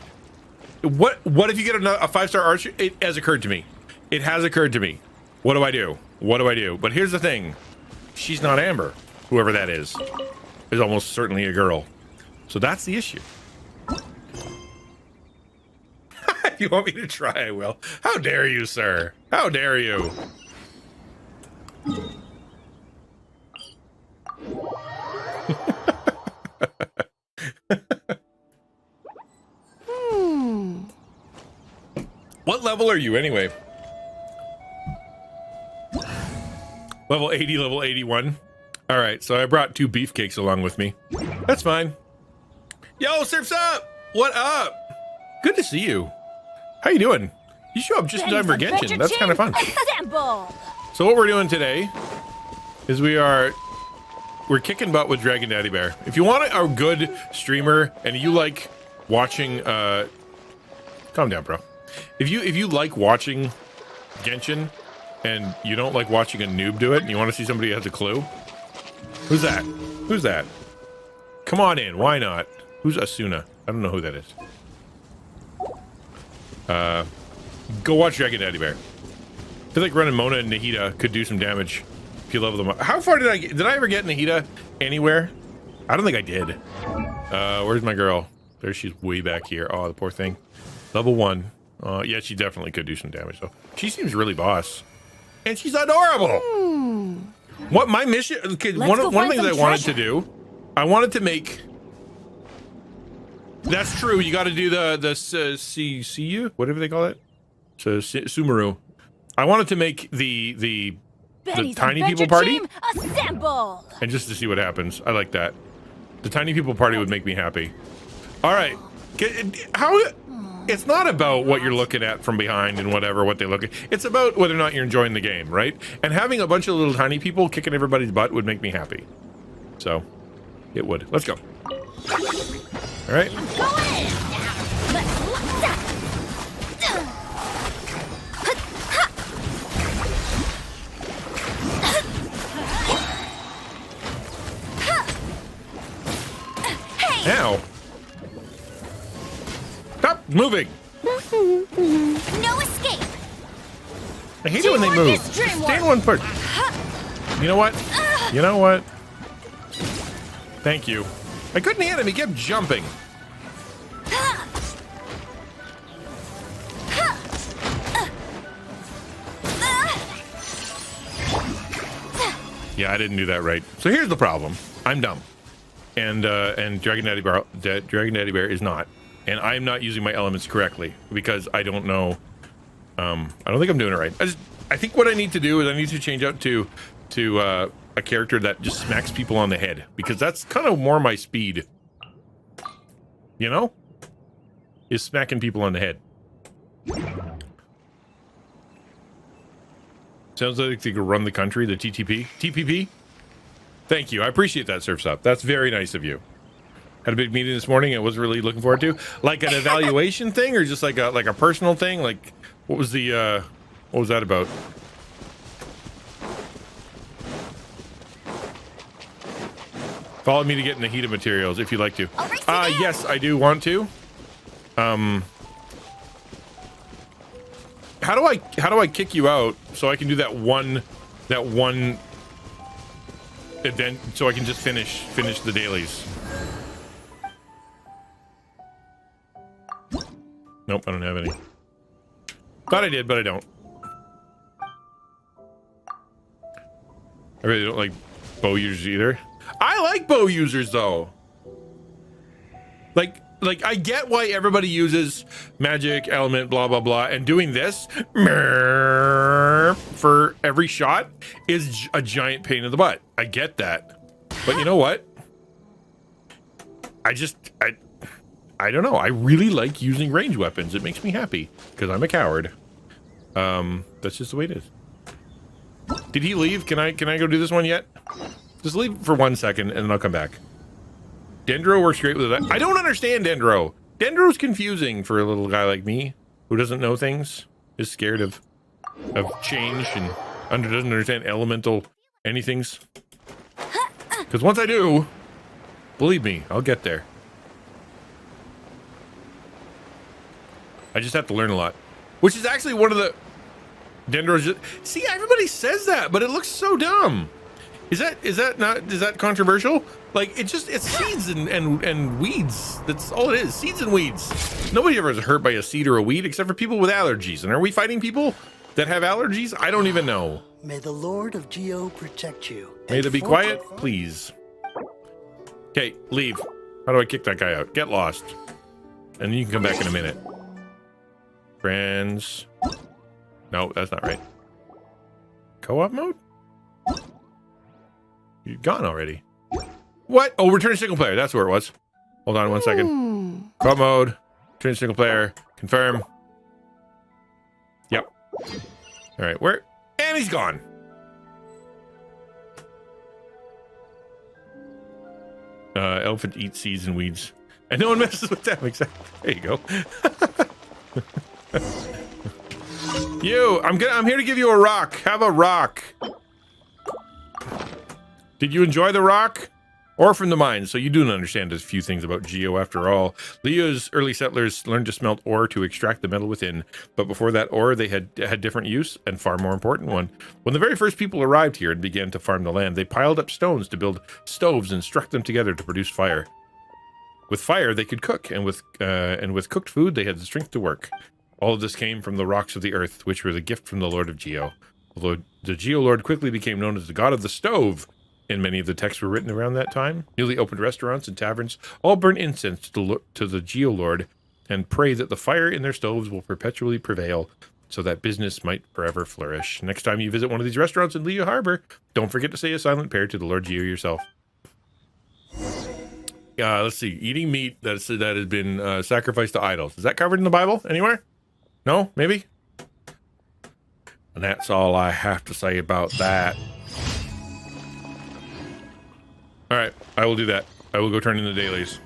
Speaker 1: What if you get a 5-star archer? It has occurred to me. It has occurred to me. What do I do? What do I do? But here's the thing. She's not Amber. Whoever that is almost certainly a girl. So that's the issue. If you want me to try, I will. How dare you, sir? How dare you? What level are you anyway? Level 80, level 81. All right, so I brought 2 beefcakes along with me. That's fine. Yo, Surf's up! What up? Good to see you. How you doing? You show up just in time for Genshin. That's kind of fun.
Speaker 4: Assemble.
Speaker 1: So what we're doing today is we're kicking butt with DragonDaddyBear. If you want a good streamer and you like watching, calm down, bro. If you like watching Genshin and you don't like watching a noob do it and you want to see somebody who has a clue, who's that? Who's that? Come on in. Why not? Who's Asuna? I don't know who that is. Go watch DragonDaddyBear. I feel like running Mona and Nahida could do some damage if you level them up. How far did I get? Did I ever get Nahida anywhere? I don't think I did. Where's my girl? There, she's way back here. Oh, the poor thing. Level 1. Yeah, she definitely could do some damage though. She seems really boss. And she's adorable. What my mission? Okay, one of the things I wanted to do, I wanted to make. That's true. You got to do the CU, whatever they call it. So Sumeru. I wanted to make the tiny people party,
Speaker 4: Assemble.
Speaker 1: and just to see what happens. I like that. The tiny people party would make me happy. All right. How? It's not about what you're looking at from behind and whatever, what they look at. It's about whether or not you're enjoying the game, right? And having a bunch of little tiny people kicking everybody's butt would make me happy. So, it would. Let's go. All right.
Speaker 4: Go in.
Speaker 1: Ow. Stop moving.
Speaker 4: No escape.
Speaker 1: I hate it when they move.
Speaker 4: Teamwork is
Speaker 1: Just stay in
Speaker 4: dreamwork.
Speaker 1: one part. You know what? You know what? Thank you. I couldn't hit him. He kept jumping. Yeah, I didn't do that right. So here's the problem. I'm dumb. And DragonDaddyBear is not. And I'm not using my elements correctly because I don't know. I don't think I'm doing it right. I think what I need to do is I need to change out to a character that just smacks people on the head because that's kind of more my speed. You know? Is smacking people on the head. Sounds like they could run the country, the TTP. TPP? Thank you. I appreciate that, Surf's Up. That's very nice of you. Had a big meeting this morning. I wasn't really looking forward to. Like an evaluation thing or just like a personal thing? Like, what was the, what was that about? Follow me to get Nahida materials if you'd like to. Yes, I do want to. How do I kick you out so I can do that one so I can just finish the dailies. Nope, I don't have any. Thought I did, but I don't. I really don't like bow users either. I like bow users though. Like I get why everybody uses magic, element, blah blah blah, and doing this for every shot is a giant pain in the butt. I get that, but you know what? I don't know. I really like using range weapons. It makes me happy because I'm a coward. That's just the way it is. Did he leave? Can I go do this one yet? Just leave for 1 second and then I'll come back. Dendro works great with that. I don't understand Dendro. Dendro's confusing for a little guy like me who doesn't know things, is scared of change and doesn't understand elemental anythings. Because once I do, believe me, I'll get there. I just have to learn a lot, which is actually one of the Dendro's. See, everybody says that, but it looks so dumb. Is that controversial? Like it's seeds and weeds. That's all it is. Seeds and weeds. Nobody ever is hurt by a seed or a weed except for people with allergies. And are we fighting people that have allergies? I don't even know.
Speaker 5: May the Lord of Geo protect you.
Speaker 1: May they be quiet, please. Okay, leave. How do I kick that guy out? Get lost. And you can come back in a minute. Friends. No, that's not right. Co-op mode? You're gone already. What? Oh, return to single player. That's where it was. Hold on 1 second. Co-op mode. Return to single player. Confirm. Yep. All right, where? And he's gone. Elephant eats seeds and weeds. And no one messes with them. Exactly. There you go. I'm here to give you a rock. Have a rock. Did you enjoy the rock? Or from the mines, so you do understand a few things about Geo after all. Leo's early settlers learned to smelt ore to extract the metal within, but before that ore they had different use, and far more important one. When the very first people arrived here and began to farm the land, they piled up stones to build stoves and struck them together to produce fire. With fire they could cook, and with cooked food they had the strength to work. All of this came from the rocks of the earth, which were the gift from the Lord of Geo. Although the Geo Lord quickly became known as the God of the Stove, and many of the texts were written around that time. Newly opened restaurants and taverns all burn incense to the Geo Lord and pray that the fire in their stoves will perpetually prevail so that business might forever flourish. Next time you visit one of these restaurants in Leo Harbor, don't forget to say a silent prayer to the Lord Geo yourself. Let's see. Eating meat that has been sacrificed to idols. Is that covered in the Bible anywhere? No? Maybe? And that's all I have to say about that. All right, I will do that. I will go turn in the dailies.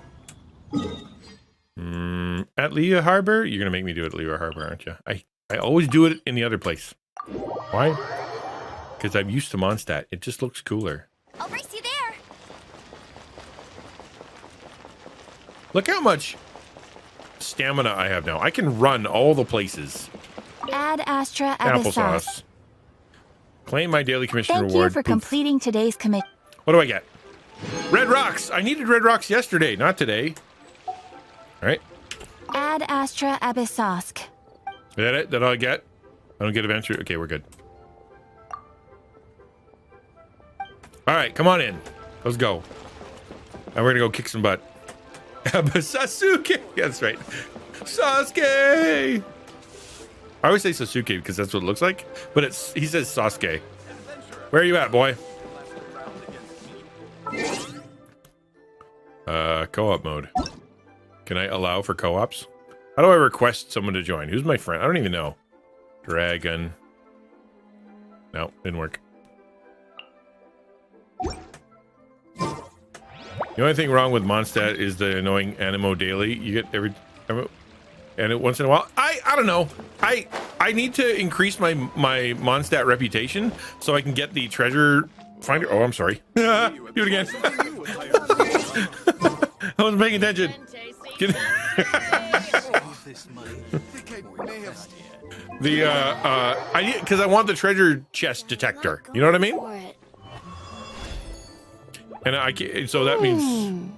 Speaker 1: At Leo Harbor? You're going to make me do it at Leo Harbor, aren't you? I always do it in the other place. Why? Because I'm used to Mondstadt. It just looks cooler.
Speaker 4: I'll race you there.
Speaker 1: Look how much stamina I have now. I can run all the places.
Speaker 6: Add Astra
Speaker 1: Applesauce. Claim my daily commission
Speaker 6: Thank
Speaker 1: reward.
Speaker 6: you for completing today's commit.
Speaker 1: What do I get? Red rocks! I needed red rocks yesterday, not today. Alright.
Speaker 6: Add Astra Abyssosk.
Speaker 1: Is that it? That all I get? I don't get adventure? Okay, we're good. Alright, come on in. Let's go. Now we're gonna go kick some butt. Sasuke! Yeah, that's right. Sasuke! I always say Sasuke because that's what it looks like, but he says Sasuke. Where are you at, boy? Co-op mode. Can I allow for co-ops? How do I request someone to join? Who's my friend? I don't even know. Dragon. No, didn't work. The only thing wrong with Mondstadt is the annoying Animo daily. You get every and once in a while. I don't know. I need to increase my Mondstadt reputation so I can get the treasure finder. Oh, I'm sorry. Do it again. I wasn't paying attention. Because I want the treasure chest detector. You know what I mean? And I can't, so that means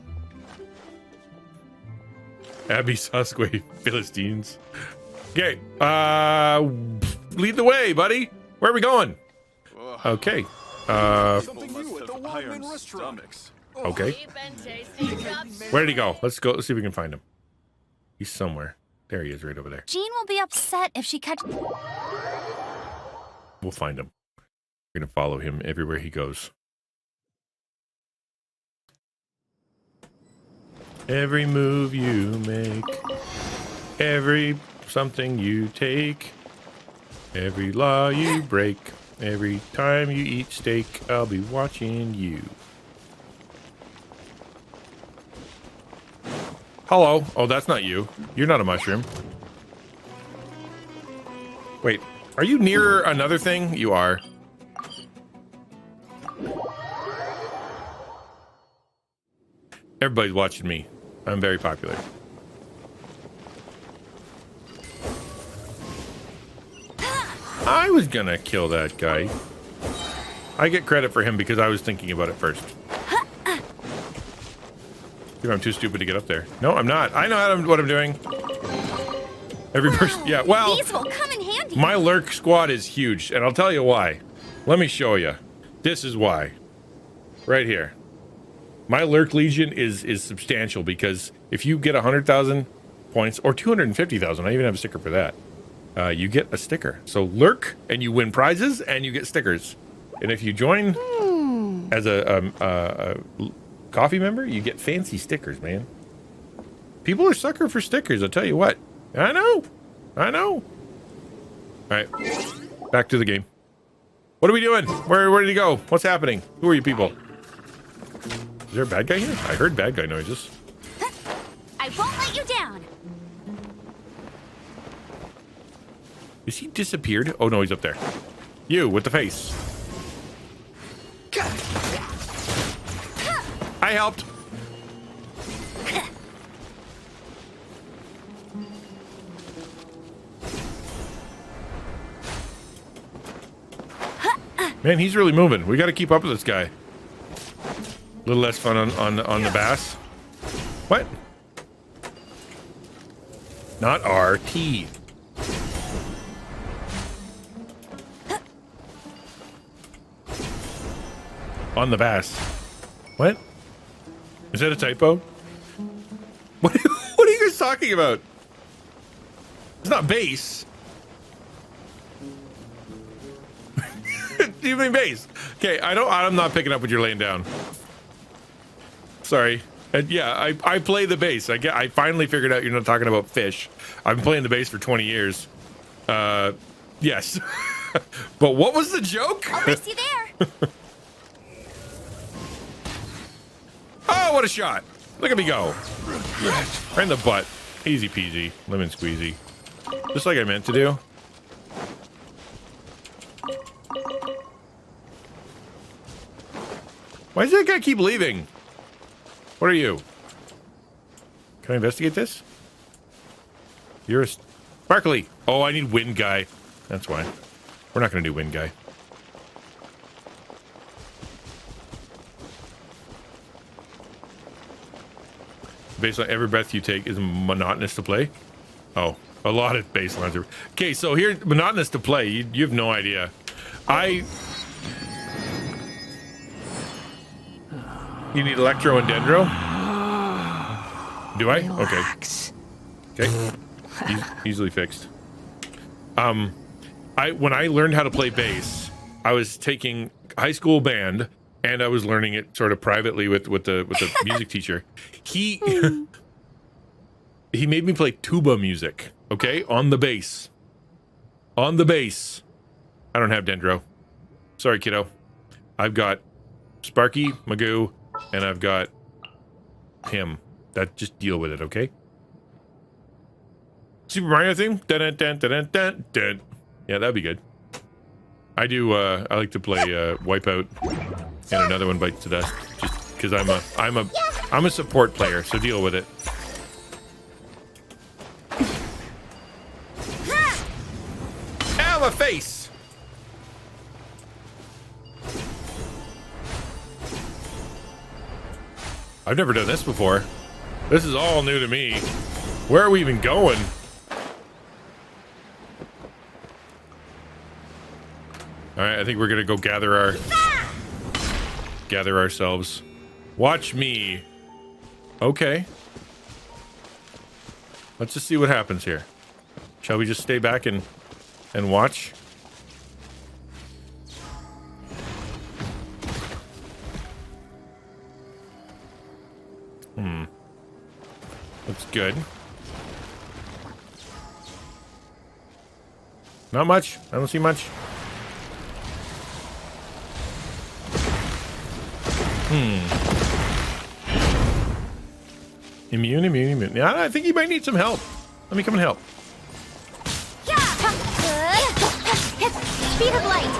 Speaker 1: Abby Sasquatch Philistines. Okay, lead the way, buddy. Where are we going? Okay.
Speaker 2: Something new at the Wildman restaurant.
Speaker 1: Okay. Where did he go? Let's go. Let's see if we can find him. He's somewhere. There he is, right over there.
Speaker 6: Jean will be upset if she catches.
Speaker 1: We'll find him. We're gonna follow him everywhere he goes. Every move you make, every something you take, every law you break, every time you eat steak, I'll be watching you. Hello. Oh, that's not you. You're not a mushroom. Wait, are you near another thing? You are. Everybody's watching me. I'm very popular. I was gonna kill that guy. I get credit for him because I was thinking about it first. If I'm too stupid to get up there. No, I'm not. I know what I'm doing. Every person, yeah, well,
Speaker 4: These will come in handy.
Speaker 1: my lurk squad is huge, and I'll tell you why. Let me show you. This is why. Right here. My lurk legion is substantial because if you get 100,000 points, or 250,000, I even have a sticker for that, you get a sticker. So lurk, and you win prizes, and you get stickers. And if you join as a coffee member, you get fancy stickers, man. People are sucker for stickers, I'll tell you what. I know. All right, back to the game. What are we doing? Where did he go? What's happening? Who are you people? Is there a bad guy here? I heard bad guy noises.
Speaker 4: I won't let you down.
Speaker 1: Is he disappeared? Oh no, he's up there. You with the face. I helped. Man, he's really moving. We got to keep up with this guy. A little less fun on the bass. What? Not RT. On the bass. What? Is that a typo? What are you guys talking about? It's not bass. Do you mean bass? Okay, I'm not picking up what you're laying down. Sorry. And yeah, I play the bass. I finally figured out you're not talking about fish. I've been playing the bass for 20 years. Yes. But what was the joke?
Speaker 4: I'll miss you there.
Speaker 1: Oh, what a shot. Look at me go. Right in the butt. Easy peasy. Lemon squeezy. Just like I meant to do. Why does that guy keep leaving? What are you? Can I investigate this? You're a sparkly. Oh, I need wind guy. That's why. We're not going to do wind guy. Basically, every breath you take is monotonous to play. Oh, a lot of bass lines are. Okay, so here, monotonous to play. You have no idea. You need electro and dendro? Do I?
Speaker 3: Relax.
Speaker 1: Okay. Easily fixed. When I learned how to play bass, I was taking high school band and I was learning it sort of privately with the music teacher. He made me play tuba music, okay? On the bass. On the bass. I don't have dendro. Sorry, kiddo. I've got Sparky, Magoo, and I've got him. Just deal with it, okay? Super Mario theme? Dun, dun, dun, dun, dun, dun. Yeah, that'd be good. I do. I like to play Wipeout, and another one bites the dust. Just because I'm a support player, so deal with it. Ow, my face! I've never done this before. This is all new to me. Where are we even going? All right, I think we're gonna go gather ourselves. Watch me. Okay. Let's just see what happens here. Shall we just stay back and watch? Looks good. Not much. I don't see much. Immune. Yeah, I think he might need some help. Let me come and help.
Speaker 4: Speed of light.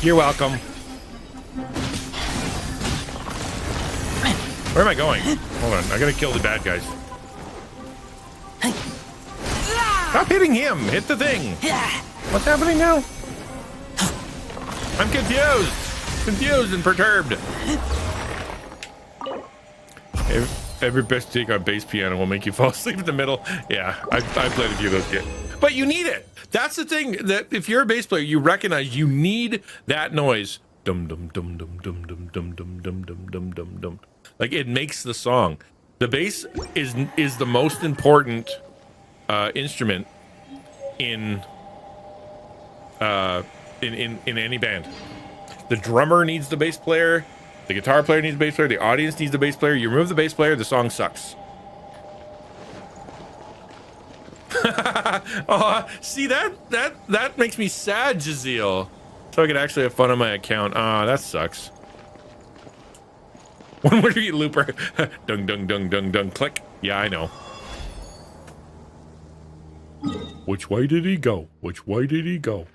Speaker 1: You're welcome. Where am I going? Hold on, I gotta kill the bad guys. Stop hitting him! Hit the thing! What's happening now? I'm confused! Confused and perturbed. Every best take on bass piano will make you fall asleep in the middle. Yeah, I played a few of those games. But you need it! That's the thing, that if you're a bass player, you recognize you need that noise. Dum dum dum dum dum dum dum dum dum dum dum dum dum. Like, it makes the song. The bass is the most important instrument in any band. The drummer needs the bass player. The guitar player needs the bass player. The audience needs the bass player. You remove the bass player, the song sucks. Oh, see, that makes me sad, Jazeel. So I could actually have fun on my account. Ah, that sucks. One more to eat looper. Dung dung dung dung dung click. Yeah, I know. Which way did he go? Which way did he go?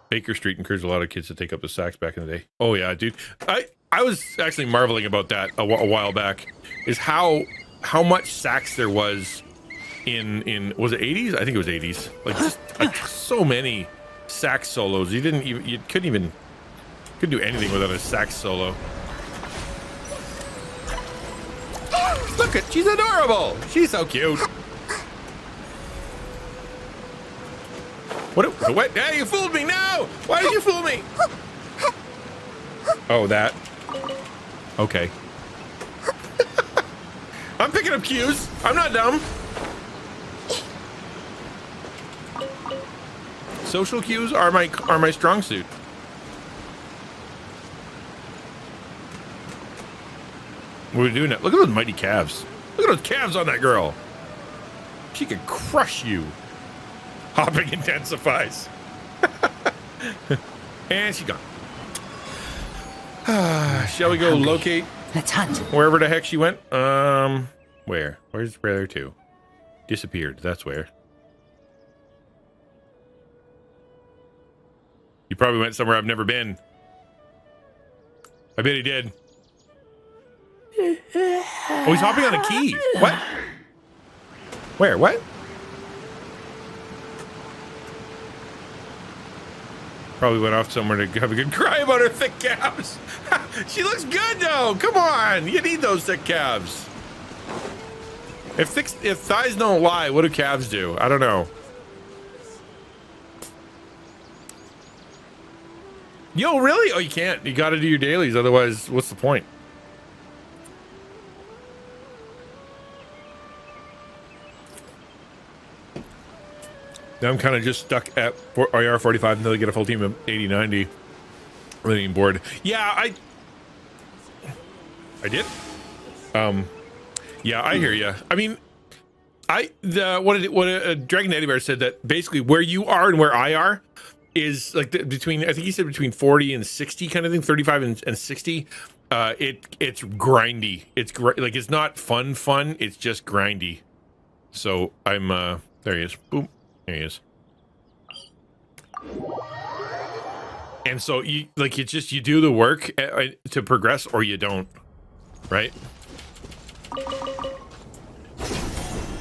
Speaker 1: Baker Street encouraged a lot of kids to take up the sax back in the day. Oh yeah, dude. I was actually marveling about that a while back. Is how much sax there was in was it 80s? I think it was 80s. Like so many sax solos. You couldn't do anything without a sax solo. Look at, she's adorable. She's so cute. What? Hey, you fooled me now. Why did you fool me? Oh, that. Okay. I'm picking up cues. I'm not dumb. Social cues are my strong suit. What are we doing now? Look at those mighty calves. Look at those calves on that girl. She could crush you. Hopping intensifies. And she's gone. Shall we go locate?
Speaker 3: Let's hunt.
Speaker 1: Wherever the heck she went. Where? Where's Brother 2? Disappeared. That's where. You probably went somewhere I've never been. I bet he did. Oh, he's hopping on a key. What? Where? What? Probably went off somewhere to have a good cry about her thick calves. She looks good though. Come on, you need those thick calves. If thighs don't lie, what do calves do? I don't know. Yo, really? Oh, you can't. You got to do your dailies. Otherwise, what's the point? Now I'm kind of just stuck at IR 45 until they get a full team of 80, 90. Really getting bored. Yeah, I did. Yeah, I hear you. I mean, what DragonDaddyBear said that basically where you are and where I are is like between, I think he said between 40 and 60 kind of thing, 35 and 60. It's grindy. Like it's not fun. It's just grindy. So I'm there he is. Boom. There he is. And so you do the work to progress or you don't, right?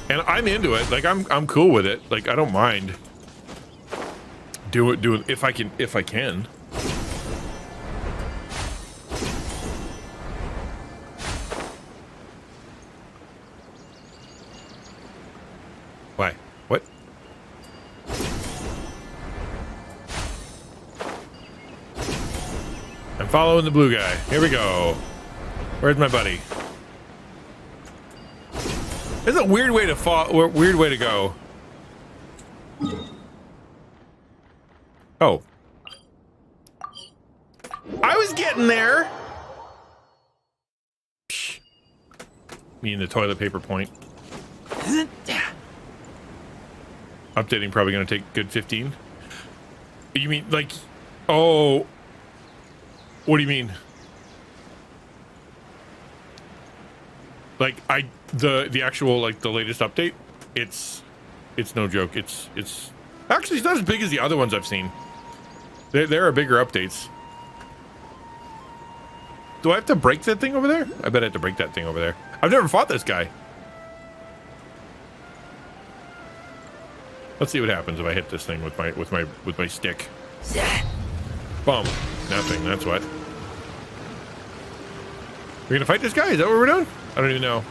Speaker 1: And I'm into it. Like I'm cool with it. Like I don't mind. Do it if I can. Why? What? I'm following the blue guy. Here we go. Where's my buddy? This is a weird way to fall. Weird way to go. Oh. I was getting there. Psh. Me and the toilet paper point. Updating probably going to take a good 15. You mean like, oh, what do you mean? Like the actual, like the latest update, it's no joke. It's actually, it's not as big as the other ones I've seen. There are bigger updates. Do I have to break that thing over there? I bet I have to break that thing over there. I've never fought this guy. Let's see what happens if I hit this thing with my stick. Boom. Nothing. That's what. We're gonna fight this guy? Is that what we're doing? I don't even know.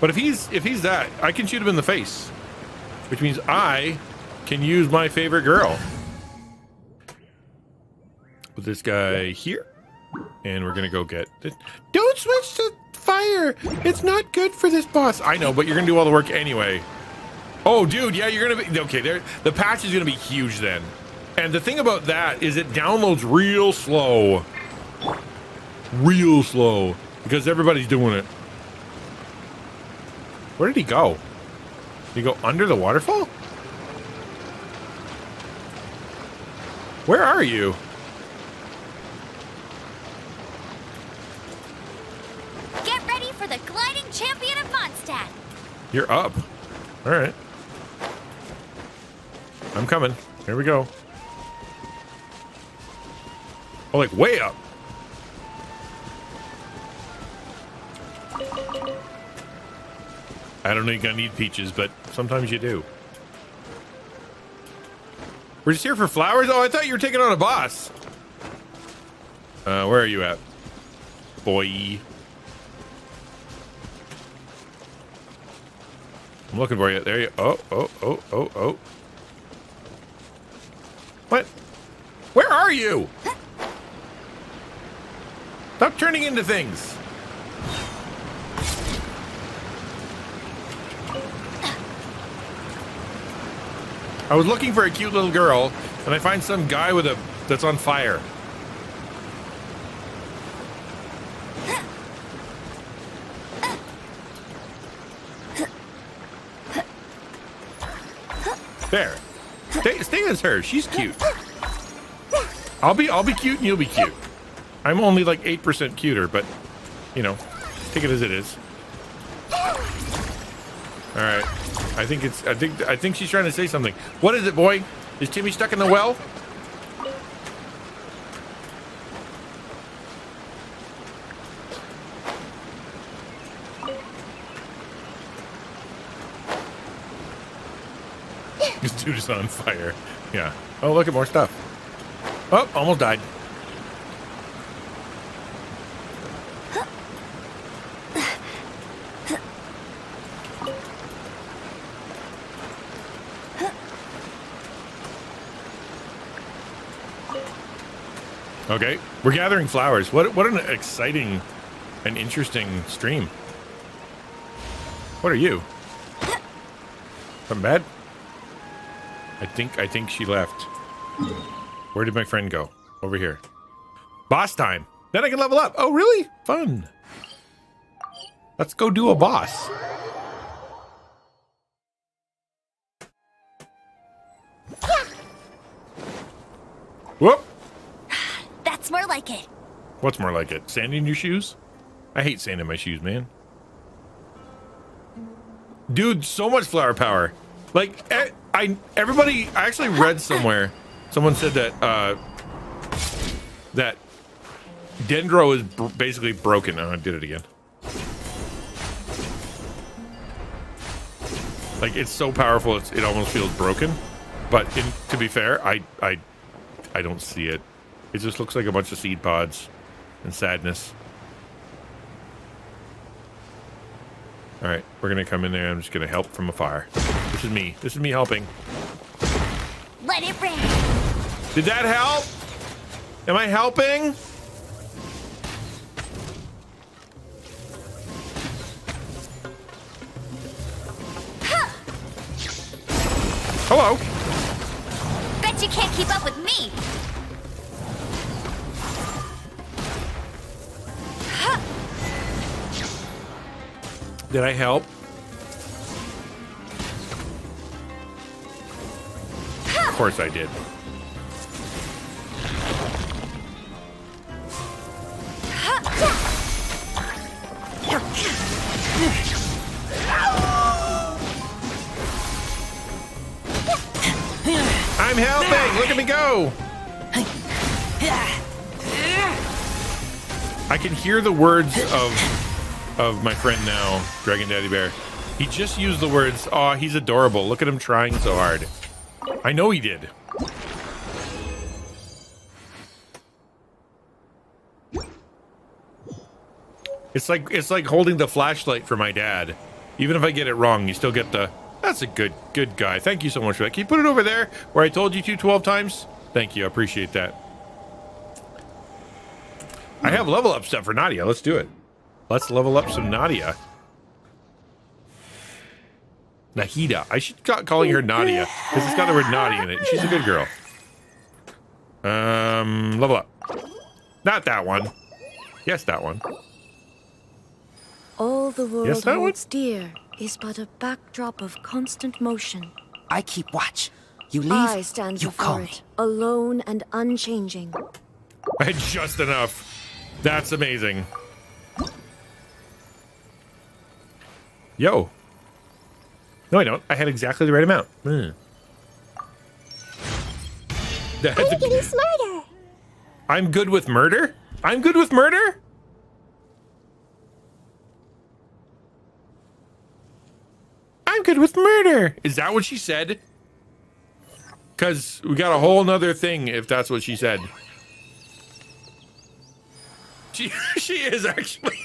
Speaker 1: But if he's that, I can shoot him in the face, which means I can use my favorite girl. Put this guy here, and we're gonna go get this. Don't switch to fire. It's not good for this boss. I know, but you're gonna do all the work anyway. Oh, dude, yeah, you're gonna be okay. There, the patch is gonna be huge then. And the thing about that is it downloads real slow, because everybody's doing it. Where did he go? Did he go under the waterfall? Where are you?
Speaker 6: Get ready for the gliding champion of Mondstadt.
Speaker 1: You're up. All right. I'm coming. Here we go. Oh, like way up. I don't think I need peaches, but sometimes you do. We're just here for flowers? Oh, I thought you were taking on a boss. Where are you at, boy? I'm looking for you. There you. Oh. What? Where are you? Stop turning into things. I was looking for a cute little girl, and I find some guy with that's on fire. There. Stay as her. She's cute. I'll be cute and you'll be cute. I'm only like 8% cuter, but you know, take it as it is. All right. I think she's trying to say something. What is it, boy? Is Timmy stuck in the well? This dude is on fire. Yeah. Oh, look at more stuff. Oh, almost died. Okay, we're gathering flowers. What an exciting and interesting stream. What are you? Something bad? I think she left. Where did my friend go? Over here. Boss time. Then I can level up. Oh, really? Fun. Let's go do a boss. Whoop.
Speaker 6: That's more like it.
Speaker 1: What's more like it? Sand in your shoes? I hate sand in my shoes, man. Dude, so much flower power. Like, everybody, I actually read somewhere, someone said that, that Dendro is basically broken. Oh, I did it again. Like, it's so powerful, it almost feels broken. But to be fair, I don't see it. It just looks like a bunch of seed pods and sadness. All right, we're gonna come in there. I'm just gonna help from afar. This is me. This is me helping.
Speaker 6: Let it rain.
Speaker 1: Did that help? Am I helping? Hello.
Speaker 6: Bet you can't keep up with me.
Speaker 1: Did I help? Of course I did. I'm helping! Look at me go! I can hear the words of my friend now, DragonDaddyBear. He just used the words, "Aw, he's adorable. Look at him trying so hard." I know he did. It's like holding the flashlight for my dad. Even if I get it wrong, you still get the, "That's a good guy. Thank you so much for that. Can you put it over there where I told you to 12 times? Thank you. I appreciate that." I have level up stuff for Nadia. Let's do it. Let's level up some Nadia. Nahida. I should start calling her Nadia because it's got the word naughty in it. She's a good girl. Level up. Not that one. Yes, that one.
Speaker 7: All the world
Speaker 1: Yes, that one?
Speaker 7: holds dear is but a backdrop of constant motion.
Speaker 3: I keep watch. You leave,
Speaker 7: I stand
Speaker 3: you
Speaker 7: before
Speaker 3: call me.
Speaker 7: it, alone and unchanging.
Speaker 1: I had just enough. That's amazing. Yo. No, I don't. I had exactly the right amount.
Speaker 4: I'm getting smarter.
Speaker 1: I'm good with murder? I'm good with murder? I'm good with murder. Is that what she said? Because we got a whole nother thing if that's what she said. She is actually.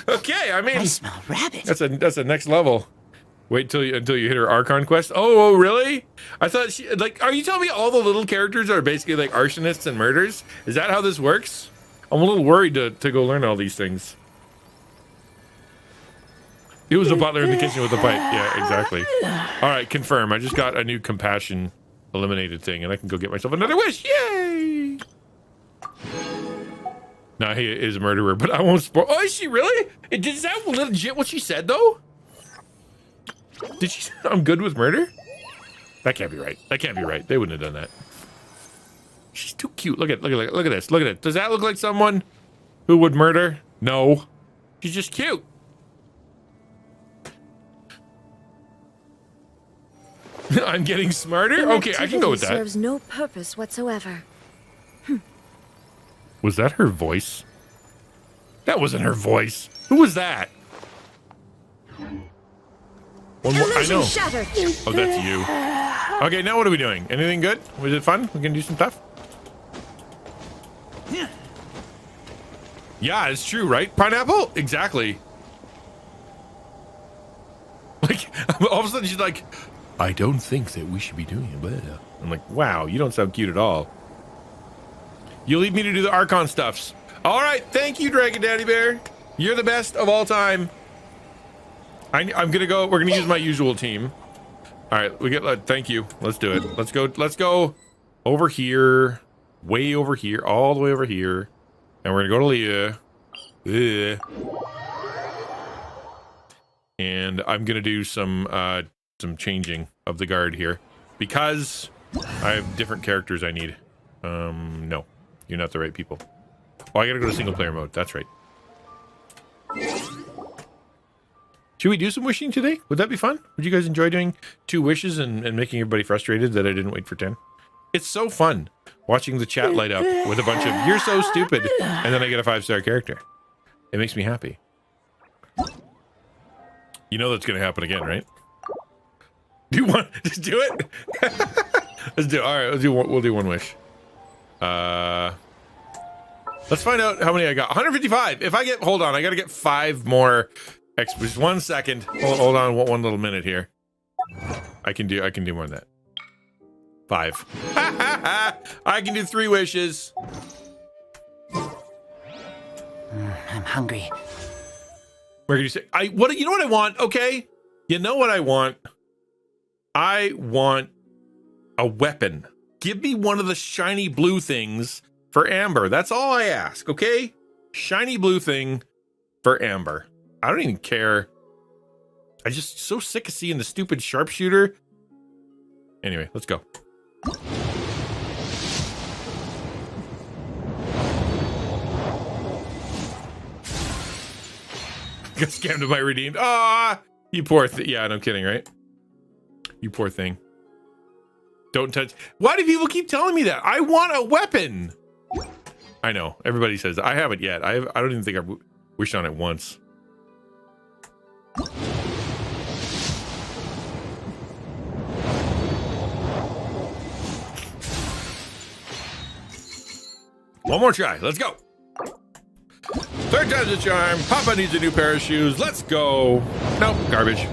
Speaker 1: Okay, I mean,
Speaker 3: I smell rabbit.
Speaker 1: that's a next level. Wait until you hit her Archon quest. Oh, really? I thought she, like, are you telling me all the little characters are basically like arsonists and murderers? Is that how this works? I'm a little worried to go learn all these things. It was a butler in the kitchen with a pipe. Yeah, exactly. All right, confirm. I just got a new compassion eliminated thing, and I can go get myself another wish. Yay! Nah, he is a murderer, but I won't spoil. Oh, is she really? Is that legit what she said, though? Did she say I'm good with murder? That can't be right. That can't be right. They wouldn't have done that. She's too cute. Look at this. Look at it. Does that look like someone who would murder? No. She's just cute. I'm getting smarter? Okay, I can go with that.
Speaker 7: Serves no purpose whatsoever.
Speaker 1: Was that her voice? That wasn't her voice. Who was that? One more. I know.
Speaker 7: Shattered.
Speaker 1: Oh, that's you. Okay, now what are we doing? Anything good? Was it fun? We can do some stuff? Yeah, it's true, right? Pineapple? Exactly. Like, all of a sudden she's like, I don't think that we should be doing it. Blah. I'm like, wow, you don't sound cute at all. You leave me to do the Archon stuffs. All right, thank you, DragonDaddyBear. You're the best of all time. I'm gonna go. We're gonna use my usual team. All right, we get. Thank you. Let's do it. Let's go. Let's go over here, way over here, all the way over here, and we're gonna go to Leah. And I'm gonna do some changing of the guard here because I have different characters I need. No, you're not the right people. Oh, I gotta go to single player mode. That's right. Should we do some wishing today? Would that be fun? Would you guys enjoy doing 2 wishes and making everybody frustrated that I didn't wait for 10? It's so fun watching the chat light up with a bunch of "you're so stupid," and then I get a 5-star character. It makes me happy. You know that's gonna happen again, right? Do one. Just do it. Let's do it. All right, we'll do one wish. Let's find out how many I got. 155. If I get, hold on, I got to get 5 more. Just 1 second. Hold on, one little minute here. I can do more than that. 5. I can do 3 wishes.
Speaker 3: I'm hungry.
Speaker 1: Where can you say? You know what I want? Okay, you know what I want? I want a weapon. Give me one of the shiny blue things for Amber. That's all I ask, okay? Shiny blue thing for Amber. I don't even care. I'm just so sick of seeing the stupid sharpshooter. Anyway, let's go. Got scammed to my redeemed. Ah, you poor thing. Yeah, no kidding, right? You poor thing. Don't touch. Why do people keep telling me that? I want a weapon. I know. Everybody says that. I haven't yet. I don't even think I've wished on it once. One more try. Let's go. 3rd time's a charm. Papa needs a new pair of shoes. Let's go. Nope, garbage.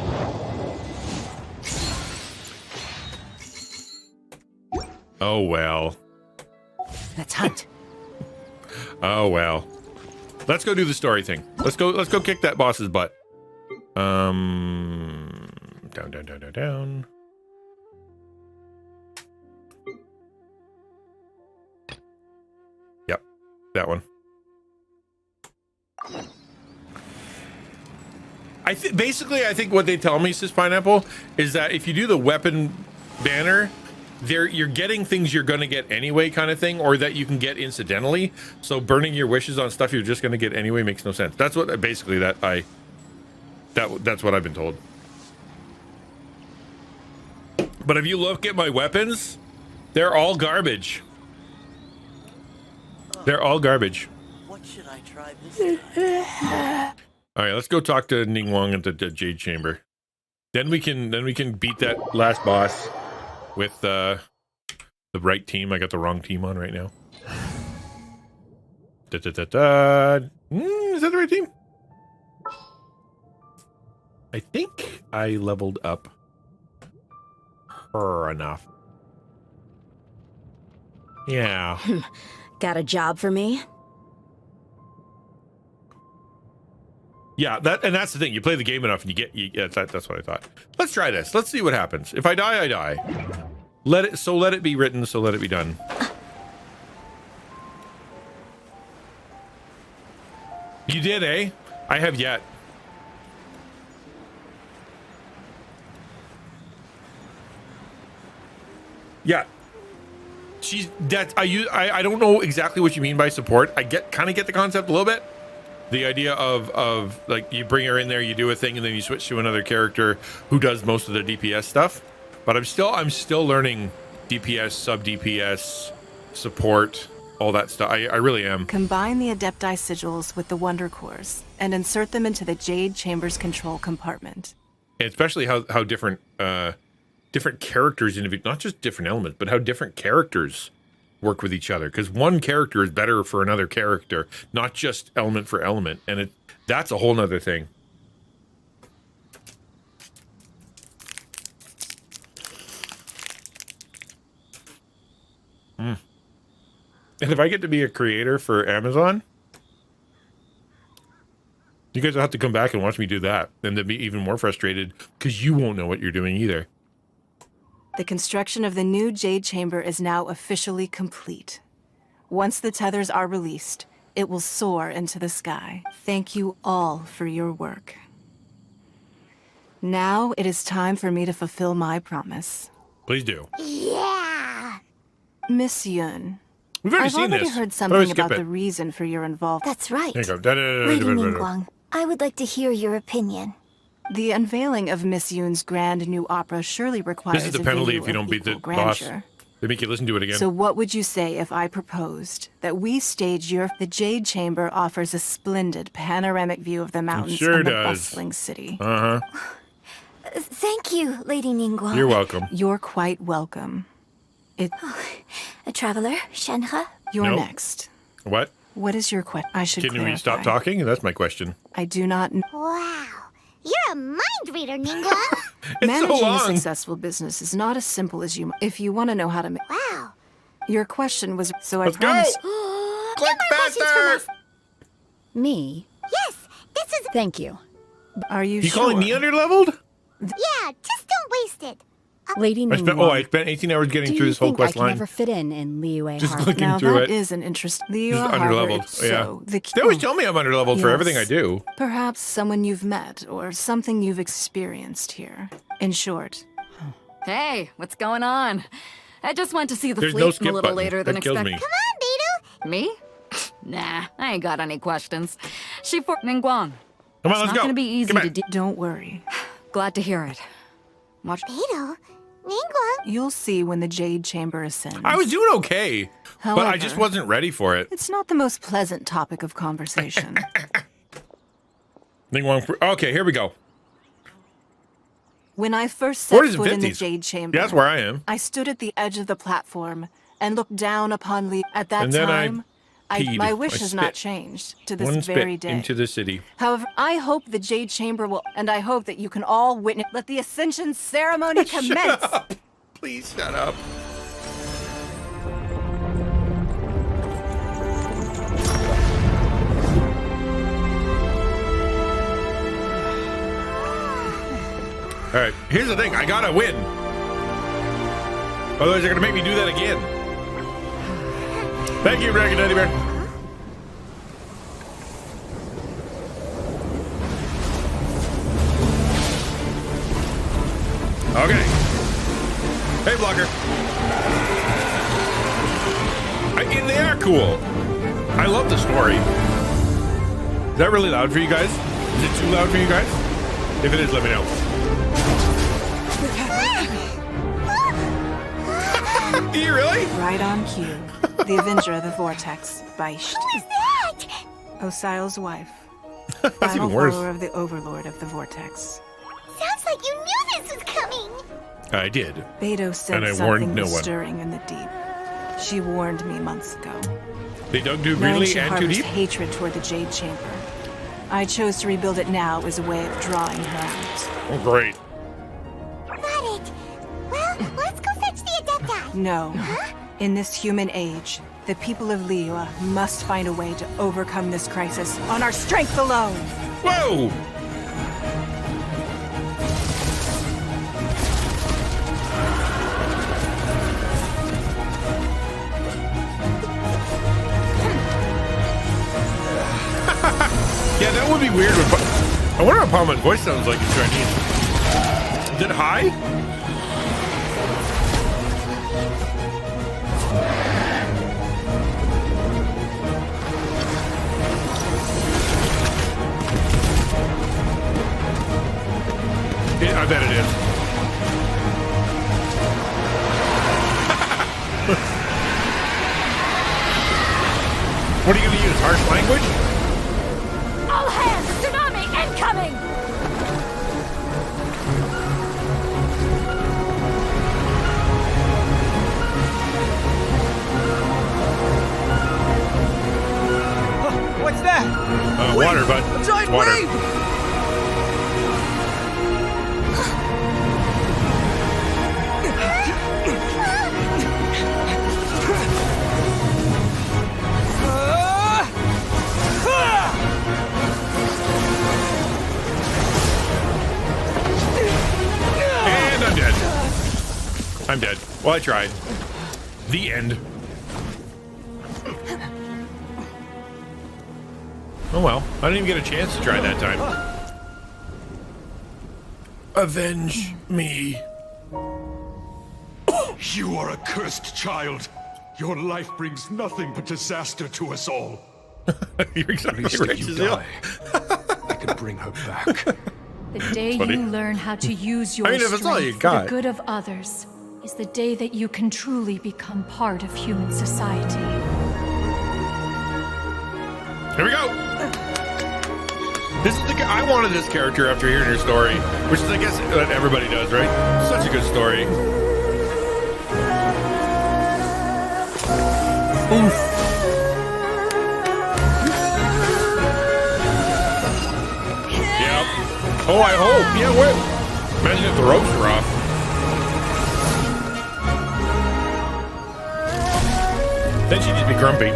Speaker 1: Oh well.
Speaker 3: Let's hunt.
Speaker 1: Oh well. Let's go do the story thing. Let's go kick that boss's butt. Down. Yep, that one. I think what they tell me, Sis Pineapple, is that if you do the weapon banner, you're getting things you're gonna get anyway, kind of thing, or that you can get incidentally. So burning your wishes on stuff you're just gonna get anyway makes no sense. That's what basically that's what I've been told. But if you look at my weapons, they're all garbage. They're all garbage.
Speaker 5: What should I try this time?
Speaker 1: All right, let's go talk to Ningguang at the Jade Chamber. Then we can beat that last boss with the right team. I got the wrong team on right now. Is that the right team? I think I leveled up her enough. Yeah.
Speaker 7: Got a job for me?
Speaker 1: Yeah, that's the thing. You play the game enough and that's what I thought. Let's try this. Let's see what happens. If I die, I die. Let it be written, so let it be done. You did, eh? I have yet. Yeah. I don't know exactly what you mean by support. I kind of get the concept a little bit. The idea of like you bring her in there, you do a thing, and then you switch to another character who does most of the DPS stuff. But I'm still learning DPS, sub DPS, support, all that stuff. I really am.
Speaker 8: Combine the Adepti sigils with the Wonder Cores and insert them into the Jade Chamber's control compartment.
Speaker 1: And especially how different characters, not just different elements, but how different characters work with each other, because one character is better for another character, not just element for element, and that's a whole nother thing. And if I get to be a creator for Amazon, you guys will have to come back and watch me do that, and then be even more frustrated because you won't know what you're doing either.
Speaker 8: The construction of the new Jade Chamber is now officially complete. Once the tethers are released, it will soar into the sky. Thank you all for your work. Now it is time for me to fulfill my promise.
Speaker 1: Please do.
Speaker 6: Yeah!
Speaker 8: Miss Yun,
Speaker 1: We've already
Speaker 8: I've
Speaker 1: seen
Speaker 8: already
Speaker 1: this.
Speaker 8: heard
Speaker 1: But
Speaker 8: something
Speaker 1: skip
Speaker 8: about
Speaker 1: it.
Speaker 8: the reason for your involvement.
Speaker 6: That's right.
Speaker 1: There you go.
Speaker 6: Lady Ningguang, I would like to hear your opinion.
Speaker 8: The unveiling of Miss Yun's grand new opera surely requires
Speaker 1: This is the
Speaker 8: a
Speaker 1: penalty
Speaker 8: video
Speaker 1: if you don't
Speaker 8: of
Speaker 1: beat the
Speaker 8: equal
Speaker 1: boss.
Speaker 8: grandeur.
Speaker 1: They make you listen to it again.
Speaker 8: So what would you say if I proposed that we stage The Jade Chamber offers a splendid panoramic view of the mountains
Speaker 1: sure
Speaker 8: and the
Speaker 1: does.
Speaker 8: bustling city.
Speaker 1: Uh-huh.
Speaker 7: Thank you, Lady Ningguang.
Speaker 1: You're welcome.
Speaker 8: You're quite welcome.
Speaker 7: A traveler, Shenhe?
Speaker 8: You're
Speaker 1: Nope.
Speaker 8: next.
Speaker 1: What?
Speaker 8: What is your question? I should
Speaker 1: Can
Speaker 8: clarify.
Speaker 1: we stop talking? That's my question.
Speaker 8: I do not know.
Speaker 6: Wow. You're a mind reader, Ningguang.
Speaker 1: It's
Speaker 8: Managing
Speaker 1: so
Speaker 8: a
Speaker 1: long.
Speaker 8: successful business is not as simple as you. If you want to know how to make.
Speaker 6: Wow.
Speaker 8: Your question was. So
Speaker 1: Let's
Speaker 8: I
Speaker 1: go.
Speaker 8: promised.
Speaker 1: Click faster.
Speaker 9: Me?
Speaker 6: Yes, this is...
Speaker 9: Thank you.
Speaker 8: Are you
Speaker 1: You
Speaker 8: sure?
Speaker 1: calling me underleveled?
Speaker 6: Yeah, just don't waste it.
Speaker 9: Lady
Speaker 1: I
Speaker 9: Ningguang,
Speaker 1: spent 18 hours getting
Speaker 9: do
Speaker 1: through
Speaker 9: you
Speaker 1: this whole
Speaker 9: think I
Speaker 1: quest
Speaker 9: can
Speaker 1: line.
Speaker 9: ever fit in Liyue
Speaker 1: Just
Speaker 9: Harbor?
Speaker 1: looking
Speaker 8: Now
Speaker 1: through
Speaker 8: that
Speaker 1: it.
Speaker 8: is an interest. Leo
Speaker 1: Just
Speaker 8: Harbor,
Speaker 1: underleveled.
Speaker 8: So the
Speaker 1: They always tell me I'm underleveled for
Speaker 8: Yes.
Speaker 1: everything I do.
Speaker 8: Perhaps someone you've met or something you've experienced here. In short,
Speaker 10: Hey, what's going on? I just went to see the
Speaker 1: There's
Speaker 10: fleet
Speaker 1: no
Speaker 10: a
Speaker 1: skip
Speaker 10: little
Speaker 1: button.
Speaker 10: later than
Speaker 1: That kills
Speaker 10: expected.
Speaker 1: me.
Speaker 6: Come on, Beidou.
Speaker 10: Me? Nah, I ain't got any questions. She for Ningguang.
Speaker 1: Come on,
Speaker 10: It's
Speaker 1: let's
Speaker 10: not
Speaker 1: go.
Speaker 10: gonna be easy
Speaker 1: Come
Speaker 10: to
Speaker 1: on.
Speaker 8: don't worry.
Speaker 10: Glad to hear it. Watch.
Speaker 6: Beidou, Ningguang.
Speaker 8: You'll see when the Jade Chamber ascends.
Speaker 1: I was doing okay, but I just
Speaker 8: However-
Speaker 1: wasn't ready for it.
Speaker 8: It's not the most pleasant topic of conversation.
Speaker 1: Okay, here we go.
Speaker 8: When I first set
Speaker 1: 40s and
Speaker 8: foot in the
Speaker 1: 50s.
Speaker 8: Jade Chamber,
Speaker 1: Yeah, that's where I am.
Speaker 8: I stood at the edge of the platform and looked down upon Lee. At that
Speaker 1: And then I
Speaker 8: time,
Speaker 1: peed.
Speaker 8: my wish
Speaker 1: I
Speaker 8: has not
Speaker 1: spit.
Speaker 8: changed to this
Speaker 1: One
Speaker 8: very
Speaker 1: spit
Speaker 8: day.
Speaker 1: into the city.
Speaker 8: However, I hope the Jade Chamber will, and I hope that you can all witness. Let the Ascension ceremony commence.
Speaker 1: Shut up. Please shut up. All right, here's the thing. I gotta win. Otherwise, they're gonna make me do that again. Thank you, DragonDaddyBear. Okay. Hey, blocker. And they are cool. I love the story. Is that really loud for you guys? Is it too loud for you guys? If it is, let me know. Do you really?
Speaker 8: Right on cue. The Avenger of the Vortex, Beisht.
Speaker 6: Who's that?
Speaker 8: Osial's wife.
Speaker 1: That's
Speaker 8: Final
Speaker 1: even worse.
Speaker 8: follower of the Overlord of the Vortex.
Speaker 6: Sounds like you knew this was coming.
Speaker 1: I did.
Speaker 8: Beidou said
Speaker 1: And I
Speaker 8: something
Speaker 1: warned no
Speaker 8: was
Speaker 1: one.
Speaker 8: stirring in the deep. She warned me months ago.
Speaker 1: They dug too
Speaker 8: Knowing
Speaker 1: greedily
Speaker 8: she
Speaker 1: and too
Speaker 8: harbors
Speaker 1: deep?
Speaker 8: hatred toward the Jade Chamber. I chose to rebuild it now as a way of drawing her out.
Speaker 1: Oh, great.
Speaker 6: Got it. Well, let's go fetch the Adepti.
Speaker 8: No. In this human age, the people of Liyue must find a way to overcome this crisis on our strength alone.
Speaker 1: Whoa! Yeah, that would be weird. I wonder how Palma's voice sounds like in Chinese. Is it high? Yeah, I bet it is. What are you going to use? Harsh language?
Speaker 6: All hands, tsunami incoming.
Speaker 2: What's that?
Speaker 1: Water, bud.
Speaker 2: A giant
Speaker 1: Water.
Speaker 2: wave!
Speaker 1: And I'm dead. I'm dead. Well, I tried. The end. Oh well, I didn't even get a chance to try that time. Avenge me.
Speaker 11: You are a cursed child. Your life brings nothing but disaster to us all.
Speaker 1: You're exactly
Speaker 11: At least
Speaker 1: right,
Speaker 11: if you
Speaker 1: Cecile.
Speaker 11: die, I can bring her back.
Speaker 12: The day
Speaker 1: Funny.
Speaker 12: you learn how to use your
Speaker 1: I mean, if it's all you
Speaker 12: strength for
Speaker 1: got.
Speaker 12: the good of others is the day that you can truly become part of human society.
Speaker 1: Here we go. This is the I wanted this character after hearing her story, which is, I guess, what everybody does, right? Such a good story. Oof. Yep. Oh, I hope. Yeah, what? Imagine if the ropes were off. Then she'd just be grumpy.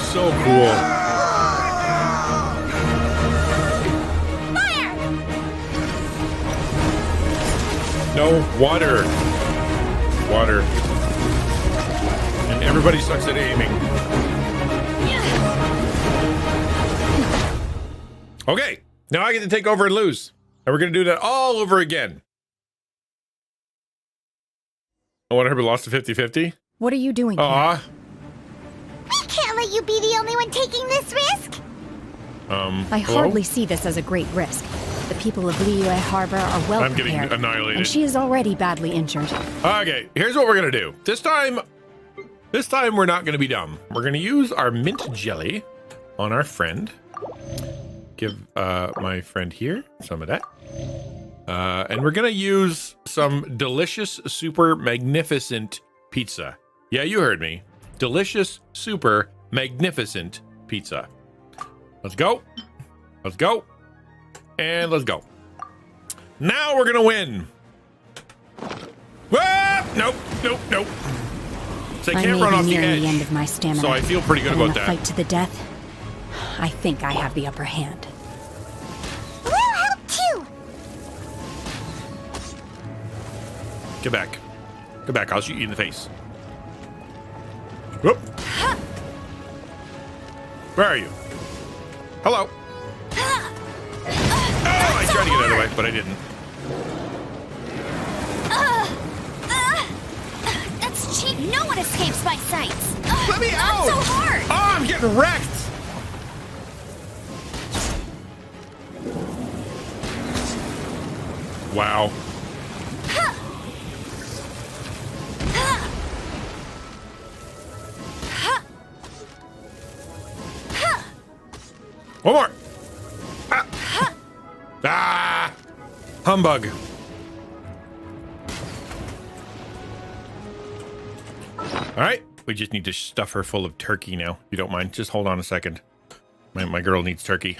Speaker 1: So cool.
Speaker 6: Fire!
Speaker 1: No, water. Water. And everybody sucks at aiming. Okay, now I get to take over and lose. And we're going to do that all over again. I wonder if we lost to 50-50.
Speaker 9: What are you doing
Speaker 1: Aw.
Speaker 9: here?
Speaker 6: We can't let you be the only one taking this risk.
Speaker 9: I
Speaker 1: hello?
Speaker 9: hardly see this as a great risk. The people of Liyue Harbor are well
Speaker 1: I'm getting
Speaker 9: prepared,
Speaker 1: annihilated.
Speaker 9: and she is already badly injured.
Speaker 1: Okay, here's what we're going to do. This time we're not going to be dumb. We're going to use our mint jelly on our friend. Give my friend here some of that. And we're going to use some delicious, super magnificent pizza. Yeah, you heard me. Delicious, super magnificent pizza. Let's go. Let's go. And let's go. Now we're going to win. Ah, nope, nope, nope. So I can't run off the edge.
Speaker 9: The end of my stamina,
Speaker 1: so I feel pretty good
Speaker 9: but
Speaker 1: about
Speaker 9: in a
Speaker 1: that.
Speaker 9: fight to the death, I think I have the upper hand.
Speaker 6: We'll help too.
Speaker 1: Get back. Get back. I'll shoot you in the face. Whoop. Where are you? Hello. Oh, I tried to get out of the way, but I didn't.
Speaker 4: That's cheap. No one escapes my sights.
Speaker 1: Let me out!
Speaker 4: Not so hard.
Speaker 1: Oh, I'm getting wrecked. Wow. One more. Ah. Ah. Humbug. All right. We just need to stuff her full of turkey now. If you don't mind. Just hold on a second. My girl needs turkey.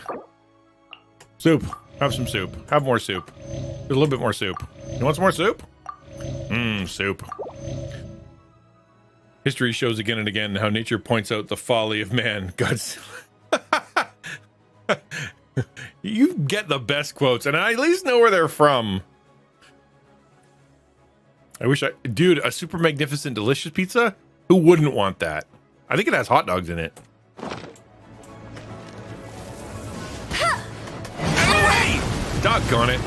Speaker 1: Soup. Have some soup. Have more soup. There's a little bit more soup. You want some more soup? Soup. History shows again and again how nature points out the folly of man. God's... You get the best quotes, and I at least know where they're from. I wish Dude, a super magnificent delicious pizza? Who wouldn't want that? I think it has hot dogs in it. Hey! Doggone it.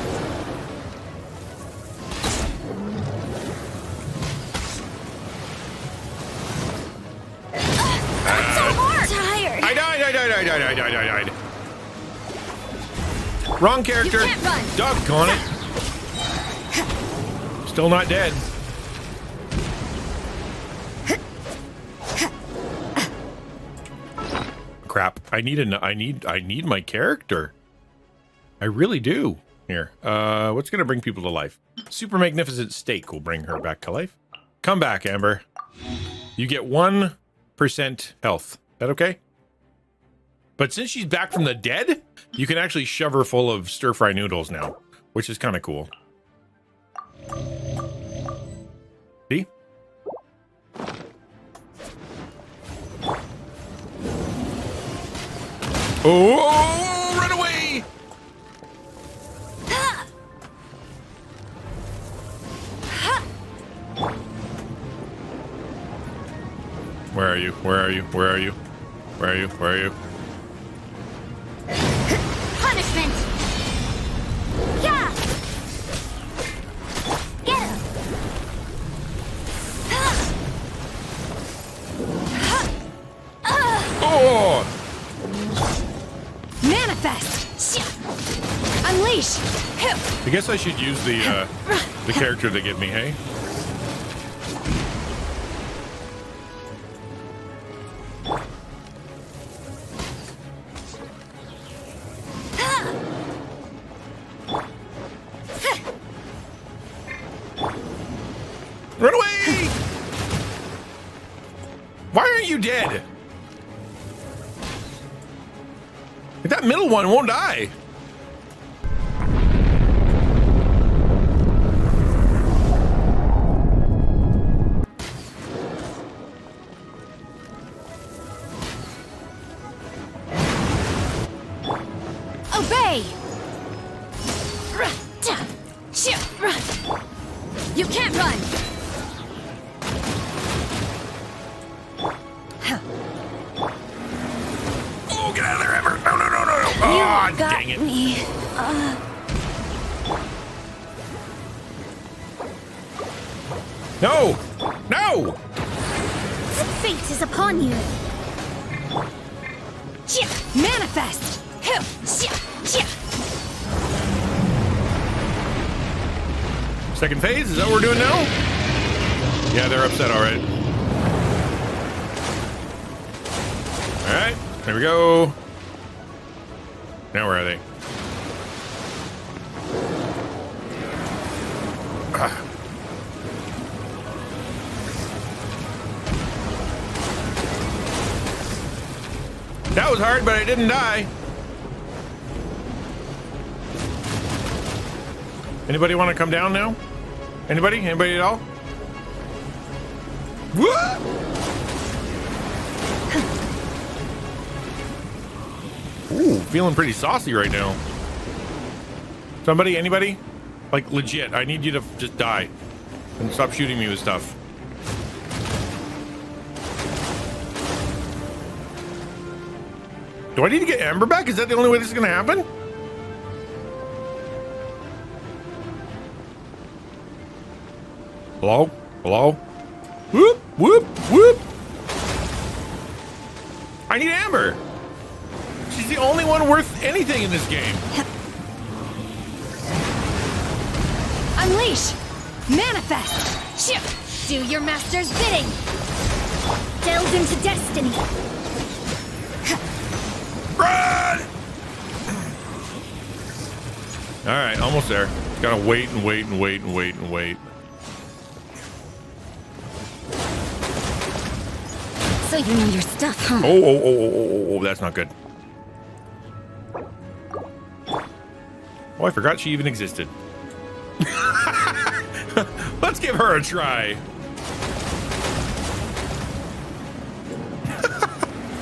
Speaker 4: Tired.
Speaker 1: I died. Wrong character.
Speaker 4: You can't run.
Speaker 1: Doggone it. Still not dead. Crap. I need my character. I really do. Here. What's gonna bring people to life? Super magnificent steak will bring her back to life. Come back, Amber. You get 1% health. Is that okay? But since she's back from the dead, you can actually shove her full of stir-fry noodles now, which is kind of cool. See? Oh, run away! Where are you? Where are you? Where are you? Where are you? Where are you?
Speaker 4: Punishment. Yeah. Get him.
Speaker 1: Oh!
Speaker 9: Manifest! Unleash!
Speaker 1: I guess I should use the character they give me, hey? Run away! Why aren't you dead? That middle one won't die.
Speaker 6: Obey! You can't run!
Speaker 1: Oh, get out of there, Ember! No, no, no, no, no! Oh, dang it.
Speaker 6: Me.
Speaker 1: No! No!
Speaker 6: Fate is upon you! Manifest!
Speaker 1: Second phase, is that what we're doing now? Yeah, they're upset already. Alright, there we go. Now where are they? Ah. That was hard, but I didn't die. Anybody want to come down now? Anybody? Anybody at all? What? Ooh, feeling pretty saucy right now. Somebody? Anybody? Like, legit, I need you to just die. And stop shooting me with stuff. Do I need to get Amber back? Is that the only way this is gonna happen? Hello? Hello? Whoop, whoop, whoop. I need Amber. She's the only one worth anything in this game.
Speaker 6: Unleash! Manifest! Do your master's bidding! Delve into destiny!
Speaker 1: Run! Alright, almost there. Gotta wait and wait and wait and wait and wait.
Speaker 6: So you know your stuff, huh?
Speaker 1: Oh, that's not good. Oh, I forgot she even existed. Let's give her a try.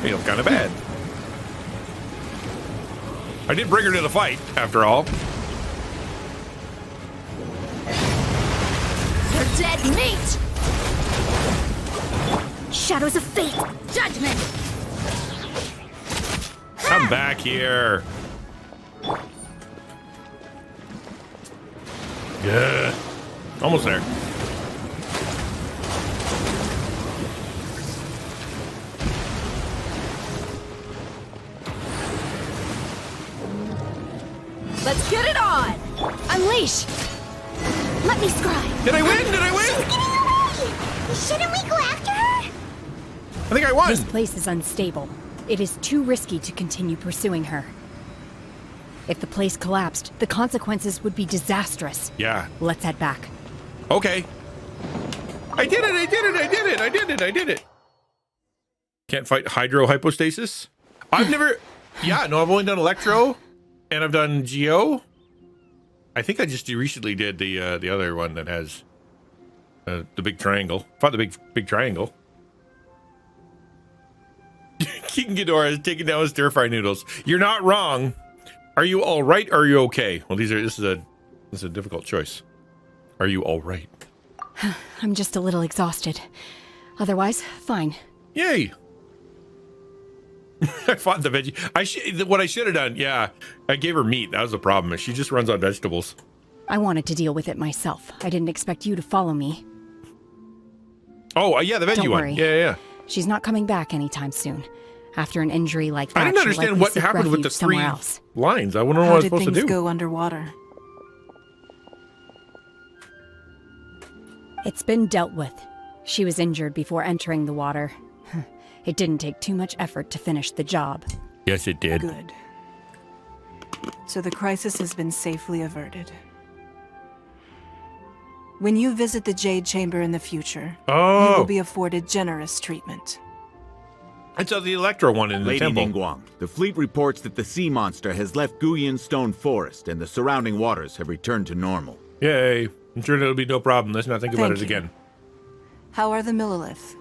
Speaker 1: Feels kind of bad. I did bring her to the fight, after all.
Speaker 6: You're dead meat! Shadows of fate! Judgment!
Speaker 1: Come back here. Yeah. Almost there.
Speaker 6: Let's get it on! Unleash! Let me scry!
Speaker 1: Did I win? Did I win?
Speaker 6: She's getting away! Shouldn't we go after her?
Speaker 1: I think I won.
Speaker 9: This place is unstable. It is too risky to continue pursuing her. If the place collapsed, the consequences would be disastrous.
Speaker 1: Yeah.
Speaker 9: Let's head back.
Speaker 1: Okay. I did it! I did it! I did it! I did it! I did it! Can't fight hydrohypostasis? I've never... Yeah, no, I've only done electro, and I've done geo. I think I just recently did the other one that has the big triangle. Fought the big triangle. King Ghidorah is taking down his stir-fry noodles. You're not wrong. Are you all right? Or are you okay? Well, this is a difficult choice. Are you all right?
Speaker 9: I'm just a little exhausted. Otherwise, fine.
Speaker 1: Yay! I fought the veggie. What I should have done, yeah, I gave her meat. That was the problem. She just runs on vegetables.
Speaker 9: I wanted to deal with it myself. I didn't expect you to follow me.
Speaker 1: Oh, yeah, the veggie
Speaker 9: Don't
Speaker 1: one.
Speaker 9: worry.
Speaker 1: Yeah.
Speaker 9: She's not coming back anytime soon. After an injury like that,
Speaker 1: I didn't understand what happened with the three lines. I wouldn't know what I was supposed to do.
Speaker 8: How did things go underwater?
Speaker 9: It's been dealt with. She was injured before entering the water. It didn't take too much effort to finish the job.
Speaker 1: Yes, it did.
Speaker 8: Good. So the crisis has been safely averted. When you visit the Jade Chamber in the future, you
Speaker 1: Oh,
Speaker 8: will be afforded generous treatment.
Speaker 1: I saw the Electro one in the
Speaker 13: Lady
Speaker 1: temple.
Speaker 13: Ningguang, the fleet reports that the sea monster has left Guyan Stone Forest and the surrounding waters have returned to normal.
Speaker 1: Yay. I'm sure that'll be no problem. Let's not think about
Speaker 8: Thank
Speaker 1: it
Speaker 8: you.
Speaker 1: again.
Speaker 8: How are the Millilith?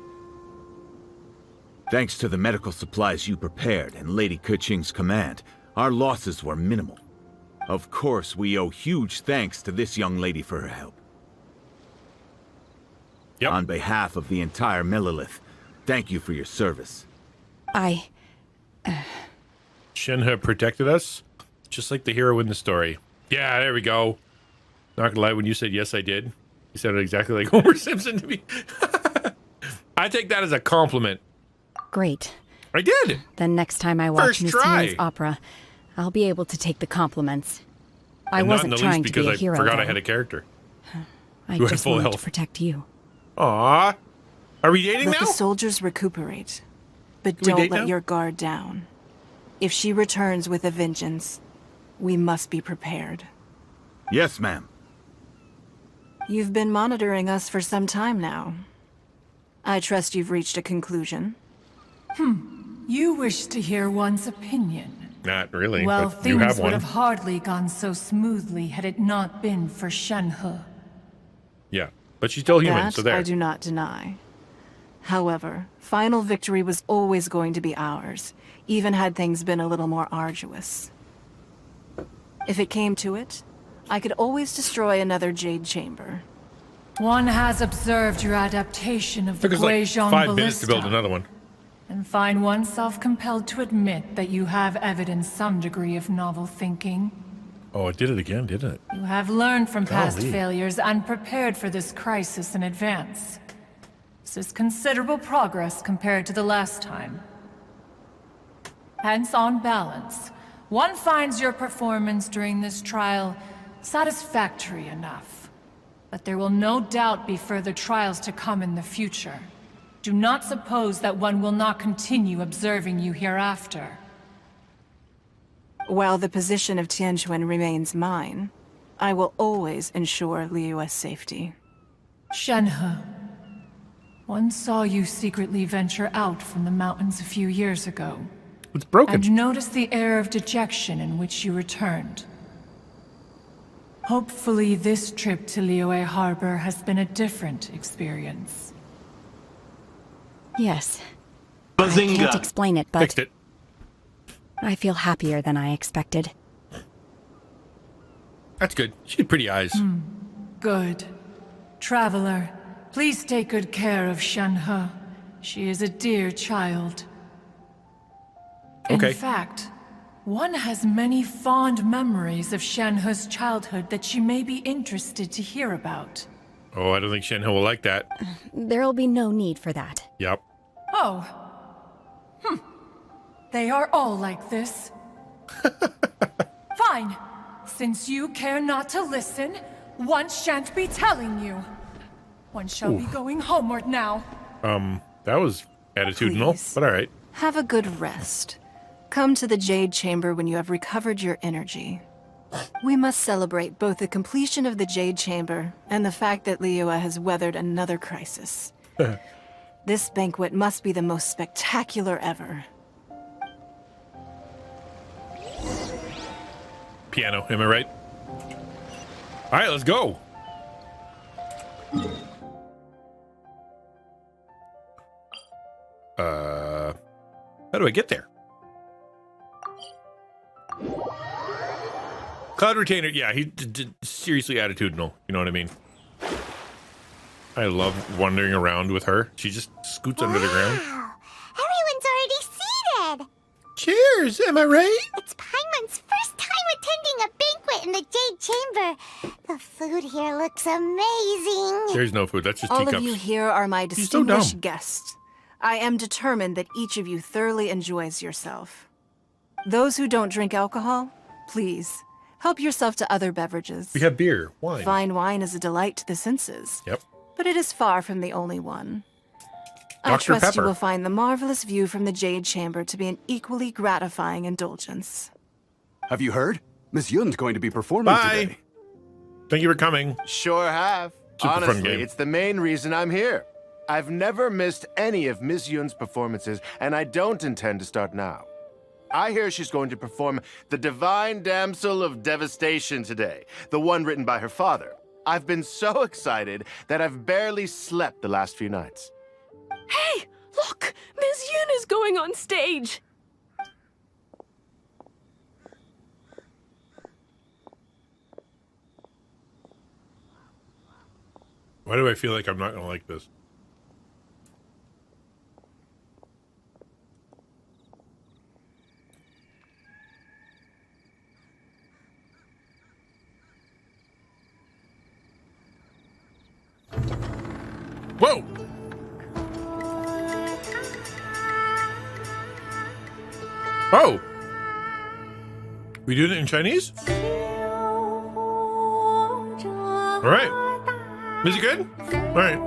Speaker 13: Thanks to the medical supplies you prepared and Lady Keqing's command, our losses were minimal. Of course, we owe huge thanks to this young lady for her help.
Speaker 1: Yep.
Speaker 13: On behalf of the entire Millilith, thank you for your service.
Speaker 1: Shenhe protected us, just like the hero in the story. Yeah, there we go. Not gonna lie, when you said yes, I did. You sounded exactly like Homer Simpson to me. I take that as a compliment.
Speaker 9: Great.
Speaker 1: I did.
Speaker 9: Then next time I watch
Speaker 1: First
Speaker 9: Miss
Speaker 1: try.
Speaker 9: Yuen's opera, I'll be able to take the compliments. I
Speaker 1: And not in
Speaker 9: wasn't
Speaker 1: the
Speaker 9: trying
Speaker 1: least
Speaker 9: to be a
Speaker 1: because
Speaker 9: hero,
Speaker 1: I forgot I
Speaker 9: though.
Speaker 1: had a character.
Speaker 9: I
Speaker 1: who had
Speaker 9: just
Speaker 1: full
Speaker 9: wanted
Speaker 1: health.
Speaker 9: to protect you.
Speaker 1: Aw. Are we dating
Speaker 8: Let
Speaker 1: now?
Speaker 8: the soldiers recuperate, but
Speaker 1: Can we
Speaker 8: don't
Speaker 1: date
Speaker 8: let
Speaker 1: now?
Speaker 8: your guard down. If she returns with a vengeance, we must be prepared.
Speaker 13: Yes, ma'am.
Speaker 8: You've been monitoring us for some time now. I trust you've reached a conclusion.
Speaker 12: You wish to hear one's opinion.
Speaker 1: Not really,
Speaker 12: Well,
Speaker 1: but you have
Speaker 12: things would
Speaker 1: one.
Speaker 12: have hardly gone so smoothly had it not been for Shenhe.
Speaker 1: Yeah, but she's still human,
Speaker 8: That
Speaker 1: so there.
Speaker 8: I do not deny. However, final victory was always going to be ours, even had things been a little more arduous. If it came to it, I could always destroy another Jade Chamber.
Speaker 12: One has observed your adaptation of the
Speaker 1: Took us like
Speaker 12: Guizhong
Speaker 1: 5 minutes to build
Speaker 12: ballista,
Speaker 1: another one.
Speaker 12: and find oneself compelled to admit that you have evidenced some degree of novel thinking.
Speaker 1: Oh, it did it again, didn't it?
Speaker 12: You have learned from past
Speaker 1: Golly.
Speaker 12: failures and prepared for this crisis in advance. This is considerable progress compared to the last time. Hence, on balance, one finds your performance during this trial satisfactory enough. But there will no doubt be further trials to come in the future. Do not suppose that one will not continue observing you hereafter.
Speaker 8: While the position of Tianquan remains mine, I will always ensure Liyue's safety.
Speaker 12: Shenhe, one saw you secretly venture out from the mountains a few years ago.
Speaker 1: It's broken.
Speaker 12: And noticed the air of dejection in which you returned. Hopefully this trip to Liyue Harbor has been a different experience.
Speaker 9: Yes. I can't explain it, but
Speaker 1: Fixed it.
Speaker 9: I feel happier than I expected.
Speaker 1: That's good. She had pretty eyes.
Speaker 12: Good. Traveler, please take good care of Shenhe. She is a dear child.
Speaker 1: Okay.
Speaker 12: In fact, one has many fond memories of Shenhe's childhood that she may be interested to hear about.
Speaker 1: Oh, I don't think Shenhe will like that.
Speaker 9: There'll be no need for that.
Speaker 1: Yep.
Speaker 12: Oh. They are all like this. Fine. Since you care not to listen, one shan't be telling you. One shall be going homeward now.
Speaker 1: That was attitudinal,
Speaker 8: Please.
Speaker 1: but all right.
Speaker 8: Have a good rest. Come to the Jade Chamber when you have recovered your energy. We must celebrate both the completion of the Jade Chamber and the fact that Liyue has weathered another crisis. This banquet must be the most spectacular ever.
Speaker 1: Piano, am I right? All right, let's go. How do I get there? Cloud Retainer, yeah, he's seriously attitudinal. You know what I mean? I love wandering around with her. She just scoots under the ground.
Speaker 6: Wow! Everyone's already seated!
Speaker 1: Cheers, am I right?
Speaker 6: It's Paimon's first time attending a banquet in the Jade Chamber. The food here looks amazing.
Speaker 1: There's no food, that's just
Speaker 8: All
Speaker 1: teacups.
Speaker 8: of you here are my
Speaker 1: She's so dumb.
Speaker 8: distinguished guests. I am determined that each of you thoroughly enjoys yourself. Those who don't drink alcohol, please, help yourself to other beverages.
Speaker 1: We have beer, wine.
Speaker 8: Fine wine is a delight to the senses.
Speaker 1: Yep.
Speaker 8: But it is far from the only one. I
Speaker 1: Dr.
Speaker 8: trust
Speaker 1: Pepper.
Speaker 8: you will find the marvelous view from the Jade Chamber to be an equally gratifying indulgence.
Speaker 2: Have you heard? Miss Yun's going to be performing
Speaker 1: Bye.
Speaker 2: today.
Speaker 1: Thank you for coming.
Speaker 14: Sure have.
Speaker 1: Super fun
Speaker 14: Honestly,
Speaker 1: game.
Speaker 14: it's the main reason I'm here. I've never missed any of Miss Yun's performances, and I don't intend to start now. I hear she's going to perform The Divine Damsel of Devastation today, the one written by her father. I've been so excited that I've barely slept the last few nights.
Speaker 15: Hey, look! Miss Yun is going on stage!
Speaker 1: Why do I feel like I'm not gonna like this? Whoa! Oh! We doing it in Chinese? All right. Is it good? All right.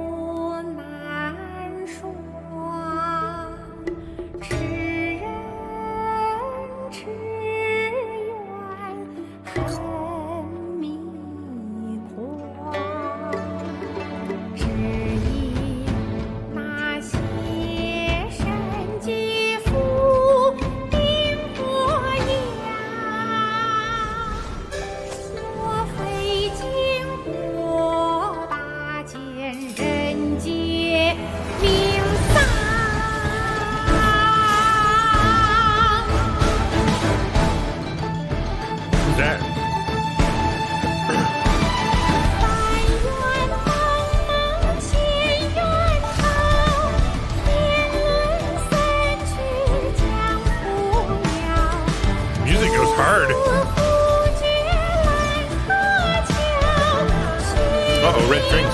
Speaker 1: Uh-oh, red strings.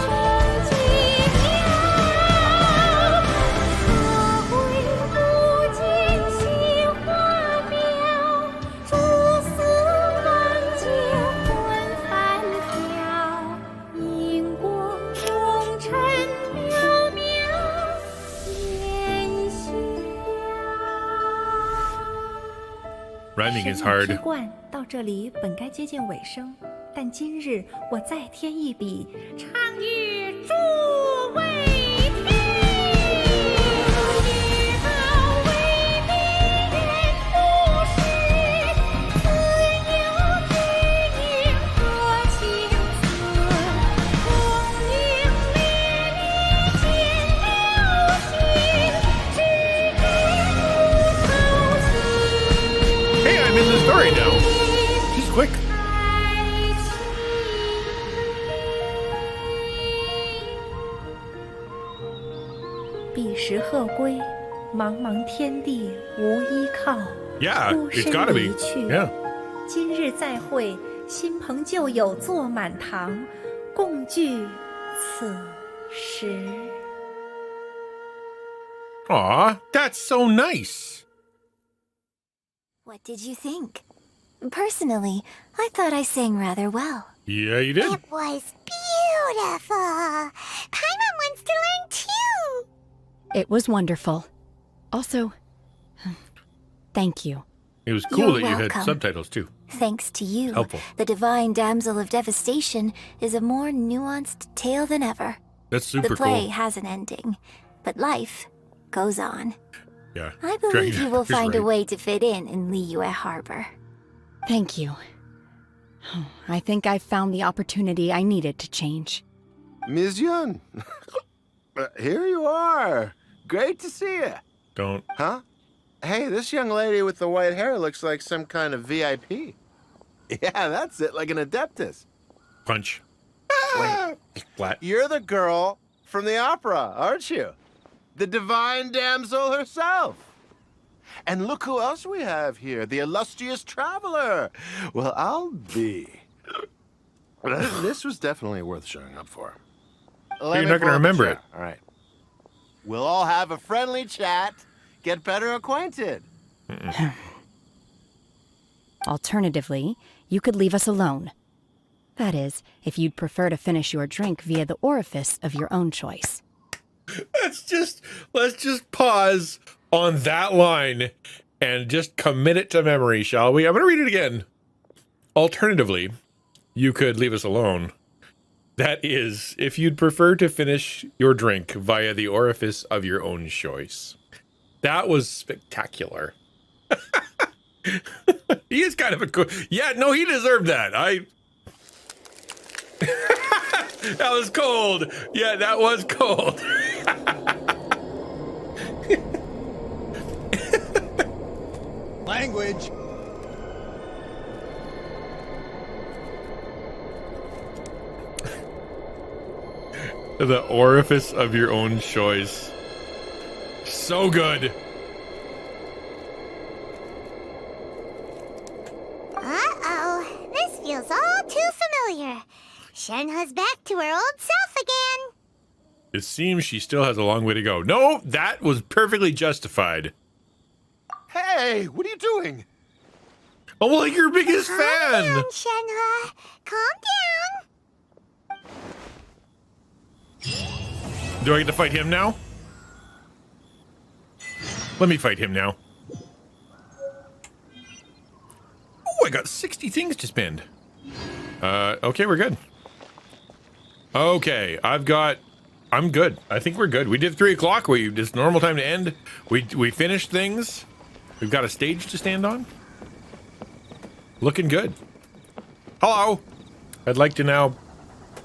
Speaker 1: Rhyming is hard.
Speaker 16: 之冠到这里本该接近尾声，但今日我再添一笔，唱与诸位听。一道为敌人不识，自有知音和情字。功名烈烈见流星，只知不操心。
Speaker 1: Hey, I'm in the story now. She's quick.
Speaker 16: 彼时鹤归，茫茫天地无依靠。
Speaker 1: Yeah,
Speaker 16: 孤
Speaker 1: it's
Speaker 16: 身
Speaker 1: gotta be.
Speaker 16: 离去。
Speaker 1: Yeah.
Speaker 16: 今日再会，新朋旧友坐满堂，共聚此时。
Speaker 1: Aw, that's so nice.
Speaker 4: What did you think? Personally, I thought I sang rather well.
Speaker 1: Yeah, you did.
Speaker 6: It was beautiful. Paimon wants to learn too.
Speaker 9: It was wonderful. Also, thank you.
Speaker 1: It was cool
Speaker 4: You're
Speaker 1: that you had
Speaker 4: welcome.
Speaker 1: subtitles too.
Speaker 4: Thanks to you,
Speaker 1: Helpful.
Speaker 4: the Divine Damsel of Devastation is a more nuanced tale than ever.
Speaker 1: That's super
Speaker 4: The play
Speaker 1: cool.
Speaker 4: has an ending, but life goes on.
Speaker 1: Yeah.
Speaker 4: I believe you will
Speaker 1: Dragon
Speaker 4: find
Speaker 1: is
Speaker 4: a
Speaker 1: right.
Speaker 4: way to fit in Liyue Harbor.
Speaker 9: Thank you. I think I've found the opportunity I needed to change.
Speaker 14: Ms. Yun, here you are. Great to see you.
Speaker 1: Don't.
Speaker 14: Huh? Hey, this young lady with the white hair looks like some kind of VIP. Yeah, that's it, like an adeptus.
Speaker 1: Punch.
Speaker 14: Wait,
Speaker 1: Flat.
Speaker 14: you're the girl from the opera, aren't you? The divine damsel herself. And look who else we have here, the illustrious traveler. Well, I'll be. This was definitely worth showing up for.
Speaker 1: You're not going to remember it.
Speaker 14: All right. We'll all have a friendly chat, get better acquainted.
Speaker 9: Alternatively, you could leave us alone. That is, if you'd prefer to finish your drink via the orifice of your own choice.
Speaker 1: Let's just pause on that line and just commit it to memory, shall we? I'm going to read it again. Alternatively, you could leave us alone. That is, if you'd prefer to finish your drink via the orifice of your own choice. That was spectacular. He is kind of a cool. Yeah, no, he deserved that. That was cold. Yeah, that was cold.
Speaker 17: Language.
Speaker 1: The orifice of your own choice. So good.
Speaker 6: Uh-oh. This feels all too familiar. Shenhe's back to her old self again.
Speaker 1: It seems she still has a long way to go. No, that was perfectly justified.
Speaker 14: Hey, what are you doing?
Speaker 1: Oh, well, like your biggest
Speaker 6: Calm
Speaker 1: fan.
Speaker 6: down, Shenhe. Calm down.
Speaker 1: Do I get to fight him now? Let me fight him now. Oh, I got 60 things to spend. Okay, we're good. Okay, I'm good. I think we're good. We did 3 o'clock. It's normal time to end. We finished things. We've got a stage to stand on. Looking good. Hello. I'd like to now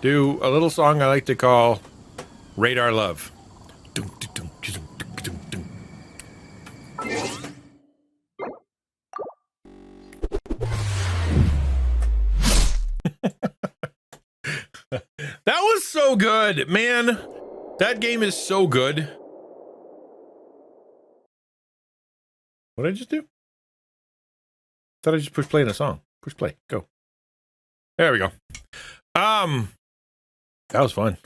Speaker 1: do a little song I like to call Radar Love. That was so good, man. That game is so good. What did I just do? Thought I just pushed play in a song. Push play. Go. There we go. That was fun.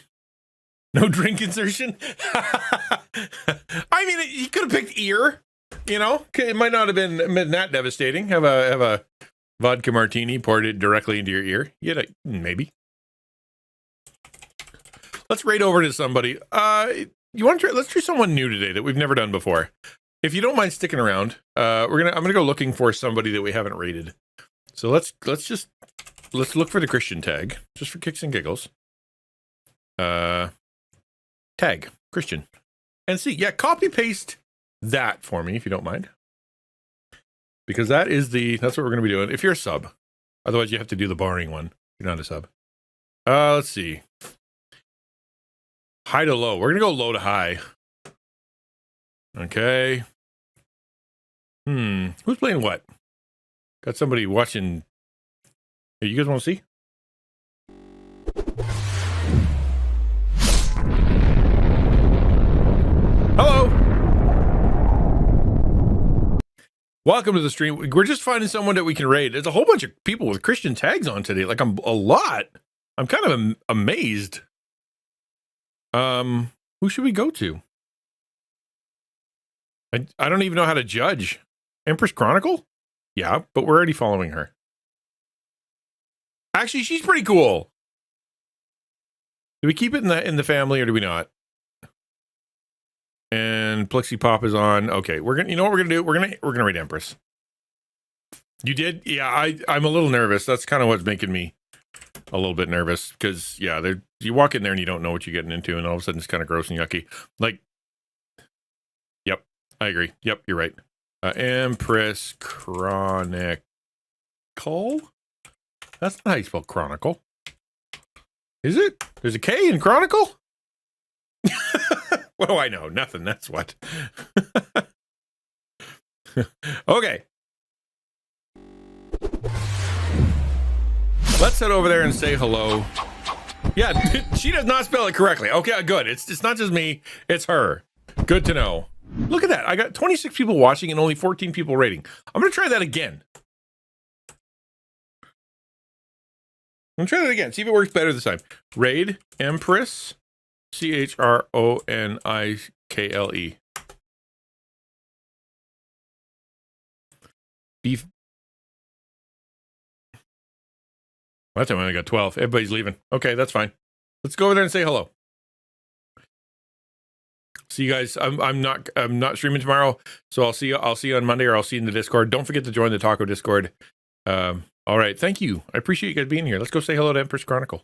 Speaker 1: No drink insertion. I mean, you could have picked ear. You know, it might not have been that devastating. Have a vodka martini poured it directly into your ear. Yeah, maybe. Let's raid over to somebody. You want to try? Let's try someone new today that we've never done before. If you don't mind sticking around, I'm gonna go looking for somebody that we haven't raided. So let's look for the Christian tag, just for kicks and giggles. Tag Christian, and see. Yeah, copy paste that for me if you don't mind, because that's what we're gonna be doing. If you're a sub, otherwise you have to do the boring one. You're not a sub. Let's see. High to low. We're gonna go low to high. Okay. Who's playing what? Got somebody watching. Hey, you guys want to see? Hello. Welcome to the stream. We're just finding someone that we can raid. There's a whole bunch of people with Christian tags on today. Like, I'm a lot. I'm kind of amazed. Who should we go to? I don't even know how to judge. Empress Chronicle? Yeah, but we're already following her. Actually, she's pretty cool. Do we keep it in the family or do we not? And Plexi Pop is on. Okay, you know what we're gonna do? We're gonna raid Empress. You did? Yeah, I'm a little nervous. That's kind of what's making me a little bit nervous, because yeah, you walk in there and you don't know what you're getting into, and all of a sudden it's kind of gross and yucky. Like, yep, I agree. Yep, you're right. Empress Chronicle? That's not how you spell Chronicle. Is it? There's a K in Chronicle? What do I know? Nothing, that's what. Okay. Let's head over there and say hello. Yeah, she does not spell it correctly. Okay, good. It's not just me, it's her. Good to know. Look at that. I got 26 people watching and only 14 people rating. I'm going to try that again. I'm going to try that again. See if it works better this time. Raid Empress. CHRONIKLE. Beef. Well, that time I only got 12. Everybody's leaving. Okay, that's fine. Let's go over there and say hello. See you guys. I'm not streaming tomorrow, so I'll see you on Monday, or I'll see you in the Discord. Don't forget to join the Taco Discord. All right, thank you. I appreciate you guys being here. Let's go say hello to Empress Chronicle.